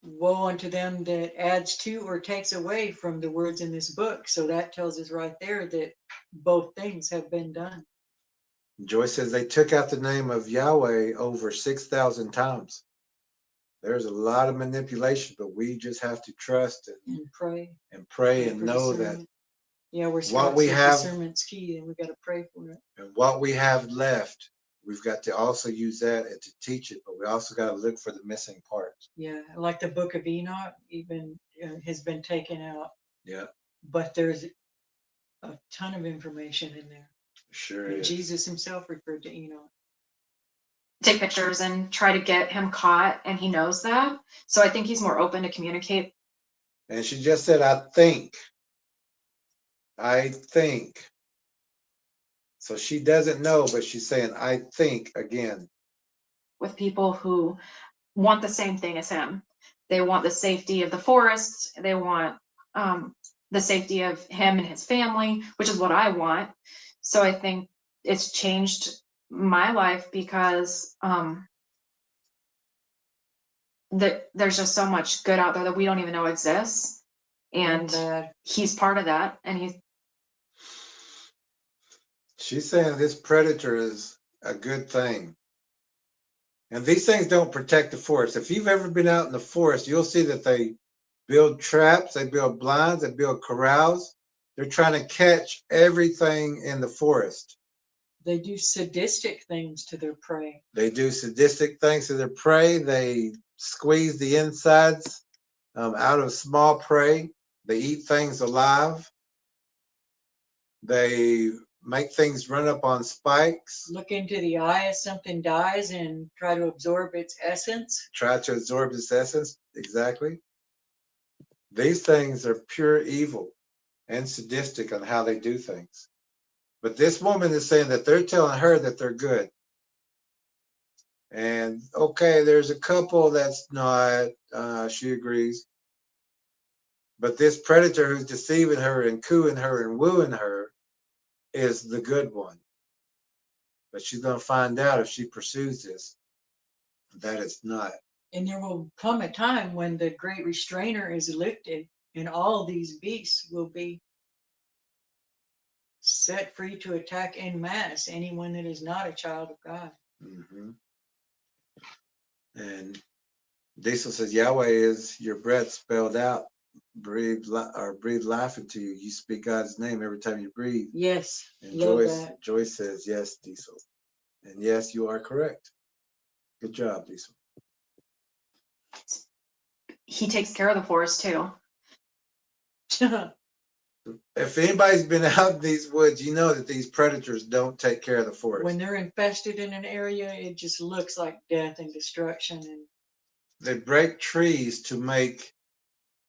woe unto them that adds to or takes away from the words in this book. So that tells us right there that both things have been done. Joyce says they took out the name of Yahweh over 6,000 times. There's a lot of manipulation, but we just have to trust And pray. and pray Pray and for know that discernment. Yeah, we're what we have discernment's key, and we got to pray for it. and what we have left, we've got to also use that and to teach it, but we also got to look for the missing parts. Yeah, like the Book of Enoch, even has been taken out, Yeah, but there's a ton of information in there. sure And is. Jesus himself referred to Enoch. Take pictures and try to get him caught, and he knows that. So I think he's more open to communicate. And she just said, I think. So she doesn't know, but she's saying, I think again. With people who want the same thing as him. They want the safety of the forests. They want the safety of him and his family, which is what I want. So I think it's changed my life because there's just so much good out there that we don't even know exists. And he's part of that. And She's saying this predator is a good thing. And these things don't protect the forest. If you've ever been out in the forest, you'll see that they build traps, they build blinds, they build corrals. They're trying to catch everything in the forest. They do sadistic things to their prey. They do sadistic things to their prey. They squeeze the insides out of small prey. They eat things alive. They make things run up on spikes. Look into the eye as something dies and try to absorb its essence. Try to absorb its essence. Exactly. These things are pure evil and sadistic on how they do things. But this woman is saying that they're telling her that they're good. And okay, there's a couple that's not, she agrees. But this predator who's deceiving her and cooing her and wooing her is the good one. But she's going to find out if she pursues this that it's not. And there will come a time when the great restrainer is lifted and all these beasts will be set free to attack en masse anyone that is not a child of God. Mm-hmm. And Diesel says Yahweh is your breath spelled out, breathe life into you. You speak God's name every time you breathe. Yes, And love that. Joyce says yes, Diesel. And yes, you are correct. Good job, Diesel. he takes care of the forest too. If anybody's been out in these woods, you know that these predators don't take care of the forest. When they're infested in an area, it just looks like death and destruction. And they break trees to make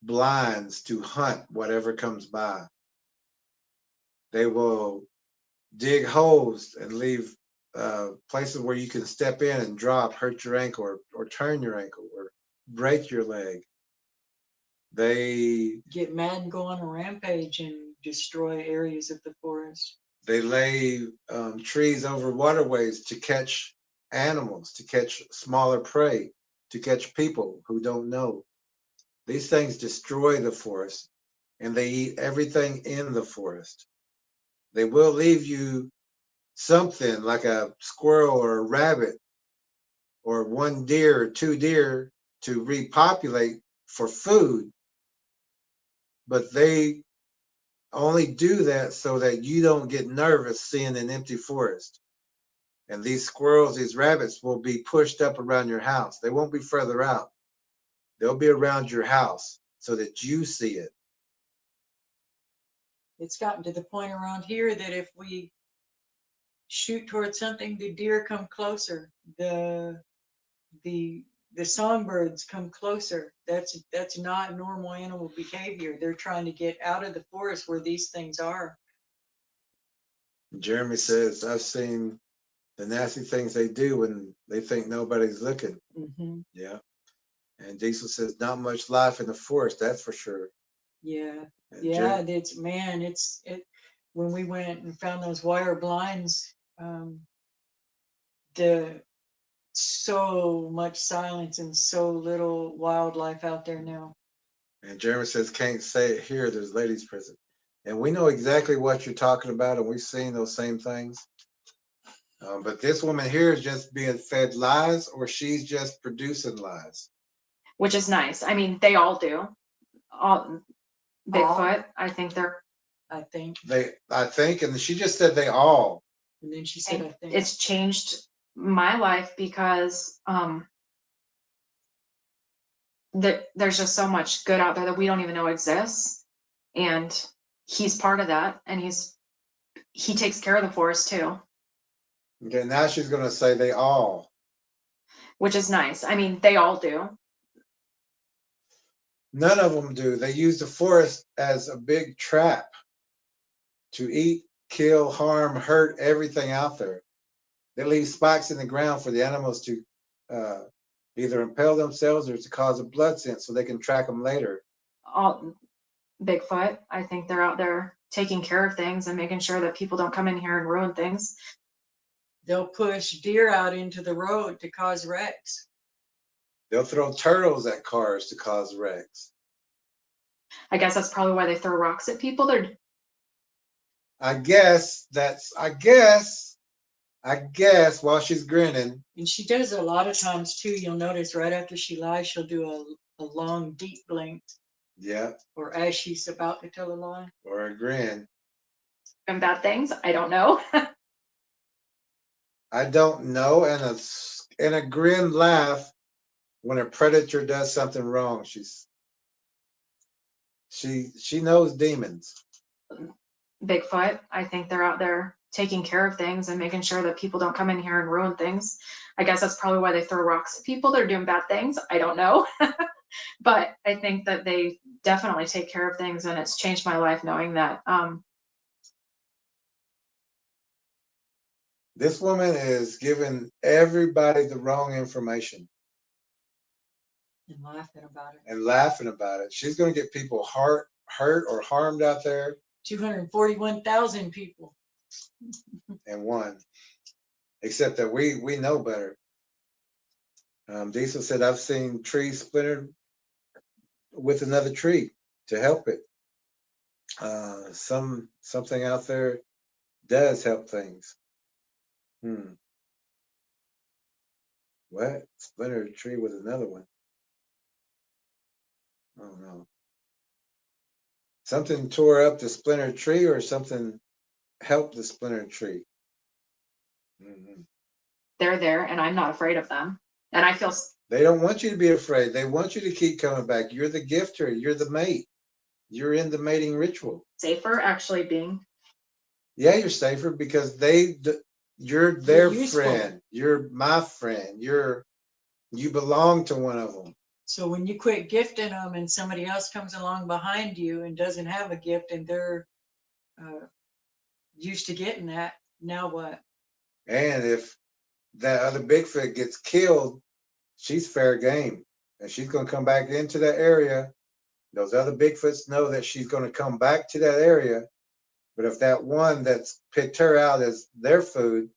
blinds to hunt whatever comes by. They will dig holes and leave places where you can step in and drop, hurt your ankle, or turn your ankle, or break your leg. They get mad and go on a rampage and destroy areas of the forest. They lay trees over waterways to catch animals, to catch smaller prey, to catch people who don't know. These things destroy the forest, and they eat everything in the forest. They will leave you something like a squirrel or a rabbit or one deer or two deer to repopulate for food, but they only do that so that you don't get nervous seeing an empty forest. And these squirrels, these rabbits will be pushed up around your house. They won't be further out. They'll be around your house so that you see it. It's gotten to the point around here that if we shoot towards something, the deer come closer. The songbirds come closer. That's not normal animal behavior. They're trying to get out of the forest where these things are. Jeremy says, I've seen the nasty things they do when they think nobody's looking. Mm-hmm. Yeah. And Diesel says, not much life in the forest, that's for sure. Yeah, And yeah, when we went and found those wire blinds, the so much silence and so little wildlife out there now. And Jeremy says, can't say it here, there's ladies present. And we know exactly what you're talking about, and we've seen those same things. But this woman here is just being fed lies, or she's just producing lies. which is nice. I mean, they all do. All Bigfoot, I think they're. I think, I think, and she just said they all. and then she said, I think. It's changed my life because there's just so much good out there that we don't even know exists, and he's part of that, and he takes care of the forest too. Okay, now she's going to say they all. Which is nice. I mean, they all do. None of them do. They use the forest as a big trap to eat, kill, harm, hurt everything out there. They leave spikes in the ground for the animals to either impale themselves or to cause a blood scent so they can track them later. All Bigfoot, I think they're out there taking care of things and making sure that people don't come in here and ruin things. They'll push deer out into the road to cause wrecks. They'll throw turtles at cars to cause wrecks. I guess that's probably why they throw rocks at people. I guess while she's grinning. And she does a lot of times too. You'll notice right after she lies, she'll do a long, deep blink. Yeah. Or as she's about to tell a lie. Or a grin. And bad things, I don't know. I don't know. And a grin laugh when a predator does something wrong. She knows demons. Bigfoot, I think they're out there taking care of things and making sure that people don't come in here and ruin things. I guess that's probably why they throw rocks at people. They're doing bad things. I don't know. But I think that they definitely take care of things, and it's changed my life knowing that. This woman is giving everybody the wrong information. And laughing about it. And laughing about it. She's going to get people hurt or harmed out there. 241,000 people. And one. Except that we know better. Diesel said, I've seen trees splintered with another tree to help it. Something out there does help things. What? Splintered a tree with another one. Oh no. Something tore up the splintered tree, or something helped the splintered tree. They're there, and I'm not afraid of them. And I feel they don't want you to be afraid. They want you to keep coming back. You're the gifter. You're the mate. You're in the mating ritual. Safer actually being. Yeah, you're safer because you're their friend. You're my friend. You belong to one of them. So when you quit gifting them and somebody else comes along behind you and doesn't have a gift and they're used to getting that, now what? And if that other Bigfoot gets killed, she's fair game. And she's going to come back into that area. Those other Bigfoots know that she's going to come back to that area. But if that one that's picked her out as their food,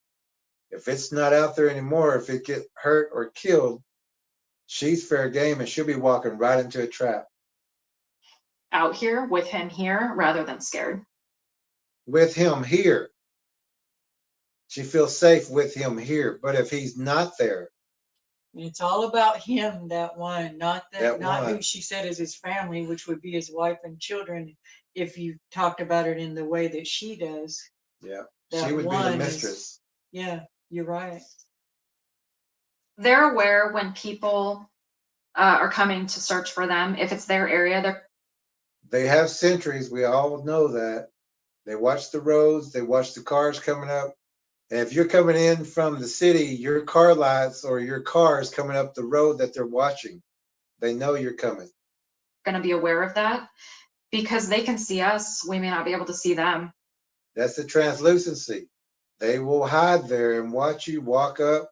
if it's not out there anymore, if it gets hurt or killed, she's fair game and she'll be walking right into a trap. Out here with him here rather than scared. With him here. She feels safe with him here. But if he's not there. It's all about him, that one, not one. Who she said is his family, which would be his wife and children, if you talked about it in the way that she does. Yeah, she would be the mistress. Yeah, you're right. They're aware when people are coming to search for them. If it's their area, they have sentries. We all know that. They watch the roads. They watch the cars coming up. And if you're coming in from the city, your car lights or your car is coming up the road that they're watching. They know you're coming. Going to be aware of that because they can see us. We may not be able to see them. That's the translucency. They will hide there and watch you walk up.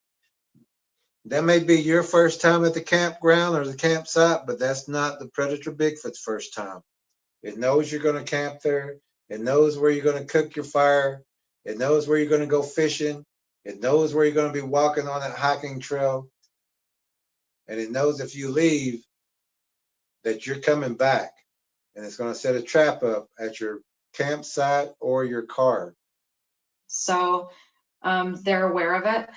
That may be your first time at the campground or the campsite, but that's not the predator Bigfoot's first time. It knows you're going to camp there. It knows where you're going to cook your fire. It knows where you're going to go fishing. It knows where you're going to be walking on that hiking trail. And it knows if you leave that you're coming back. And it's going to set a trap up at your campsite or your car. So they're aware of it.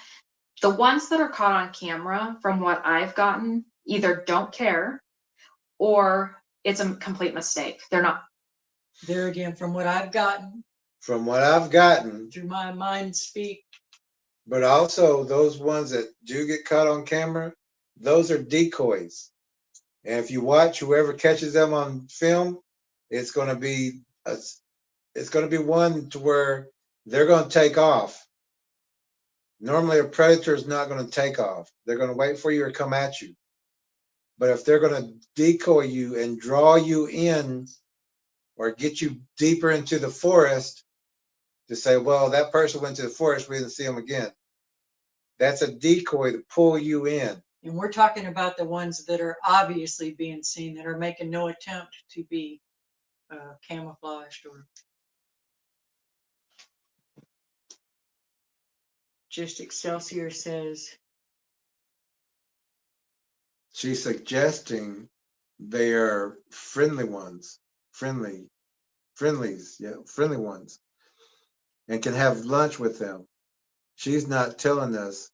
The ones that are caught on camera, from what I've gotten, either don't care or it's a complete mistake. They're not. There again, from what I've gotten From what I've gotten, through my mind speak, but also those ones that do get caught on camera, those are decoys. And if you watch whoever catches them on film, it's going to be one to where they're going to take off. Normally, a predator is not going to take off. They're going to wait for you or come at you. But if they're going to decoy you and draw you in or get you deeper into the forest to say, well, that person went to the forest, we didn't see him again. That's a decoy to pull you in. and we're talking about the ones that are obviously being seen, that are making no attempt to be camouflaged or just Excelsior says, She's suggesting they are friendly ones, friendlies, yeah, friendly ones, and can have lunch with them. She's not telling us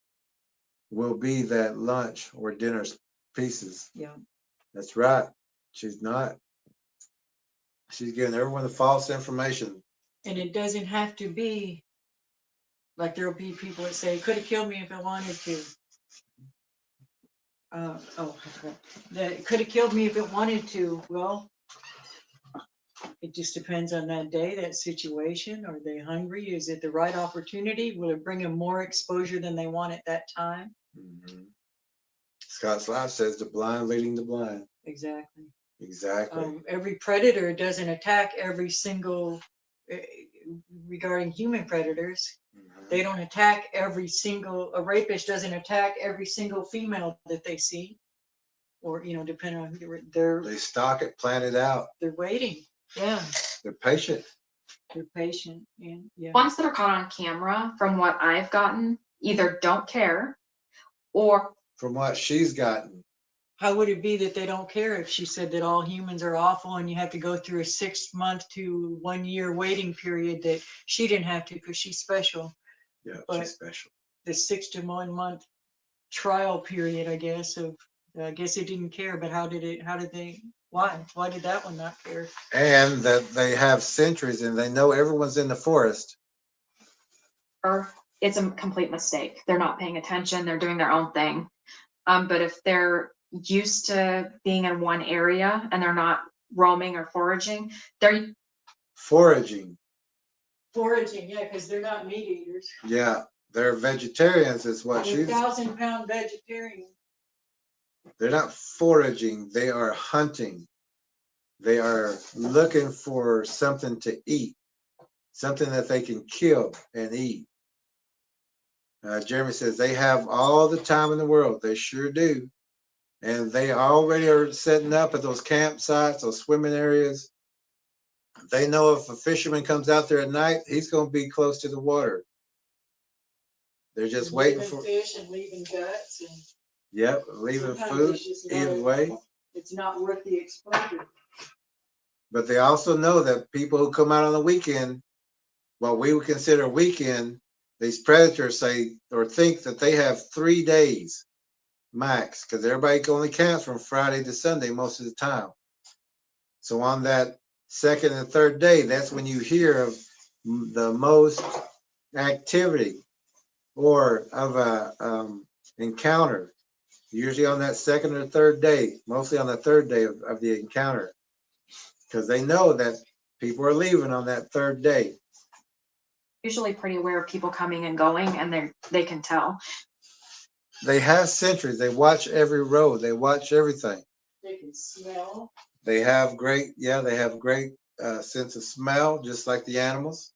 will be that lunch or dinner pieces. yeah, That's right. She's not. She's giving everyone the false information. and it doesn't have to be like there'll be people that say, could have killed me if I wanted to. That could have killed me if it wanted to. Well, it just depends on that day, that situation. Are they hungry? Is it the right opportunity? Will it bring them more exposure than they want at that time? Mm-hmm. Scott's Life says the blind leading the blind. Exactly. Exactly. Every predator doesn't attack every single, regarding human predators, Mm-hmm. they don't attack every single, a rapist doesn't attack every single female that they see, or, depending on who They stalk it, plan it out. they're waiting. Yeah, They're patient. they're patient. And yeah, Ones that are caught on camera, from what I've gotten, either don't care or From what she's gotten. how would it be that they don't care if she said that all humans are awful and you have to go through a 6-month to 1 year waiting period that she didn't have to because she's special? Yeah, But she's special. The 6 to 1 month trial period, I guess it didn't care, but why did that one not care? And that they have sentries and they know everyone's in the forest. it's a complete mistake. They're not paying attention. They're doing their own thing. But if they're used to being in one area and they're not roaming or foraging, they're Foraging. Foraging, yeah, because they're not meat eaters. Yeah, they're vegetarians is what They're she's. 1,000-pound vegetarian. They're not foraging, they are hunting. They are looking for something to eat, something that they can kill and eat. Jeremy says they have all the time in the world. They sure do. And they already are setting up at those campsites, those swimming areas. They know if a fisherman comes out there at night, he's going to be close to the water. They're just waiting for fish and leaving guts and. Yep, leaving Sometimes food it's just either not- way. It's not worth the exposure. But they also know that people who come out on the weekend, what we would consider a weekend, these predators say or think that they have 3 days max, because everybody only camps from Friday to Sunday most of the time. So on that second and third day, that's when you hear of the most activity or of a encounter. Usually on that second or third day, mostly on the third day of the encounter, because they know that people are leaving on that third day. usually pretty aware of people coming and going, and they can tell. They have sentries. They watch every road. They watch everything. They can smell. They have great sense of smell, just like the animals.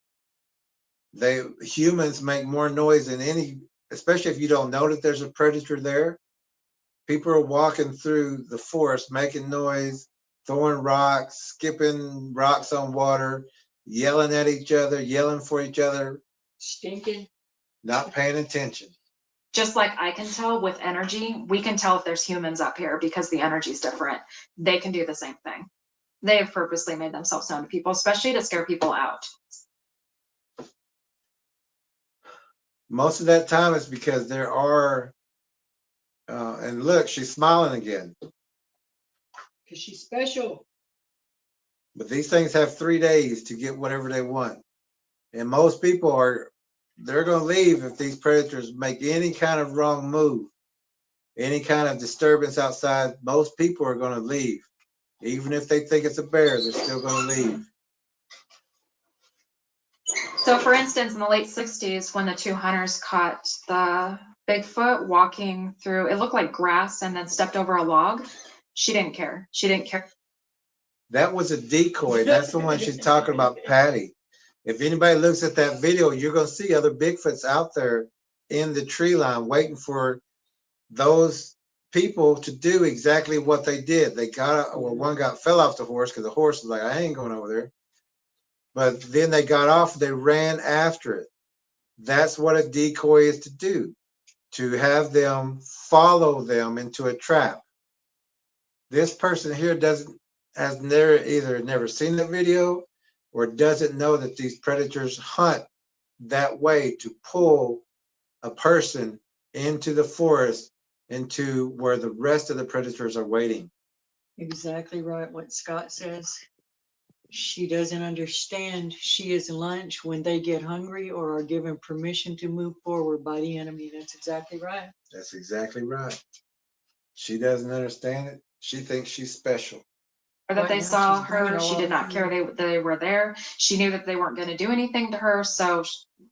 Humans make more noise than especially if you don't know that there's a predator there, people are walking through the forest, making noise, throwing rocks, skipping rocks on water, yelling at each other, yelling for each other, Stinking. not paying attention. Just like I can tell with energy, we can tell if there's humans up here because the energy's different. They can do the same thing. They have purposely made themselves known to people, especially to scare people out. Most of that time is because there are, and look, she's smiling again. Because she's special. But these things have 3 days to get whatever they want. And most people they're going to leave if these predators make any kind of wrong move, any kind of disturbance outside. Most people are going to leave. Even if they think it's a bear, they're still going to leave. So for instance, in the late 60s, when the 2 hunters caught the Bigfoot walking through, it looked like grass and then stepped over a log. She didn't care. She didn't care. That was a decoy. That's the one she's talking about, Patty. If anybody looks at that video, you're going to see other Bigfoots out there in the tree line waiting for those people to do exactly what they did. They one fell off the horse because the horse was like, I ain't going over there. But then they got off, they ran after it. That's what a decoy is to do, to have them follow them into a trap. This person here has never seen the video or doesn't know that these predators hunt that way to pull a person into the forest, into where the rest of the predators are waiting. Exactly right. What Scott says. She doesn't understand she is lunch when they get hungry or are given permission to move forward by the enemy. That's exactly right. That's exactly right. She doesn't understand it. She thinks she's special. Or that Right they now, saw she's bringing her. a She lot did of not care food. they were there. She knew that they weren't going to do anything to her. So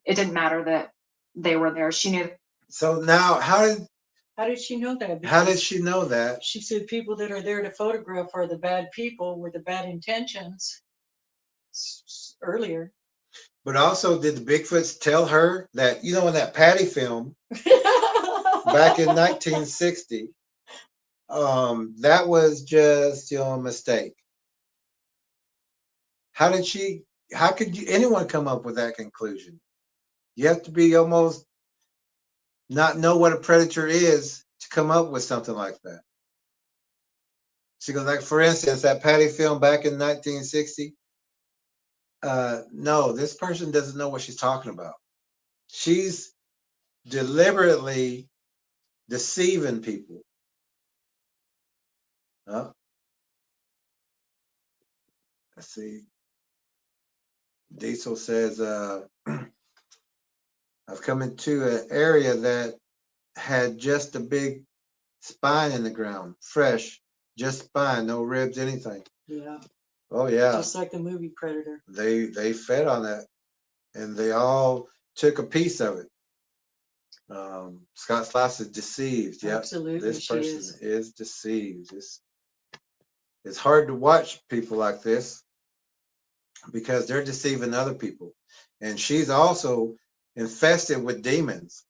it didn't matter that they were there. She knew. So now, how did she know that? How did Because she know that? she said people that are there to photograph are the bad people with the bad intentions earlier. But also, did the Bigfoots tell her that, in that Patty film back in 1960, that was just a mistake? How could anyone come up with that conclusion? You have to be almost not know what a predator is to come up with something like that. She goes, like, for instance, that Patty film back in 1960. No, this person doesn't know what she's talking about. She's deliberately deceiving people. Let's see. Diesel says, I've come into an area that had just a big spine in the ground, fresh, just spine, no ribs, anything. Yeah. Oh yeah. Just like the movie Predator. They fed on that, and they all took a piece of it. Scott Slice is deceived. Yeah, Absolutely, this she person is deceived. It's hard to watch people like this because they're deceiving other people, and she's also infested with demons.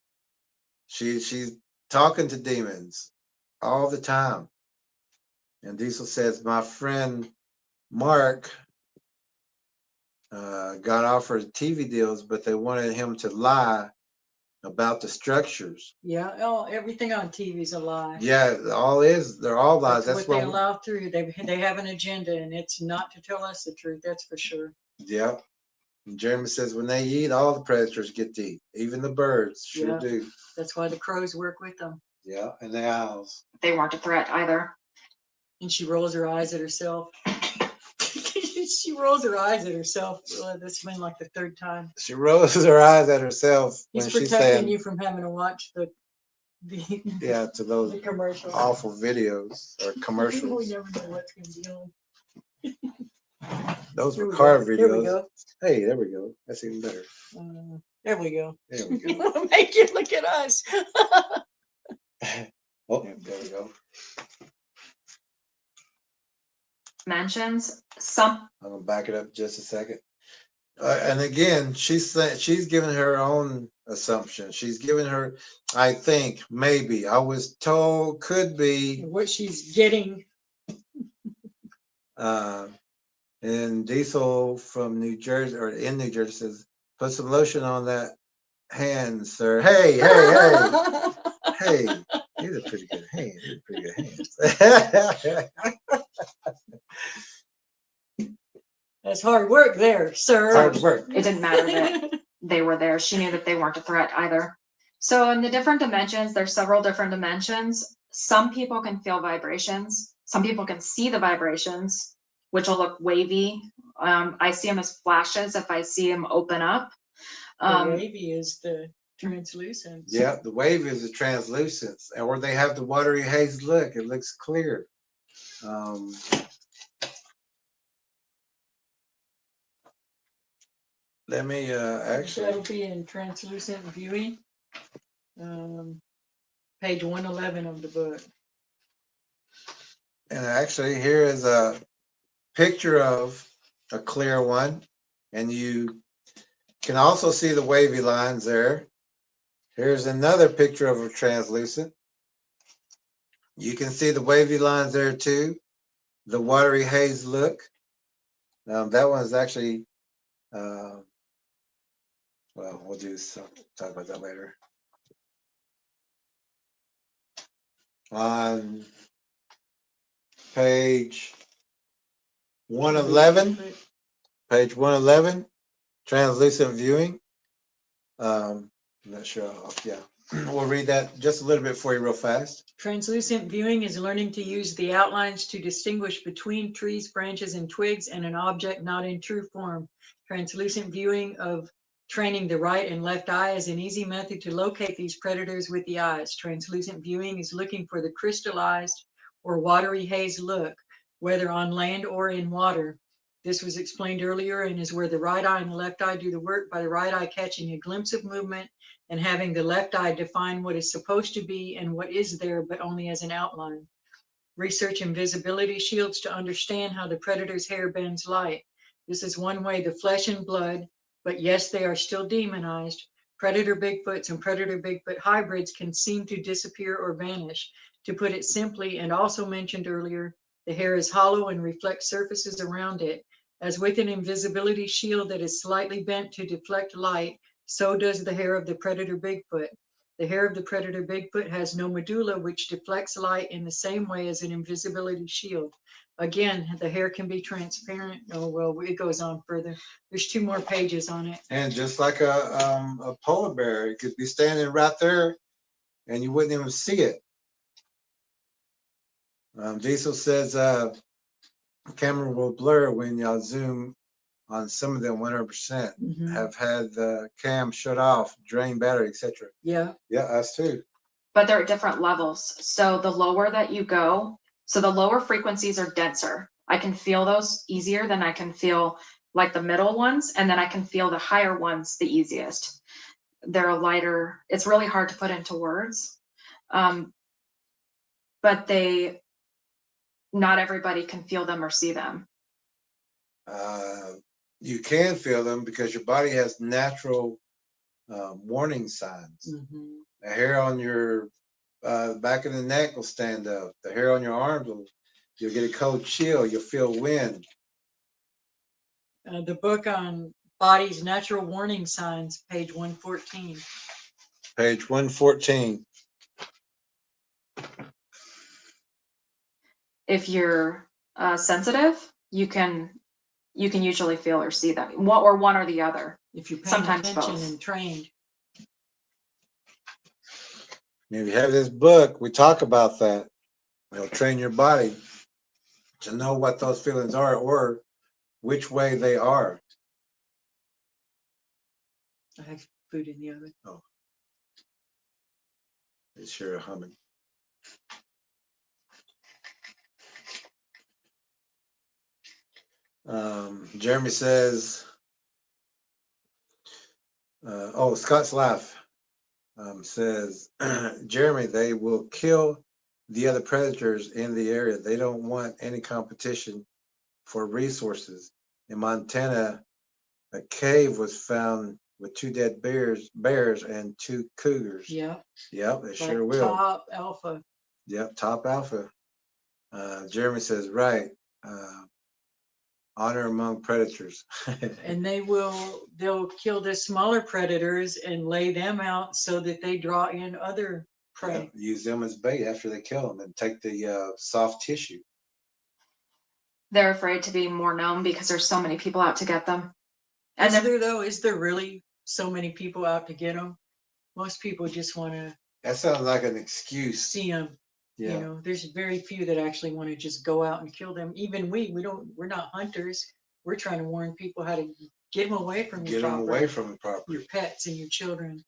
She's talking to demons all the time. And Diesel says, my friend Mark got offered TV deals, but they wanted him to lie about the structures. Yeah, everything on TV is a lie. Yeah, they're all lies. That's what they why allow through. They have an agenda, and it's not to tell us the truth. That's for sure. Yeah. And Jeremy says when they eat, all the predators get to eat, even the birds sure do. That's why the crows work with them. Yeah, and the owls. They weren't a threat either. And she rolls her eyes at herself. She rolls her eyes at herself. That's been like the 3rd time. She rolls her eyes at herself He's when protecting she's saying, you from having to watch the to those the commercials. awful videos or commercials. We never know what's going to be on. Those Here were we car go. videos. Here we go. Hey, there we go. That's even better. There we go. There we go. Make you look at us. Oh, there we go. Mentions some. I'm gonna back it up just a second. And again, she's given her own assumption. She's given her, I think, maybe, I was told, could be. What she's getting. And Diesel from New Jersey, or in New Jersey, says, put some lotion on that hand, sir. Hey, hey, these are pretty good hands. These are pretty good hands. That's hard work there, sir. Hard work. It didn't matter that they were there. She knew that they weren't a threat either. So in the different dimensions, there's several different dimensions. Some people can feel vibrations. Some people can see the vibrations, which will look wavy. I see them as flashes if I see them open up. The wavy is the translucent. Yeah, the wave is a translucence, or they have the watery haze look. It looks clear. Let me actually. That'll be in translucent viewing. Page 111 of the book. And actually, here is a picture of a clear one, and you can also see the wavy lines there. Here's another picture of a translucent. You can see the wavy lines there too. The watery haze look. That one's actually, well, we'll talk about that later. On page 111, translucent viewing. I'm not sure. Yeah, we'll read that just a little bit for you real fast. Translucent viewing is learning to use the outlines to distinguish between trees, branches, and twigs and an object not in true form. Translucent viewing of training the right and left eye is an easy method to locate these predators with the eyes. Translucent viewing is looking for the crystallized or watery haze look, whether on land or in water. This was explained earlier and is where the right eye and the left eye do the work, by the right eye catching a glimpse of movement and having the left eye define what is supposed to be and what is there, but only as an outline. Research invisibility shields to understand how the predator's hair bends light. This is one way the flesh and blood, but yes, they are still demonized. Predator Bigfoots and Predator Bigfoot hybrids can seem to disappear or vanish. To put it simply, and also mentioned earlier, the hair is hollow and reflects surfaces around it. As with an invisibility shield that is slightly bent to deflect light, so does the hair of the Predator Bigfoot. The hair of the Predator Bigfoot has no medulla, which deflects light in the same way as an invisibility shield. Again, the hair can be transparent. Oh, well, it goes on further. There's 2 more pages on it. And just like a polar bear, it could be standing right there and you wouldn't even see it. Diesel says camera will blur when y'all zoom on some of them 100%. Have had the cam shut off, drain battery, etc. Yeah. Yeah, us too. But they're at different levels. So the lower that you go, so the lower frequencies are denser. I can feel those easier than I can feel like the middle ones, and then I can feel the higher ones the easiest. They're lighter. It's really hard to put into words. But not everybody can feel them or see them. You can feel them because your body has natural warning signs. The hair on your back of the neck will stand up. The hair on your arms you'll get a cold chill. You'll feel wind. The book on body's natural warning signs, page 114. Page 114. If you're sensitive, you can usually feel or see them, one or the other. If you're paying Sometimes attention both. and trained. If you have this book, we talk about that. It'll train your body to know what those feelings are or which way they are. I have food in the oven. Oh, it's sure humming. Jeremy says, Scott's Laugh says, Jeremy, they will kill the other predators in the area. They don't want any competition for resources. In Montana, a cave was found with 2 dead bears and 2 cougars. Yeah. Yep, it Like sure will. top alpha. Yep, top alpha. Jeremy says, right. Honor among predators. And they'll kill the smaller predators and lay them out so that they draw in other prey. Yep, use them as bait after they kill them and take the soft tissue. They're afraid to be more known because there's so many people out to get them. And Is there though? Is there really so many people out to get them? Most people just want to That sounds like an excuse. see them. Yeah. You know, there's very few that actually want to just go out and kill them. Even we're not hunters. We're trying to warn people how to get them away from your Get them property, away from the property. your pets and your children.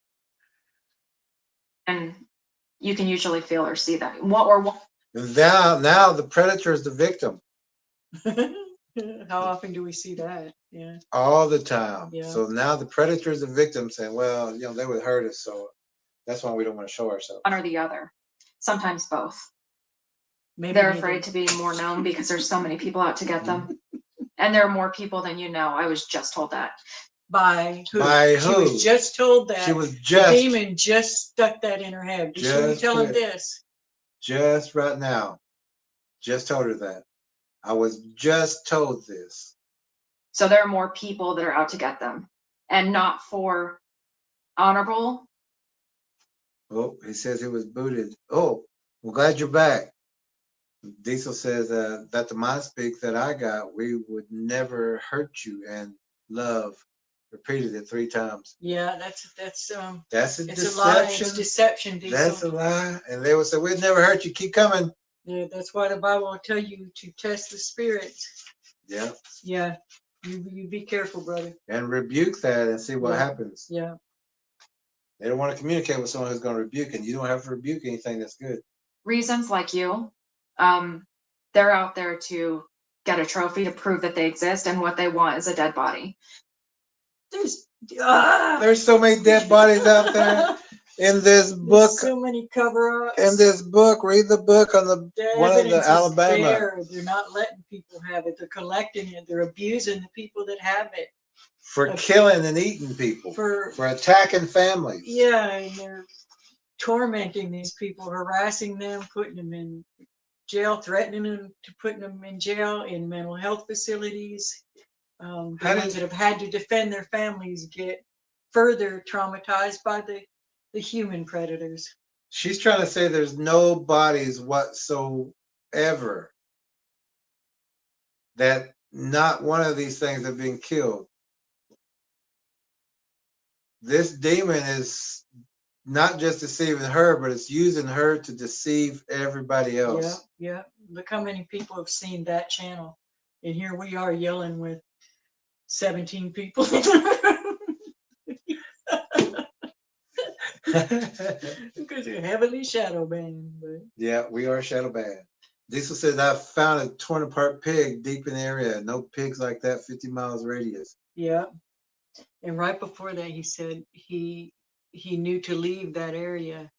and you can usually feel or see that. What Now the predator is the victim How often do we see that? Yeah. all the time. Yeah. So now the predator is the victim saying, well, they would hurt us. So that's why we don't want to show ourselves. one or the other. Sometimes both. Maybe They're neither. afraid to be more known because there's so many people out to get them. And there are more people than you know. I was just told that. By who? By She who? was just told that. She was The just demon just stuck that in her head. Did she Just tell him quit. this? just right now. Just told her that. I was just told this. So there are more people that are out to get them. And not for honorable. Oh, he says he was booted. Oh, I'm glad you're back. Diesel says that the mind speak that I got, we would never hurt you, and love. Repeated it 3 times. Yeah, that's That's a it's a lie. deception. It's deception, Diesel. That's a lie. And they would say, we'd never hurt you. Keep coming. Yeah, that's why the Bible will tell you to test the spirits. Yeah. Yeah, you be careful, brother. And rebuke that and see what Yeah. happens. Yeah, They don't want to communicate with someone who's going to rebuke, and you don't have to rebuke anything that's good. Reasons like you. They're out there to get a trophy to prove that they exist, and what they want is a dead body. There's so many dead bodies out there in this book. There's so many cover-ups. In this book, read the book on the one of the evidence is Alabama. there. They're not letting people have it. They're collecting it. They're abusing the people that have it. For killing and eating people. For attacking families. yeah, and they're tormenting these people, harassing them, putting them in jail, threatening them to putting them in jail, in mental health facilities. The ones that have had to defend their families get further traumatized by the human predators. She's trying to say there's no bodies whatsoever that not one of these things have been killed. This demon is not just deceiving her, but it's using her to deceive everybody else. Yeah. Look how many people have seen that channel. And here we are yelling with 17 people. Because you're heavily shadow banned. But Yeah, we are shadow banned. Diesel says, I found a torn apart pig deep in the area. No pigs like that, 50 miles radius. yeah. And right before that, he said he knew to leave that area.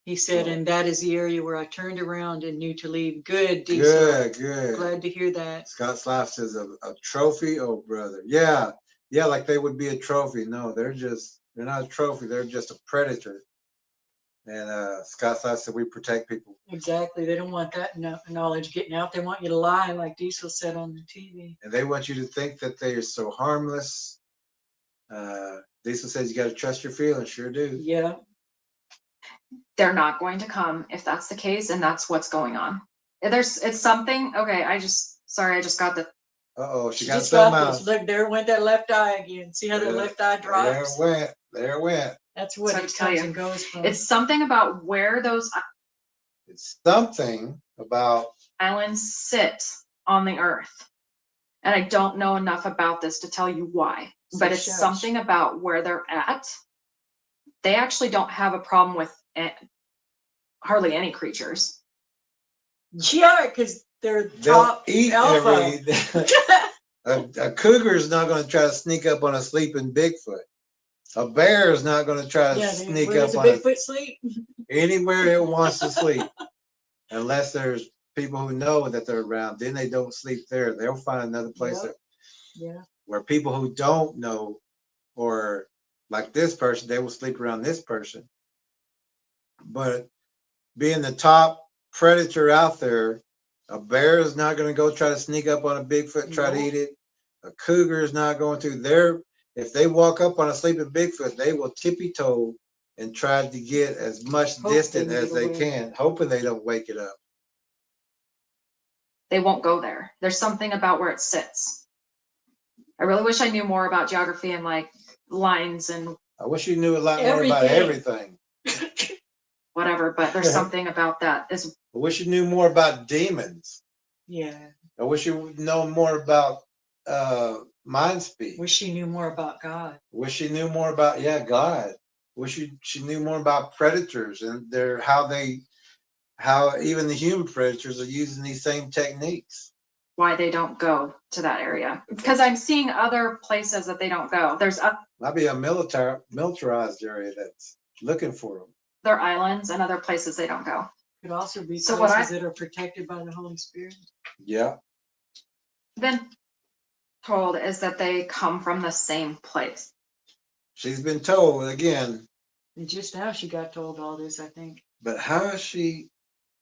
He said, Oh. and that is the area where I turned around and knew to leave. Good, Diesel. Good. Glad to hear that. Scott Slav says a trophy. Oh, brother. Yeah, like they would be a trophy. No, they're not a trophy. They're just a predator. And Scott Slav said we protect people. Exactly. They don't want that knowledge getting out. They want you to lie, like Diesel said on the TV. And they want you to think that they are so harmless. Diesel says you got to trust your feelings. Sure do. Yeah. They're not going to come if that's the case, and that's what's going on. It's something. Okay, I just got the. Uh-oh, she got just some got out. this. Look, there went that left eye again. See how the left eye drops? There it went. That's what So it tell comes you, and goes from. It's something about where those It's something about islands sit on the earth, and I don't know enough about this to tell you why, So but it's shush. something about where they're at. They actually don't have a problem with hardly any creatures. Yeah, because they're they'll top eat alpha. a cougar is not going to try to sneak up on a sleeping Bigfoot. A bear is not going to try to sneak where up does a on Bigfoot sleep? anywhere it wants to sleep, unless there's people who know that they're around. Then they don't sleep there. They'll find another place. Yeah. where people who don't know, or like this person, they will sleep around this person. But being the top predator out there, a bear is not going to go try to sneak up on a Bigfoot, try to eat it. A cougar is not going to. If they walk up on a sleeping Bigfoot, they will tippy toe and try to get as much distant as they can, hoping they don't wake it up. They won't go there. There's something about where it sits. I really wish I knew more about geography and like lines and I wish you knew a lot more about everything. whatever, but there's something about that. I wish you knew more about demons. Yeah. I wish you know more about mind speak. Wish she knew more about God. Wish she knew more about God. Wish she knew more about predators and how even the human predators are using these same techniques. Why they don't go to that area. Because I'm seeing other places that they don't go. Might be a militarized area that's looking for them. There are islands and other places they don't go. Could also be places that are protected by the Holy Spirit. Yeah. Been told is that they come from the same place. She's been told again. And just now she got told all this, I think. But how is she?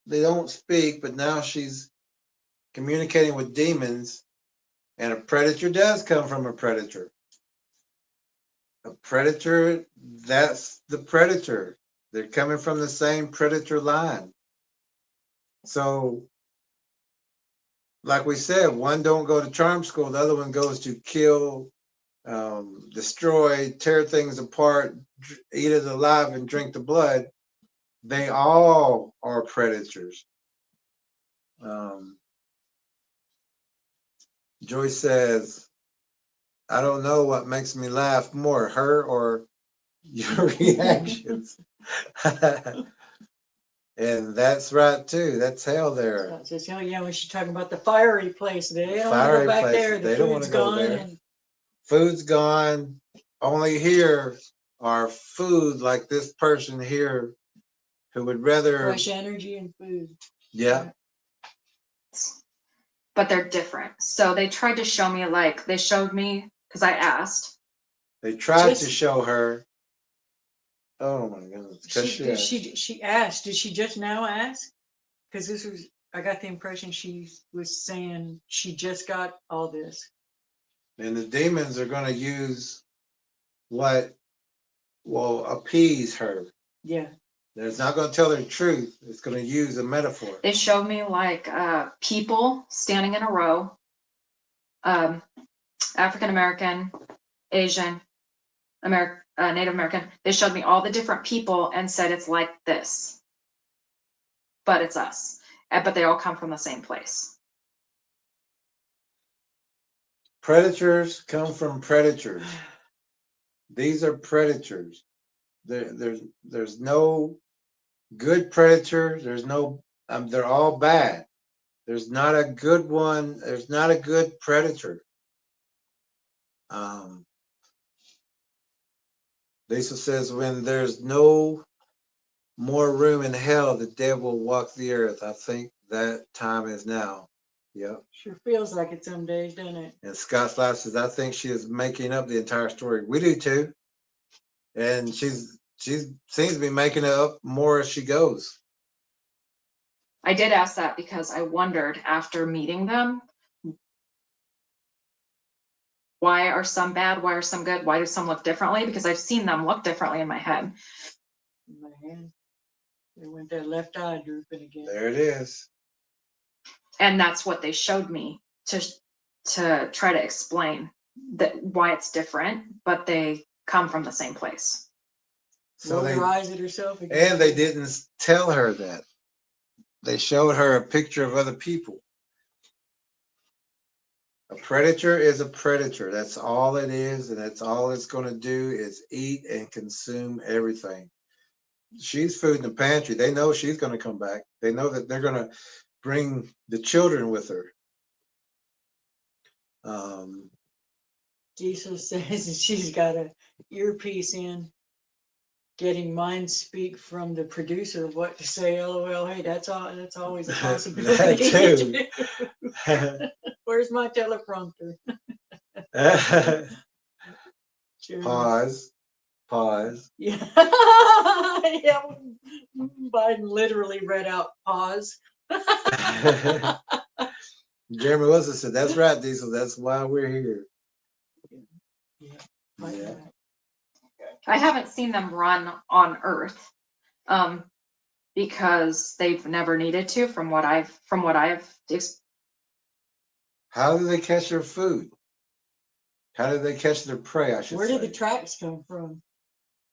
They don't speak, but now she's communicating with demons, and a predator does come from a predator. A predator, that's the predator. They're coming from the same predator line. So, like we said, one don't go to charm school, the other one goes to kill, destroy, tear things apart, eat it alive and drink the blood. They all are predators. Joyce says, I don't know what makes me laugh more, her or your reactions. And that's right too. That's hell there. That's just hell, yeah, when she's talking about the fiery place, they don't want to Fiery go back places, there. The they don't want food's to go gone. there. And Food's gone. Only here are food like this person here who would rather fresh energy and food. Yeah. But they're different. So they tried to show me, like, they showed me, because I asked. They tried to show her. Oh my goodness. She asked, did she just now ask? Because I got the impression she was saying she just got all this. And the demons are going to use what will appease her. Yeah. It's not going to tell her the truth. It's going to use a metaphor. They showed me like people standing in a row, African American, Asian, Native American. They showed me all the different people and said it's like this, but it's us. But they all come from the same place. Predators come from predators. These are predators. There's no good predator. There's no. They're all bad. There's not a good one. There's not a good predator. Lisa says, when there's no more room in hell, the devil will walk the earth. I think that time is now. Yep. Sure feels like it some days, doesn't it? And Scott Slash says, I think she is making up the entire story. We do too. And she seems to be making it up more as she goes. I did ask that because I wondered after meeting them, why are some bad? Why are some good? Why do some look differently? Because I've seen them look differently in my head. Man, they went that left eye drooping again. There it is. And that's what they showed me to try to explain that why it's different, but they come from the same place. So they eyes at herself again. And they didn't tell her that. They showed her a picture of other people. A predator is a predator. That's all it is, and that's all it's going to do is eat and consume everything. She's food in the pantry. They know she's going to come back. They know that they're going to bring the children with her. Jesus says she's got a earpiece in, getting mind speak from the producer of what to say. LOL. Hey, that's always a possibility. That too. Where's my teleprompter? Jeremy. Pause. Pause. Yeah. Yeah. Biden literally read out pause. Jeremy Wilson said, "That's right, Diesel. That's why we're here." Yeah. I haven't seen them run on Earth, because they've never needed to, from what I've How do they catch their food? How do they catch their prey? I should Where say. did the tracks come from?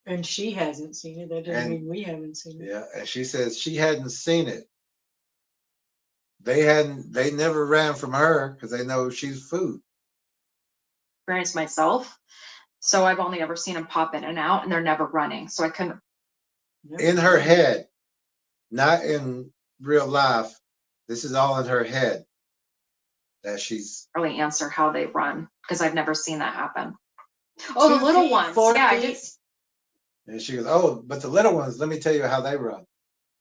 And she hasn't seen it. That doesn't And- mean we haven't seen it. Yeah, and she says she hadn't seen it. They never ran from her because they know she's food. experienced myself. So I've only ever seen them pop in and out, and they're never running. So I couldn't In her head, not in real life. This is all in her head. That she's really answer how they run because I've never seen that happen. Oh, 2 the little feet, ones. 4 Yeah, I feet. did. and she goes, "Oh, but the little ones, let me tell you how they run."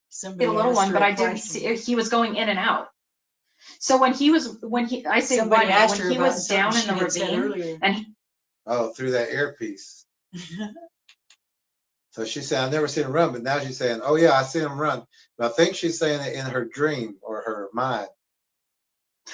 Somebody The little asked one, her but a I didn't question. see. He was going in and out. So when I say Somebody running, asked her when he about was down in something the she had said ravine, earlier. and Oh, through that earpiece. So she said, "I've never seen him run," but now she's saying, "Oh yeah, I see him run." But I think she's saying it in her dream or her mind.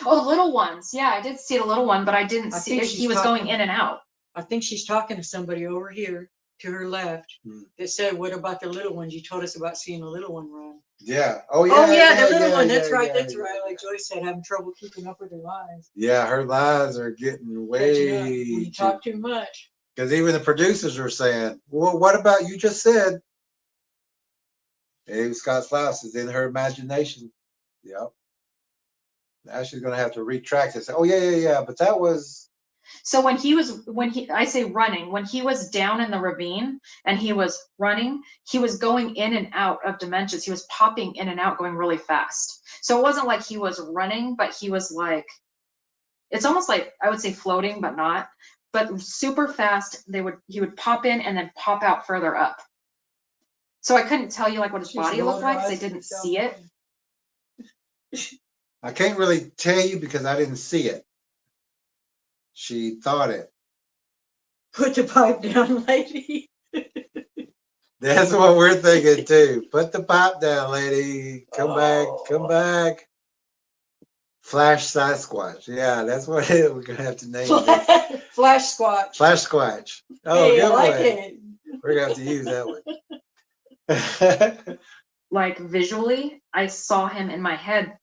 oh, the little ones. Yeah, I did see the little one, but I didn't I see. think He she's was talking- going in and out. I think she's talking to somebody over here to her left that said, "What about the little ones? You told us about seeing the little one run." Yeah. Oh yeah. Oh yeah, the little one. yeah, That's right. yeah, That's yeah. right. Like Joyce said, having trouble keeping up with her lies. Yeah, her lies are getting Catching up way when you talk too much. because even the producers were saying, "Well, what about you just said?" Abe Scott's lies is in her imagination. Yep. Now she's gonna have to retract it. Say, "Oh yeah, but that was." So I say running, when he was down in the ravine and he was running, he was going in and out of dimensions. He was popping in and out, going really fast. So it wasn't like he was running, but he was like, it's almost like, I would say floating, but not, but super fast. He would pop in and then pop out further up. So I couldn't tell you like what his body looked like because I didn't see it. I can't really tell you because I didn't see it. She thought it. Put the pipe down, lady. That's what we're thinking too. Put the pipe down, lady. Come back. Come back. Flash Sasquatch. Yeah, that's what we're gonna have to name it. Flash squatch. Flash Squatch. Oh, Hey, I good like one. it. We're gonna have to use that one. Like visually, I saw him in my head.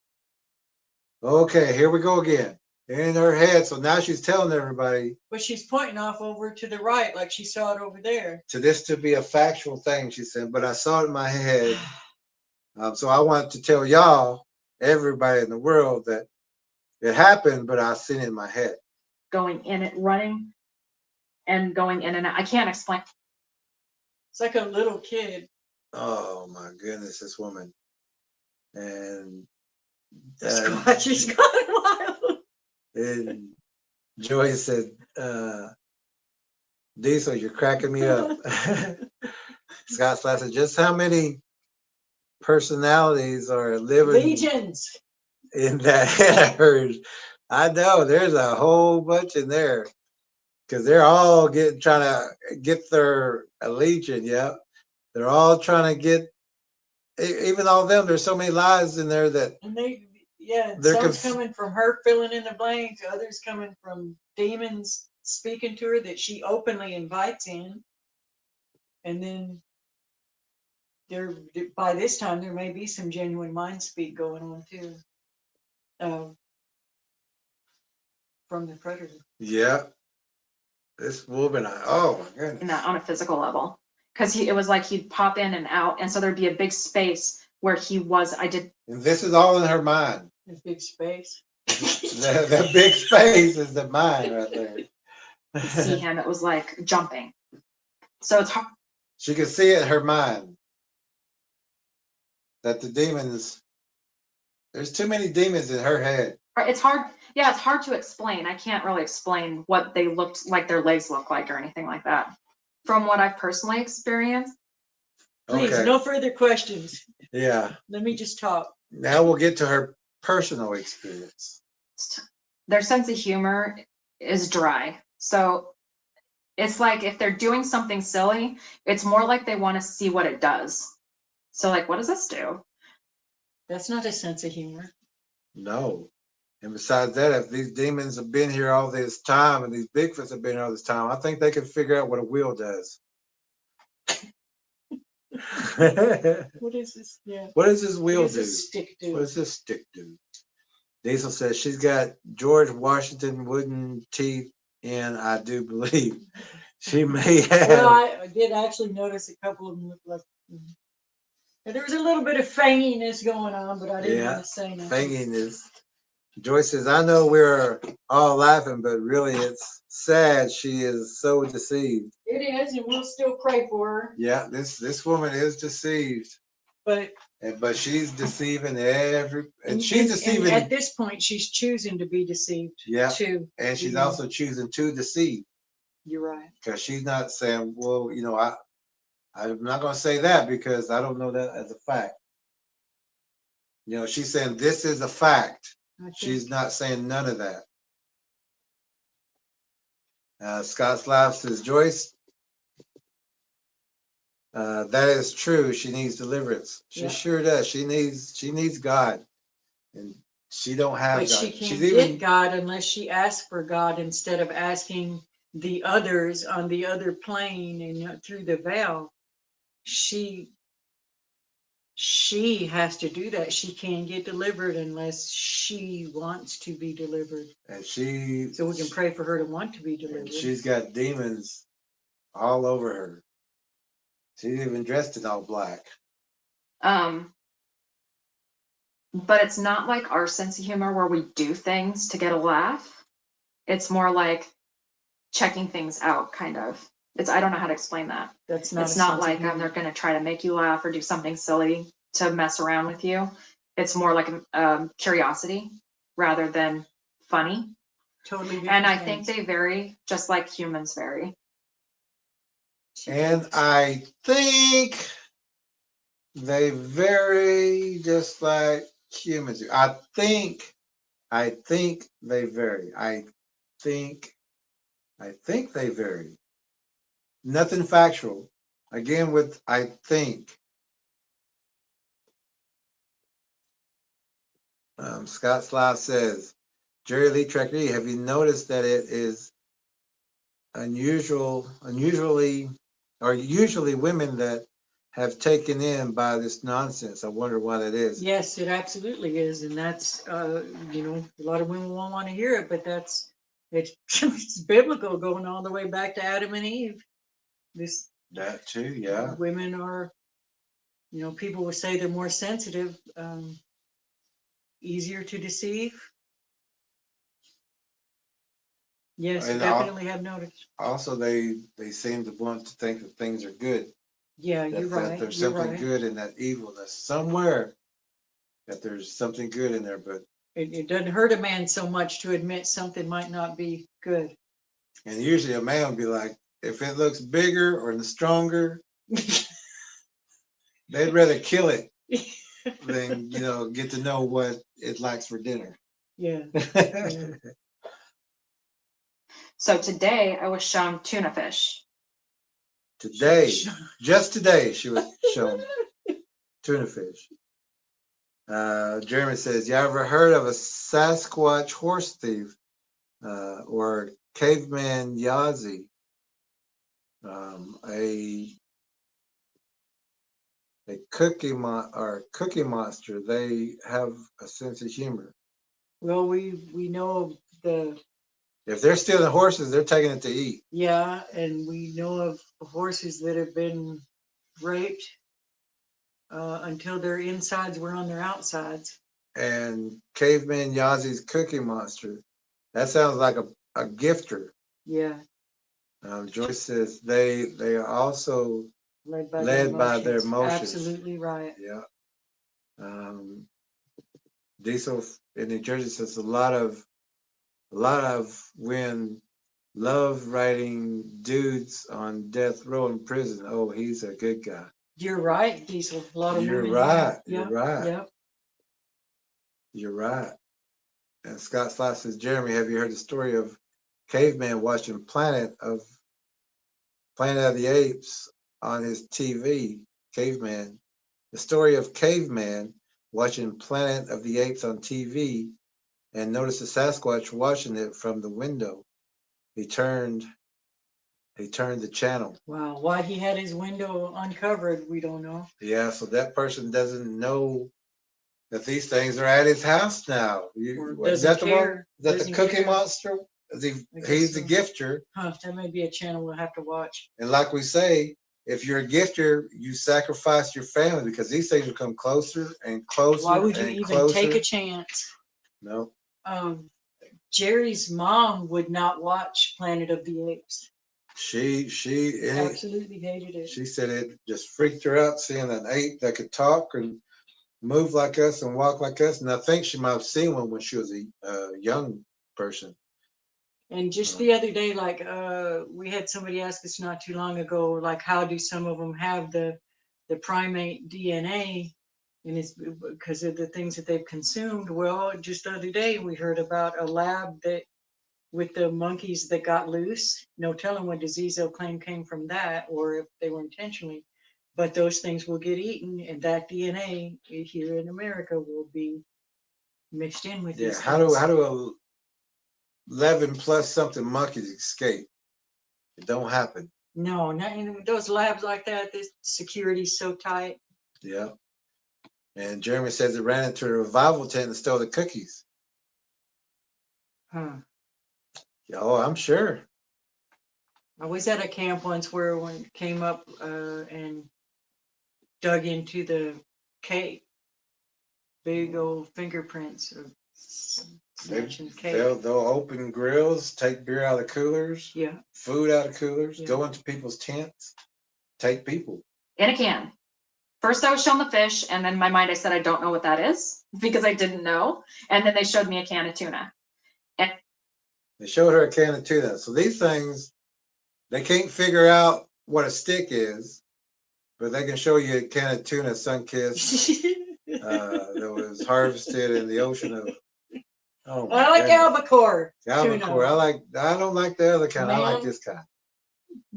Okay, here we go again. In her head. So now she's telling everybody But she's pointing off over to the right, like she saw it over there. to this to be a factual thing, she said, but I saw it in my head. So I want to tell y'all, everybody in the world, that it happened, but I seen it in my head. Going in it, running and going in and out. I can't explain. It's like a little kid. Oh my goodness, this woman. And Squatch is gone wild. and Joyce said, Diesel, you're cracking me up. Scott Slash said, just how many personalities are living Legions. in that head of hers? I know there's a whole bunch in there because they're all trying to get their legion. Yeah, they're all trying to get. Even all of them, there's so many lies in there that. And they're some's coming from her filling in the blanks, others coming from demons speaking to her that she openly invites in. And then by this time there may be some genuine mind speak going on too. From the predator. Yeah. This woman, oh my goodness. On a physical level. Because it was like he'd pop in and out, and so there'd be a big space where he was. And this is all in her mind. The big space. The big space is the mind right there. See him, it was like jumping. So it's hard. She could see it in her mind that the demons, there's too many demons in her head. It's hard. Yeah, it's hard to explain. I can't really explain what they looked like, their legs look like, or anything like that. From what I've personally experienced. Please, Okay. no further questions. Yeah. Let me just talk. Now we'll get to her personal experience. Their sense of humor is dry. So it's like if they're doing something silly, it's more like they want to see what it does. So like, what does this do? That's not a sense of humor. No. And besides that, if these demons have been here all this time and these Bigfoots have been here all this time, I think they can figure out what a wheel does. What is this? Yeah. What does this What wheel does do? this stick do? What does this stick do? Diesel says she's got George Washington wooden teeth, and I do believe she may have. Well, I did actually notice a couple of them look like. There was a little bit of fanginess going on, but I didn't want to say nothing. Fanginess. Joyce says, I know we're all laughing, but really it's sad she is so deceived. It is, and we'll still pray for her. Yeah, this woman is deceived. But she's deceiving she's deceiving. And at this point, she's choosing to be deceived. Yeah. Too. And she's also choosing to deceive. You're right. Because she's not saying, well, I'm not going to say that because I don't know that as a fact. She's saying this is a fact. She's not saying none of that. Scott's Live says, Joyce, that is true. She needs deliverance. She sure does. She needs God. And she don't have but God. She can't get God unless she asks for God instead of asking the others on the other plane and through the veil. She has to do that. She can't get delivered unless she wants to be delivered. And so we can pray for her to want to be delivered. She's got demons all over her. She's even dressed in all black. But it's not like our sense of humor where we do things to get a laugh. It's more like checking things out, kind of. I don't know how to explain that. That's not. It's not like they're going to try to make you laugh or do something silly to mess around with you. It's more like curiosity rather than funny. Totally. And I think they vary just like humans vary. And I think they vary just like humans do. I think they vary. I think they vary. Nothing factual. Again, with I think. Scott Slough says, Jerry Lee Trekker, have you noticed that it is usually women that have taken in by this nonsense? I wonder why that is. Yes, it absolutely is. And that's, a lot of women won't want to hear it, but it's biblical, going all the way back to Adam and Eve. That too, yeah. Women are, people would say they're more sensitive, easier to deceive. Yes, and definitely have noticed. Also, they seem to want to think that things are good. Yeah, you're right. That there's something good in that evilness somewhere. That there's something good in there, but it doesn't hurt a man so much to admit something might not be good. And usually a man would be like, if it looks bigger or stronger, they'd rather kill it than get to know what it likes for dinner. Yeah. So today I was shown tuna fish. Just today, she was shown tuna fish. Jeremy says, you ever heard of a Sasquatch horse thief or caveman Yazzie? A cookie monster. They have a sense of humor. Well, we know of if they're stealing horses, they're taking it to eat. Yeah, and we know of horses that have been raped until their insides were on their outsides. And caveman Yazzie's cookie monster. That sounds like a gifter. Yeah. Joyce says they are also led by their emotions. Absolutely right. Yeah. Diesel in New Jersey says a lot of when love writing dudes on death row in prison. Oh, he's a good guy. You're right, Diesel. A lot of You're women. Right. You're right. Yep. You're right. And Scott Sloss says, Jeremy, have you heard the story of caveman watching Planet of the Apes on his TV. Caveman. The story of caveman watching Planet of the Apes on TV and noticed a Sasquatch watching it from the window. He turned the channel. Wow, why he had his window uncovered, we don't know. Yeah, so that person doesn't know that these things are at his house now. Or Is that doesn't the one? care, Is that the doesn't Cookie care. Monster? Is I guess he's the so. gifter. Huh, that may be a channel we'll have to watch. And like we say, if you're a gifter, you sacrifice your family because these things will come closer and closer. Why would you and even closer. take a chance? No. Jerry's mom would not watch Planet of the Apes. She Absolutely hated it. She said it just freaked her out seeing an ape that could talk and move like us and walk like us. And I think she might have seen one when she was a young person. And just the other day, like we had somebody ask us not too long ago, like how do some of them have the primate DNA? And it's because of the things that they've consumed. Well, just the other day we heard about a lab that with the monkeys that got loose. No telling what disease they'll claim came from that, or if they were intentionally. But those things will get eaten, and that DNA here in America will be mixed in with these how things. do 11 plus something monkeys escape? It don't happen. No, not in those labs like that. The security's so tight. Yeah. And Jeremy says it ran into a revival tent and stole the cookies. Huh. Yeah, oh, I'm sure. I was at a camp once where one came up and dug into the cake. Big old fingerprints of snatching cake. They'll open grills, take beer out of coolers, Yeah. food out of coolers, Yeah. go into people's tents, take people. In a can. First I was shown the fish, and then in my mind I said I don't know what that is because I didn't know. And then they showed me a can of tuna. And They showed her a can of tuna. So these things, they can't figure out what a stick is, but they can show you a can of tuna sun-kissed that was harvested in the ocean of. Oh, I like albacore. Albacore. Tuna. I don't like the other kind. I like this kind.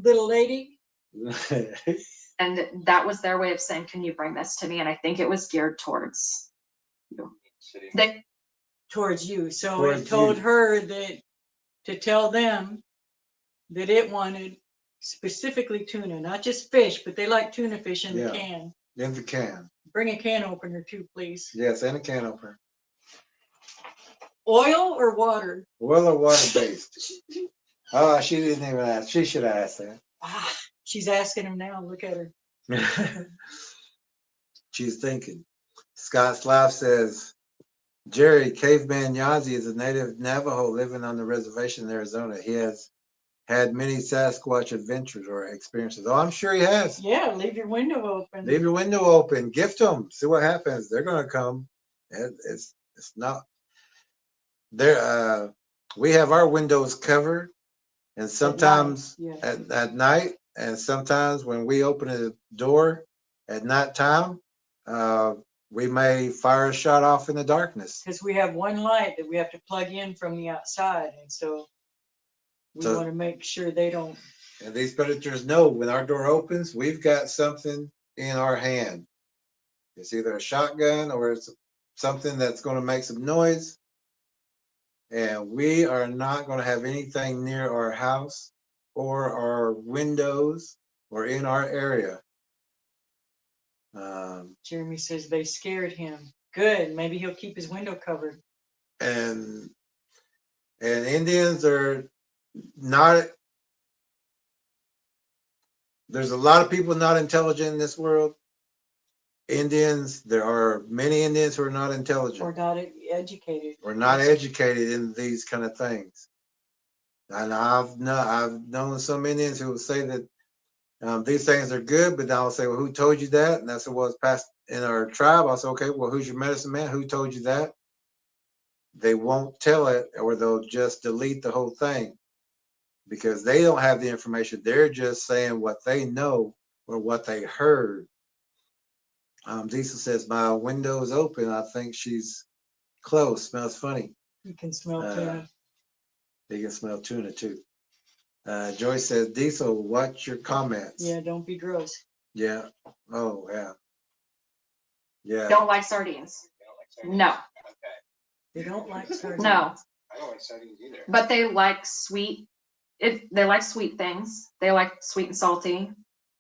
Little lady. and that was their way of saying, can you bring this to me? And I think it was geared towards you. They, Towards you. So Towards it told you. her that to tell them that it wanted specifically tuna, not just fish, but they like tuna fish in the can. In the can. Bring a can opener too, please. Yes, and a can opener. Oil or water? Oil or water based? Oh, she didn't even ask. She should have asked that. Ah, she's asking him now. Look at her. She's thinking. Scott Slav says, Jerry, Caveman Yazi is a native Navajo living on the reservation in Arizona. He has had many Sasquatch adventures or experiences. Oh, I'm sure he has. Yeah, leave your window open. Leave your window open. Gift them. See what happens. They're going to come. It's not. We have our windows covered, and sometimes at night, and sometimes when we open the door at night time, we may fire a shot off in the darkness. Because we have one light that we have to plug in from the outside, and so we want to make sure they don't. And these predators know when our door opens, we've got something in our hand. It's either a shotgun or it's something that's going to make some noise. And we are not going to have anything near our house or our windows or in our area. Jeremy says they scared him. Good. Maybe he'll keep his window covered. And Indians are not. There's a lot of people not intelligent in this world. Indians, there are many Indians who are not intelligent. Or not educated. Or not educated in these kind of things. And I've known some Indians who will say that these things are good, but I'll say, well, who told you that? And that's what was passed in our tribe. I'll say, okay, well, who's your medicine man? Who told you that? They won't tell it, or they'll just delete the whole thing because they don't have the information. They're just saying what they know or what they heard. Diesel says, my window's open. I think she's close. Smells funny. You can smell tuna. They can smell tuna too. Joyce says, Diesel, what's your comments? Yeah, don't be gross. Yeah. Oh, yeah. Yeah. Don't like sardines. They don't like sardines? No, Okay. They don't like sardines. no, I don't like sardines either. but they like sweet. They like sweet things. They like sweet and salty.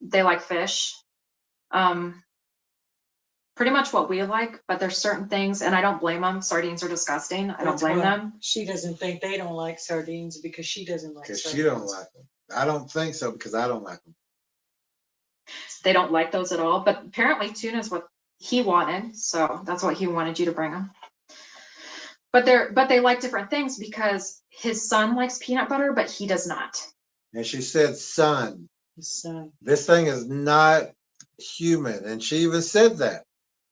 They like fish. Pretty much what we like, but there's certain things, and I don't blame them. Sardines are disgusting. I don't That's blame why them. She doesn't think they don't like sardines because she doesn't like Because sardines. she don't like them. I don't think so because I don't like them. They don't like those at all, but apparently tuna is what he wanted, so that's what he wanted you to bring him. But they like different things because his son likes peanut butter, but he does not. And she said, son, His son. this thing is not human. And she even said that.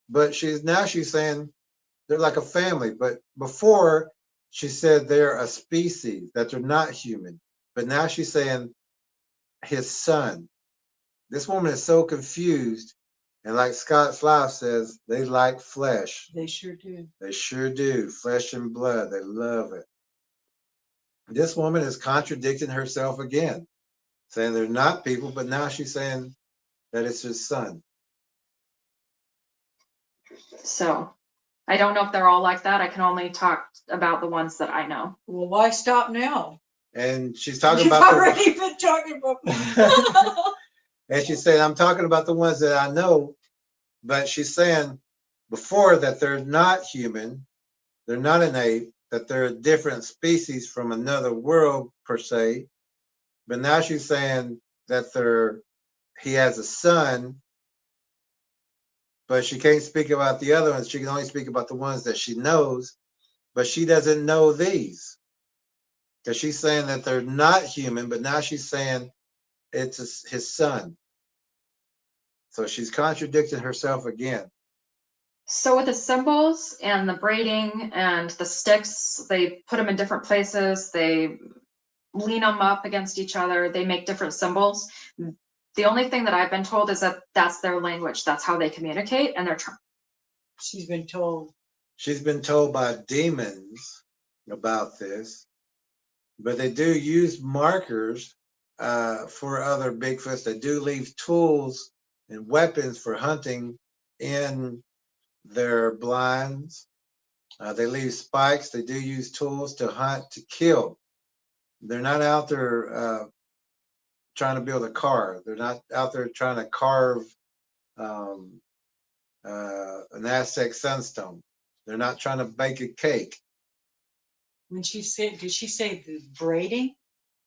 But she's saying they're like a family. But before she said they're a species, that they're not human. But now she's saying his son. This woman is so confused. And like Scott's Life says, they like flesh. They sure do. They sure do. Flesh and blood. They love it. This woman is contradicting herself again, saying they're not people, but now she's saying that it's his son. So I don't know if they're all like that. I can only talk about the ones that I know. Well, why stop now? And she's talking You've about already been talking about. and she's saying, I'm talking about the ones that I know, but she's saying before that they're not human, they're not an ape, that they're a different species from another world per se. But now she's saying that he has a son, but she can't speak about the other ones. She can only speak about the ones that she knows, but she doesn't know these. Because she's saying that they're not human, but now she's saying it's his son. So she's contradicting herself again. So with the symbols and the braiding and the sticks, they put them in different places. They lean them up against each other. They make different symbols. The only thing that I've been told is that that's their language. That's how they communicate, and they're She's been told. She's been told by demons about this, but they do use markers for other Bigfoots. They do leave tools and weapons for hunting in their blinds. They leave spikes. They do use tools to hunt, to kill. They're not out there trying to build a car. They're not out there trying to carve an Aztec sunstone. They're not trying to bake a cake. When she said, did she say the braiding? Is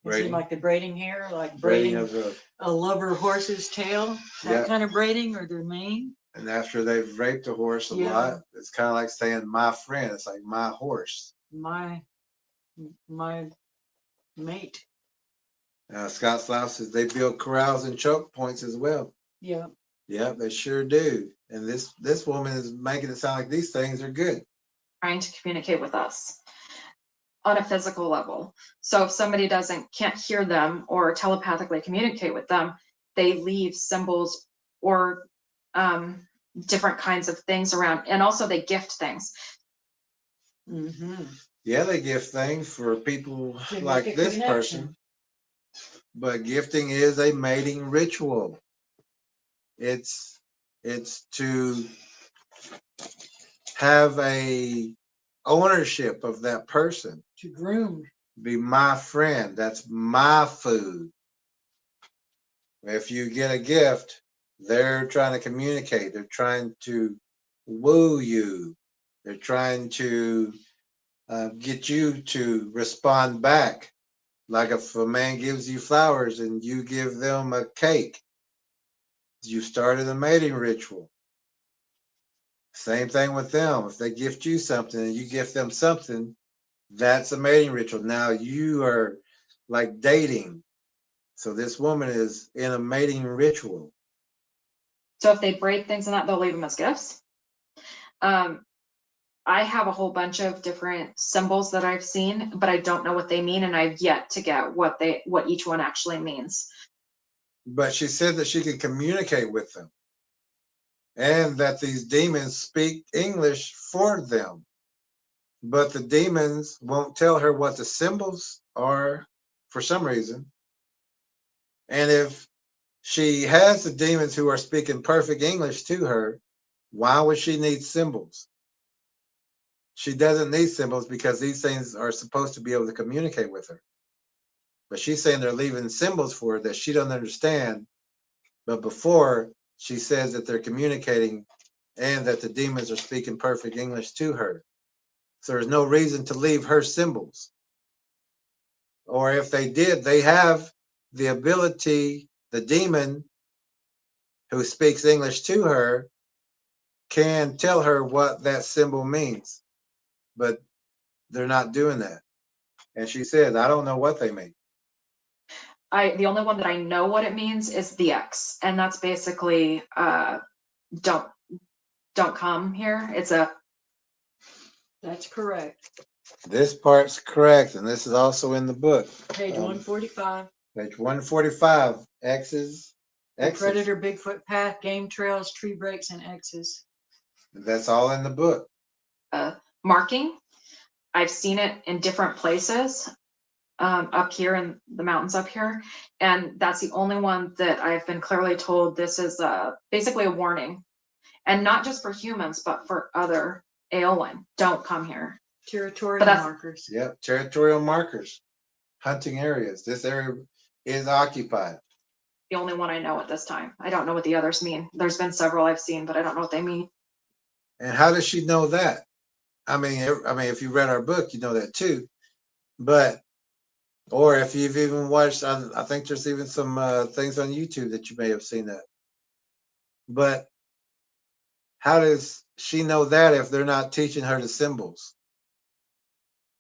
Braiding. it like the braiding hair, like Braiding braiding of a lover horse's tail? That Yeah. kind of braiding, or their mane? and after they've raped a horse a Yeah. lot, it's kind of like saying my friend. It's like my horse. My mate. Scott Slough says they build corrals and choke points as well. Yeah. Yeah, they sure do. And this woman is making it sound like these things are good. trying to communicate with us on a physical level. So if somebody can't hear them or telepathically communicate with them, they leave symbols or different kinds of things around, and also they gift things. Mm-hmm. Yeah, they give things for people To like make a this connection. person. But gifting is a mating ritual. It's to have a ownership of that person. To groom. Be my friend. That's my food. If you get a gift, they're trying to communicate. They're trying to woo you. They're trying to get you to respond back. Like if a man gives you flowers and you give them a cake, you started a mating ritual. Same thing with them. If they gift you something and you gift them something, that's a mating ritual. Now you are like dating. So this woman is in a mating ritual. So if they braid things and that, they'll leave them as gifts. I have a whole bunch of different symbols that I've seen, but I don't know what they mean, and I've yet to get what each one actually means. But she said that she could communicate with them and that these demons speak English for them. But the demons won't tell her what the symbols are for some reason. And if she has the demons who are speaking perfect English to her, why would she need symbols? She doesn't need symbols because these things are supposed to be able to communicate with her. But she's saying they're leaving symbols for her that she doesn't understand. But before, she says that they're communicating and that the demons are speaking perfect English to her. So there's no reason to leave her symbols. Or if they did, they have the ability, the demon who speaks English to her can tell her what that symbol means. But they're not doing that. And she says, I don't know what they mean. The only one that I know what it means is the X, and that's basically don't come here. It's a That's correct. This part's correct, and this is also in the book. Page 145. Page 145, X's. The Predator Bigfoot path, game trails, tree breaks, and X's. That's all in the book. marking. I've seen it in different places up here in the mountains up here, and that's the only one that I've been clearly told this is basically a warning, and not just for humans, but for other Aolen. Don't come here. Territorial markers. Yep, territorial markers, hunting areas. This area is occupied. The only one I know at this time. I don't know what the others mean. There's been several I've seen, but I don't know what they mean. And how does she know that? I mean, if you read our book, you know that too. But, or if you've even watched, I think there's even some things on YouTube that you may have seen that. But how does she know that if they're not teaching her the symbols?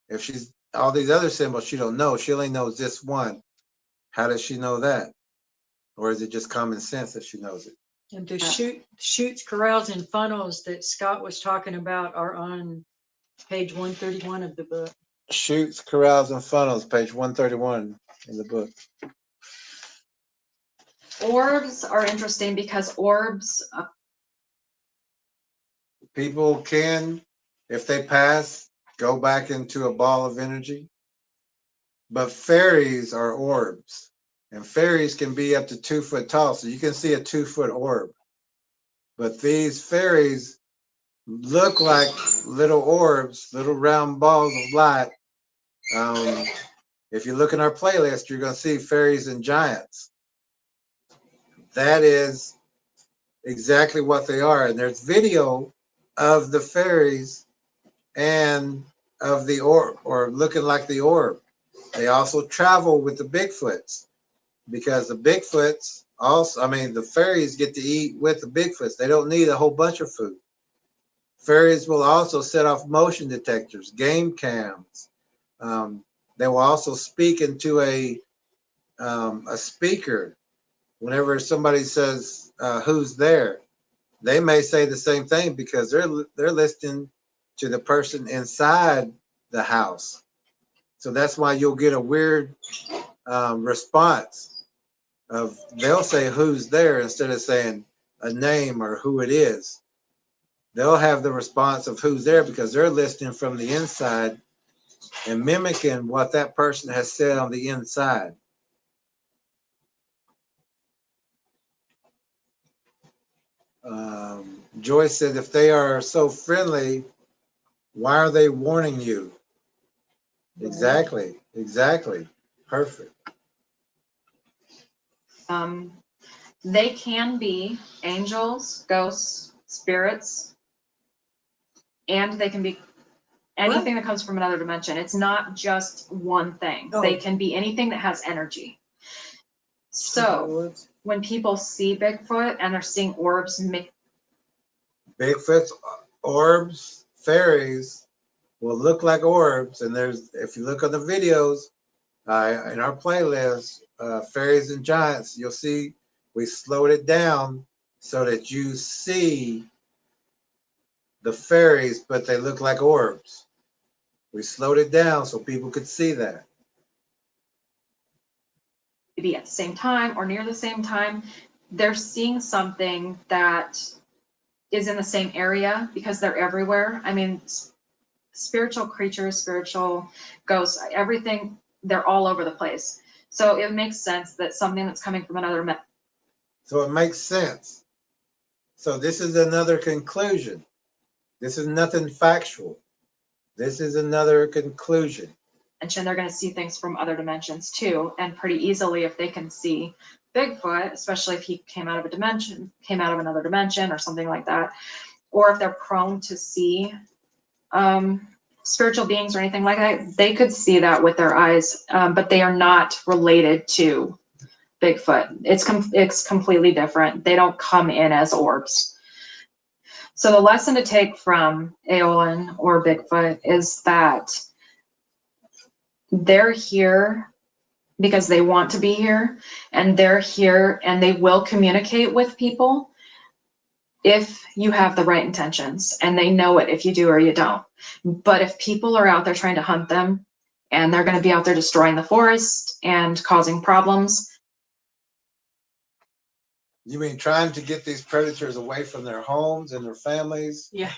If she's all these other symbols she don't know, she only knows this one. How does she know that? Or is it just common sense that she knows it? And the chutes, corrals, and funnels that Scott was talking about are on page 131 of the book. Chutes, corrals, and funnels, page 131 in the book. Orbs are interesting because orbs. People can, if they pass, go back into a ball of energy. But fairies are orbs. And fairies can be up to 2 foot tall. So you can see a 2 foot orb. But these fairies look like little orbs, little round balls of light. If you look in our playlist, you're going to see fairies and giants. That is exactly what they are. And there's video of the fairies and of the orb, or looking like the orb. They also travel with the Bigfoots, because the Bigfoots also, the fairies get to eat with the Bigfoots. They don't need a whole bunch of food. Fairies will also set off motion detectors, game cams. They will also speak into a speaker. Whenever somebody says, who's there, they may say the same thing because they're listening to the person inside the house. So that's why you'll get a weird response of, they'll say who's there instead of saying a name or who it is. They'll have the response of who's there because they're listening from the inside and mimicking what that person has said on the inside. Joyce said, if they are so friendly, why are they warning you? Exactly. Perfect. They can be angels, ghosts, spirits, and they can be anything that comes from another dimension. It's not just one thing. They can be anything that has energy. So when people see Bigfoot and they're seeing orbs, Bigfoot's orbs, fairies will look like orbs. And if you look on the videos in our playlist, fairies and giants, you'll see we slowed it down so that you see the fairies, but they look like orbs. We slowed it down so people could see that. maybe at the same time or near the same time, they're seeing something that is in the same area because they're everywhere. Spiritual creatures, spiritual ghosts, everything they're all over the place. So it makes sense that something that's coming from another So it makes sense. So this is another conclusion. This is nothing factual. This is another conclusion. dimension, they're going to see things from other dimensions too, and pretty easily if they can see Bigfoot, especially if he came out of another dimension or something like that, or if they're prone to see spiritual beings or anything like that, they could see that with their eyes, but they are not related to Bigfoot. It's completely different. They don't come in as orbs. So the lesson to take from Aeolin or Bigfoot is that they're here because they want to be here, and they're here and they will communicate with people if you have the right intentions, and they know it if you do or you don't. But if people are out there trying to hunt them, and they're going to be out there destroying the forest and causing problems. You mean trying to get these predators away from their homes and their families? Yeah.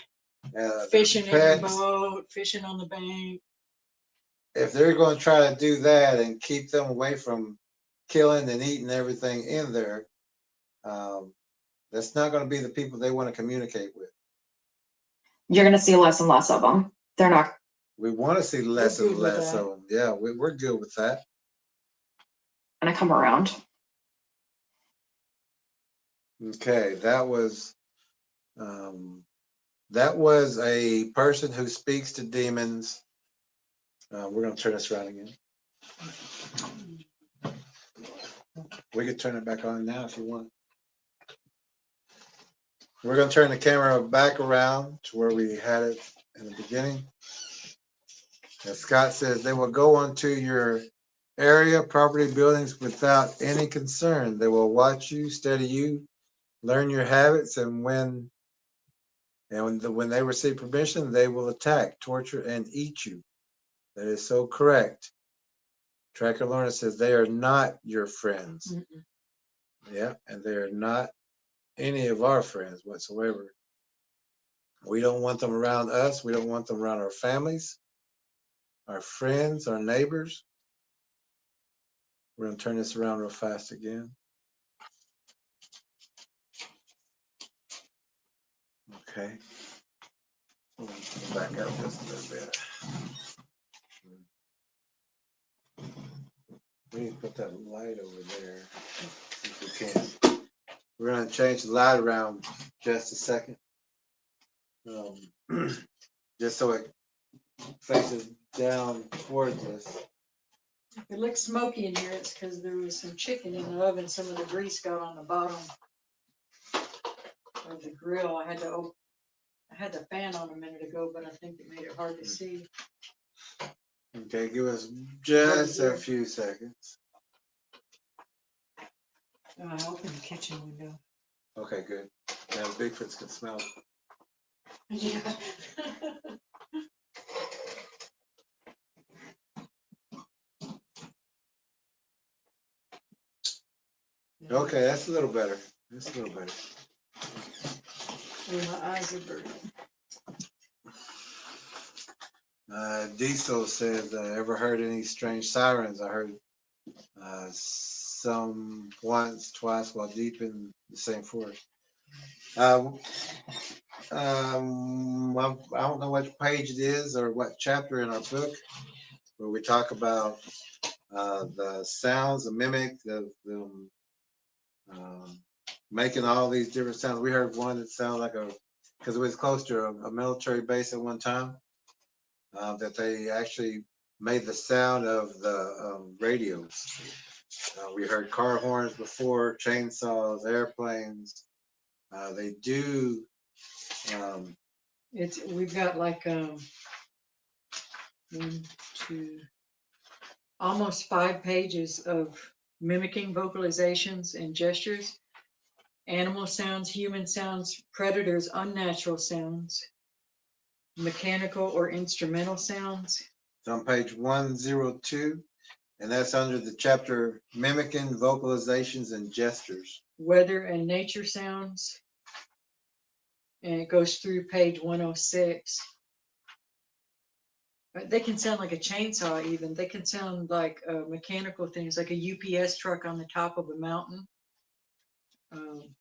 Their Fishing in the pets? boat, fishing on the bank. If they're going to try to do that and keep them away from killing and eating everything in there, that's not going to be the people they want to communicate with. You're going to see less and less of them. They're not. We want to see less We're and good with less that. of them. Yeah, we're good with that. Going to come around. Okay, that was a person who speaks to demons. We're going to turn this around again. We could turn it back on now if you want. We're going to turn the camera back around to where we had it in the beginning. As Scott says, they will go onto your area, property, buildings without any concern. They will watch you, study you, learn your habits, and when they receive permission, they will attack, torture, and eat you. That is so correct. Tracker Lorna says they are not your friends. Mm-mm. Yeah, and they are not any of our friends whatsoever. We don't want them around us. We don't want them around our families, our friends, our neighbors. We're going to turn this around real fast again. Okay. Back up just a little bit. We need to put that light over there if we can. We're going to change the light around just a second. Just so it faces down towards us. It looks smoky in here. It's because there was some chicken in the oven. Some of the grease got on the bottom of the grill. I had the fan on a minute ago, but I think it made it hard to see. Okay, give us just a few seconds. I opened the kitchen window. Okay, good. Now the Bigfoots can smell. Yeah. Okay, that's a little better. That's a little better. Oh, my eyes are burning. Diesel says, ever heard any strange sirens? I heard some once, twice while deep in the same forest. I don't know what page it is or what chapter in our book where we talk about the sounds, the mimic, the making all these different sounds. We heard one that sounded like because it was close to a military base at one time, that they actually made the sound of the radios. We heard car horns before, chainsaws, airplanes. They do. We've got like 5 pages of mimicking vocalizations and gestures, animal sounds, human sounds, predators, unnatural sounds, mechanical or instrumental sounds. It's on page 102, and that's under the chapter Mimicking Vocalizations and Gestures. Weather and nature sounds. And it goes through page 106. They can sound like a chainsaw even. They can sound like mechanical things, like a UPS truck on the top of a mountain. Um,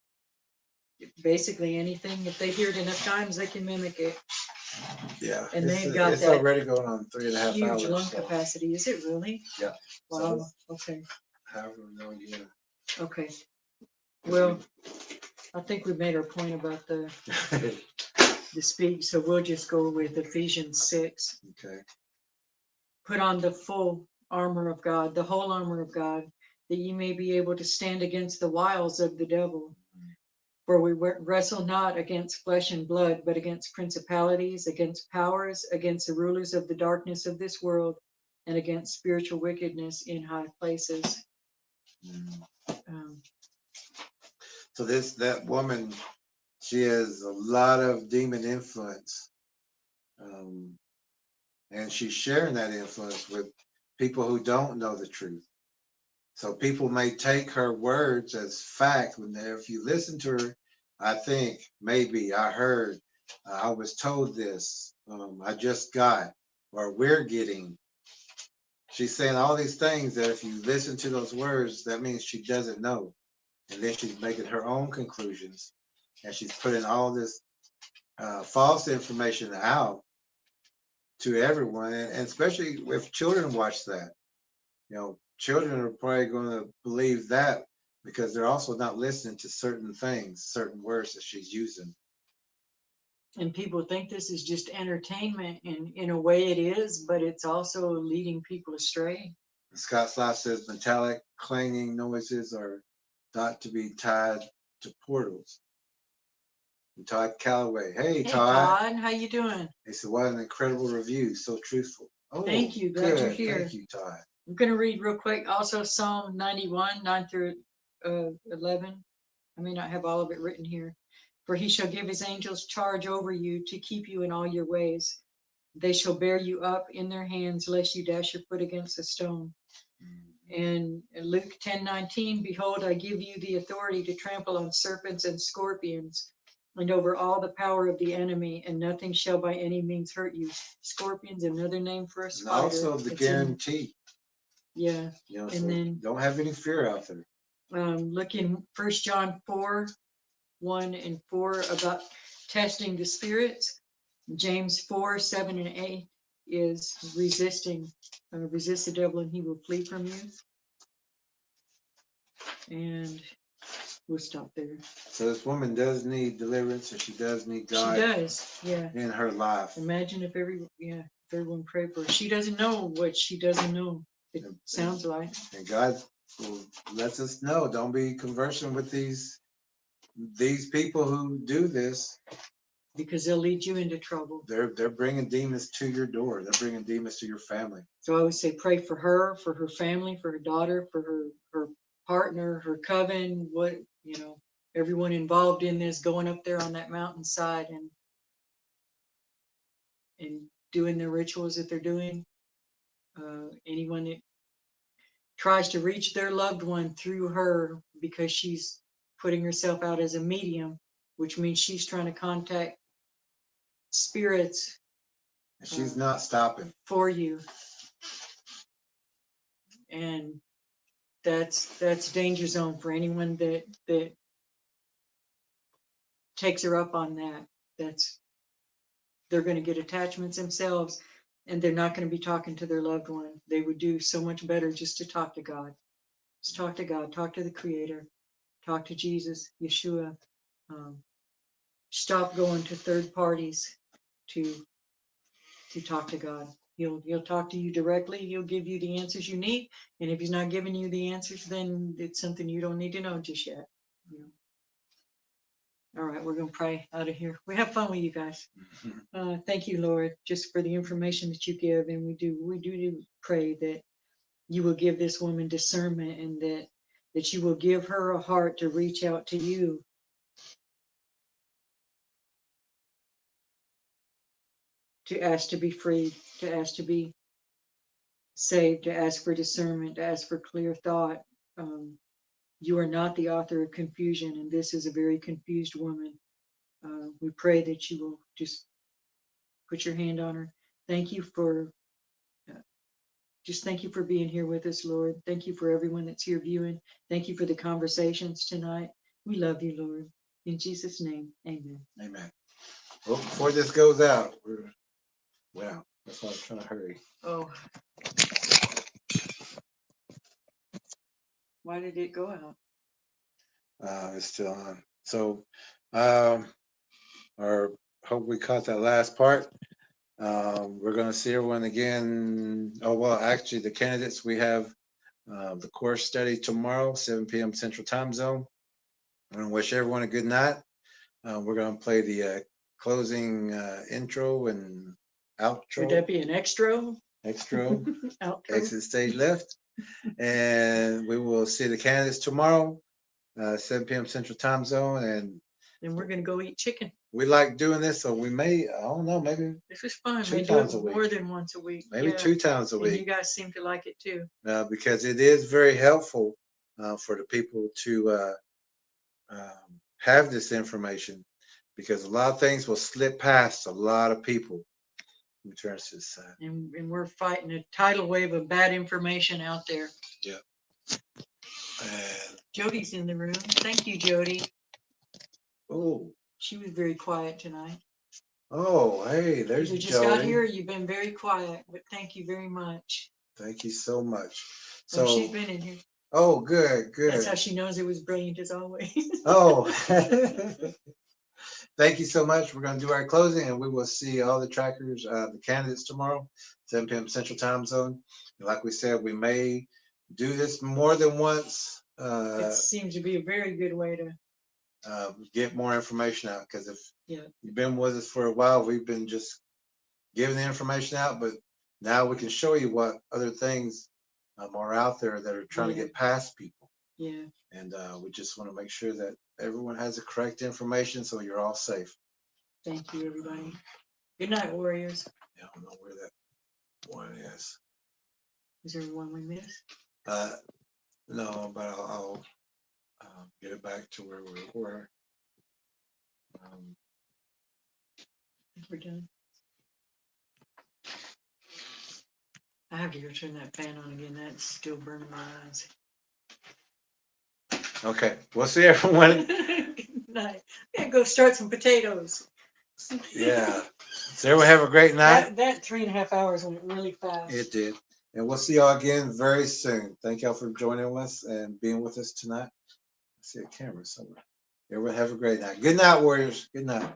Basically anything. If they hear it enough times, they can mimic it. Yeah. And they've got it's that already going on 3.5 huge hours. lung So, capacity. Is it really? yeah. Wow. Okay. However, no, yeah. Okay. Well, I think we made our point about the speak, so we'll just go with Ephesians 6. Okay. Put on the full armor of God, the whole armor of God, that ye may be able to stand against the wiles of the devil. For we wrestle not against flesh and blood, but against principalities, against powers, against the rulers of the darkness of this world, and against spiritual wickedness in high places. So that woman, she has a lot of demon influence. And she's sharing that influence with people who don't know the truth. So people may take her words as fact when if you listen to her, I think, maybe, I heard, I was told this, I just got, or we're getting. She's saying all these things that if you listen to those words, that means she doesn't know. And then she's making her own conclusions. And she's putting all this false information out to everyone. And especially if children watch that, children are probably going to believe that because they're also not listening to certain things, certain words that she's using. And people think this is just entertainment, and in a way it is, but it's also leading people astray. Scott Slash says metallic clanging noises are thought to be tied to portals. And Todd Calloway. Hey, Todd. How you doing? He said, what an incredible review. So truthful. Oh, thank you. Glad you're here. Thank you, Todd. I'm going to read real quick. Also, Psalm 91, 9 through 11. I may not have all of it written here. For he shall give his angels charge over you to keep you in all your ways. They shall bear you up in their hands, lest you dash your foot against a stone. And Luke 10:19, behold, I give you the authority to trample on serpents and scorpions, and over all the power of the enemy, and nothing shall by any means hurt you. Scorpion's another name for a spider. And also the guarantee. Yeah. And so then don't have any fear out there. Look in 1 John 4, 1 and 4 about testing the spirits. James 4, 7 and 8 is resist the devil and he will flee from you. And we'll stop there. So this woman does need deliverance, and she does need God. She does, yeah. In her life. Imagine if everyone prayed for her. She doesn't know what she doesn't know. It sounds like. And God lets us know. Don't be conversing with these people who do this, because they'll lead you into trouble. They're bringing demons to your door. They're bringing demons to your family. So I would say pray for her family, for her daughter, for her partner, her coven, everyone involved in this, going up there on that mountainside and doing the rituals that they're doing. Anyone that tries to reach their loved one through her, because she's putting herself out as a medium, which means she's trying to contact spirits. And she's not stopping for you. And that's danger zone for anyone that takes her up on that. They're going to get attachments themselves, and they're not going to be talking to their loved one. They would do so much better just to talk to God. Just talk to God, talk to the Creator, talk to Jesus, Yeshua. Stop going to third parties to talk to God. He'll talk to you directly. He'll give you the answers you need. And if he's not giving you the answers, then it's something you don't need to know just yet. All right, we're going to pray out of here. We have fun with you guys. Thank you, Lord, just for the information that you give. And we do pray that you will give this woman discernment, and that you will give her a heart to reach out to you. To ask to be freed, to ask to be saved, to ask for discernment, to ask for clear thought. You are not the author of confusion, and this is a very confused woman. We pray that you will just put your hand on her. Thank you for Just thank you for being here with us, Lord. Thank you for everyone that's here viewing. Thank you for the conversations tonight. We love you, Lord. In Jesus' name, amen. Amen. Well, before this goes out, well, that's why I'm trying to hurry. Oh. Why did it go out? It's still on. So, or hope we caught that last part. We're going to see everyone again. Oh, well, actually, the candidates, we have the course study tomorrow, 7 p.m. Central Time Zone. I'm going to wish everyone a good night. We're going to play the closing intro and outro. Would that be an extra? Extra. Outro? Exit stage left. And we will see the candidates tomorrow, 7 p.m. Central Time Zone. And Then we're gonna go eat chicken. we like doing this, so we may, I don't know, maybe This was fun. 2 We do times it a week. more than once a week. Maybe Yeah. 2 times a And you week, guys seem to like it too. because it is very helpful for the people to have this information, because a lot of things will slip past a lot of people. Let me turn to this side. And we're fighting a tidal wave of bad information out there. Yeah. And, Jody's in the room. Thank you, Jody. oh, She was very quiet tonight. oh, hey, there's You just got Jody. here. You've been very quiet, but thank you very much. Thank you so much. So So, she's been in here. oh, good, That's good. how she knows it was brilliant as always. Oh, thank you so much. We're going to do our closing, and we will see all the trackers, the candidates tomorrow, 7 p.m. Central Time Zone. And like we said, we may do this more than once. It seems to be a very good way to. Get more information out, because if Yeah. you've been with us for a while, we've been just giving the information out, but now we can show you what other things are out there that are trying to Yeah. get past people. Yeah. And we just want to make sure that everyone has the correct information, so you're all safe. Thank you, everybody. Good night, warriors. I don't know where that one is. Is there one we missed? No, but I'll get it back to where we were. I think we're done. I have to go turn that fan on again. That's still burning my eyes. Okay, we'll see everyone. Good night. Yeah, go start some potatoes. Yeah. So everyone have a great night. That 3.5 hours went really fast. It did. And we'll see y'all again very soon. Thank y'all for joining us and being with us tonight. I see a camera somewhere. Everyone have a great night. Good night, warriors. Good night.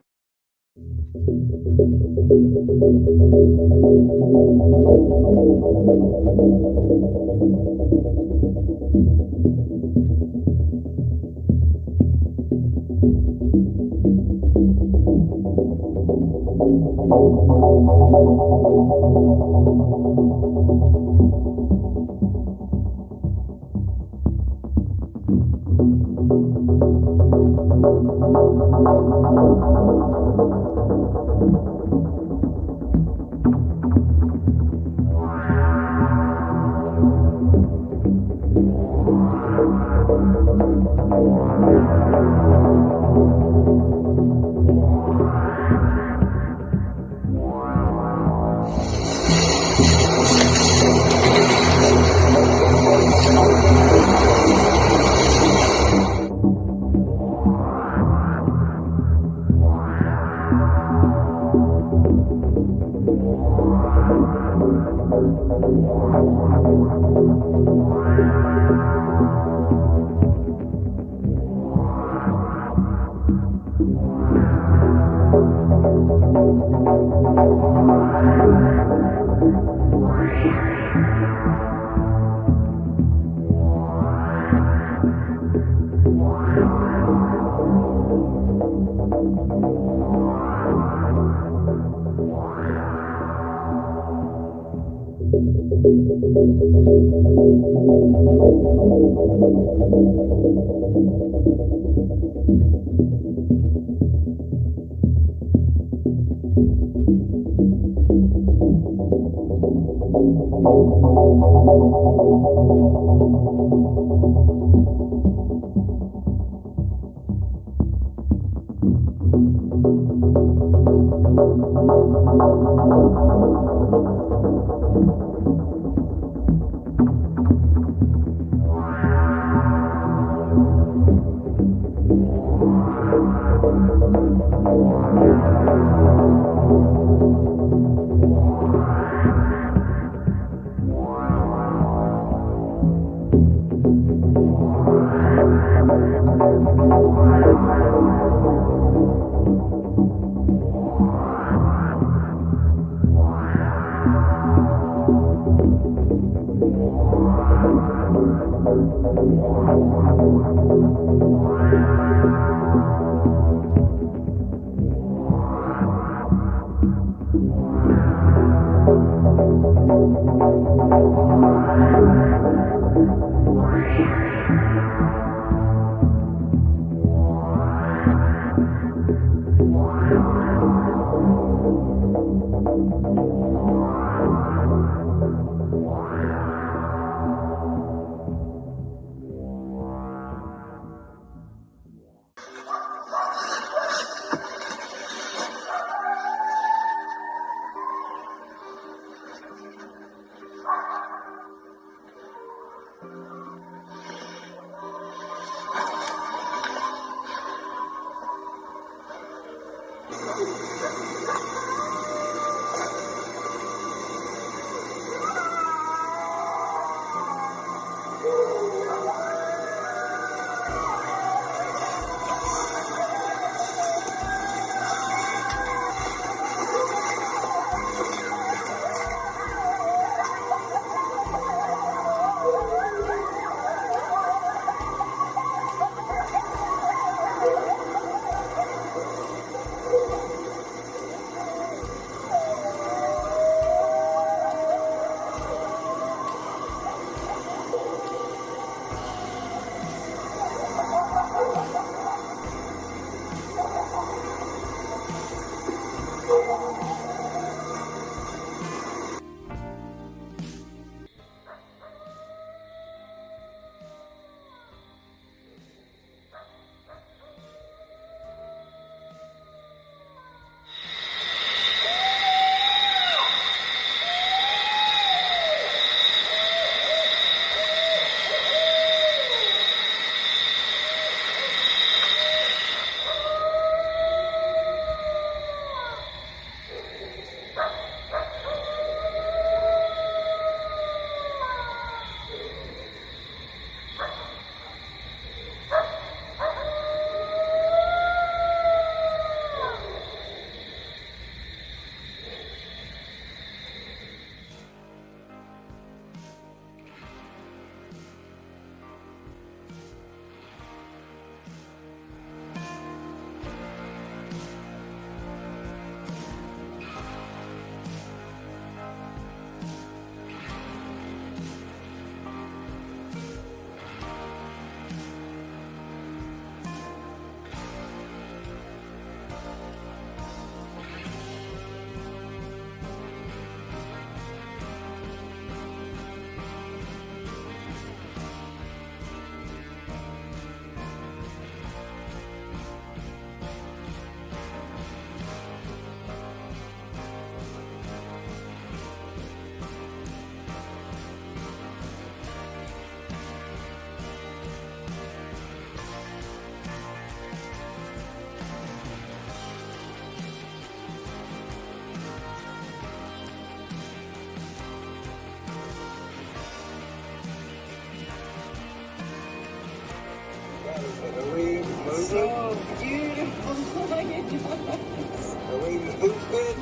Are we moving? So beautiful. Are we moving?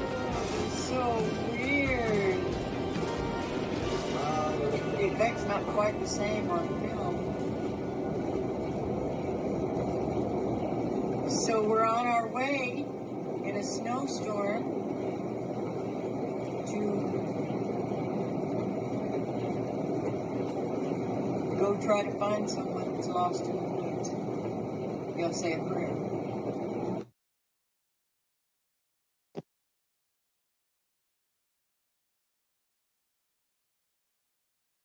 So weird. The effect's not quite the same on film. So we're on our way in a snowstorm to go try to find someone that's lost in the woods. You'll say a prayer.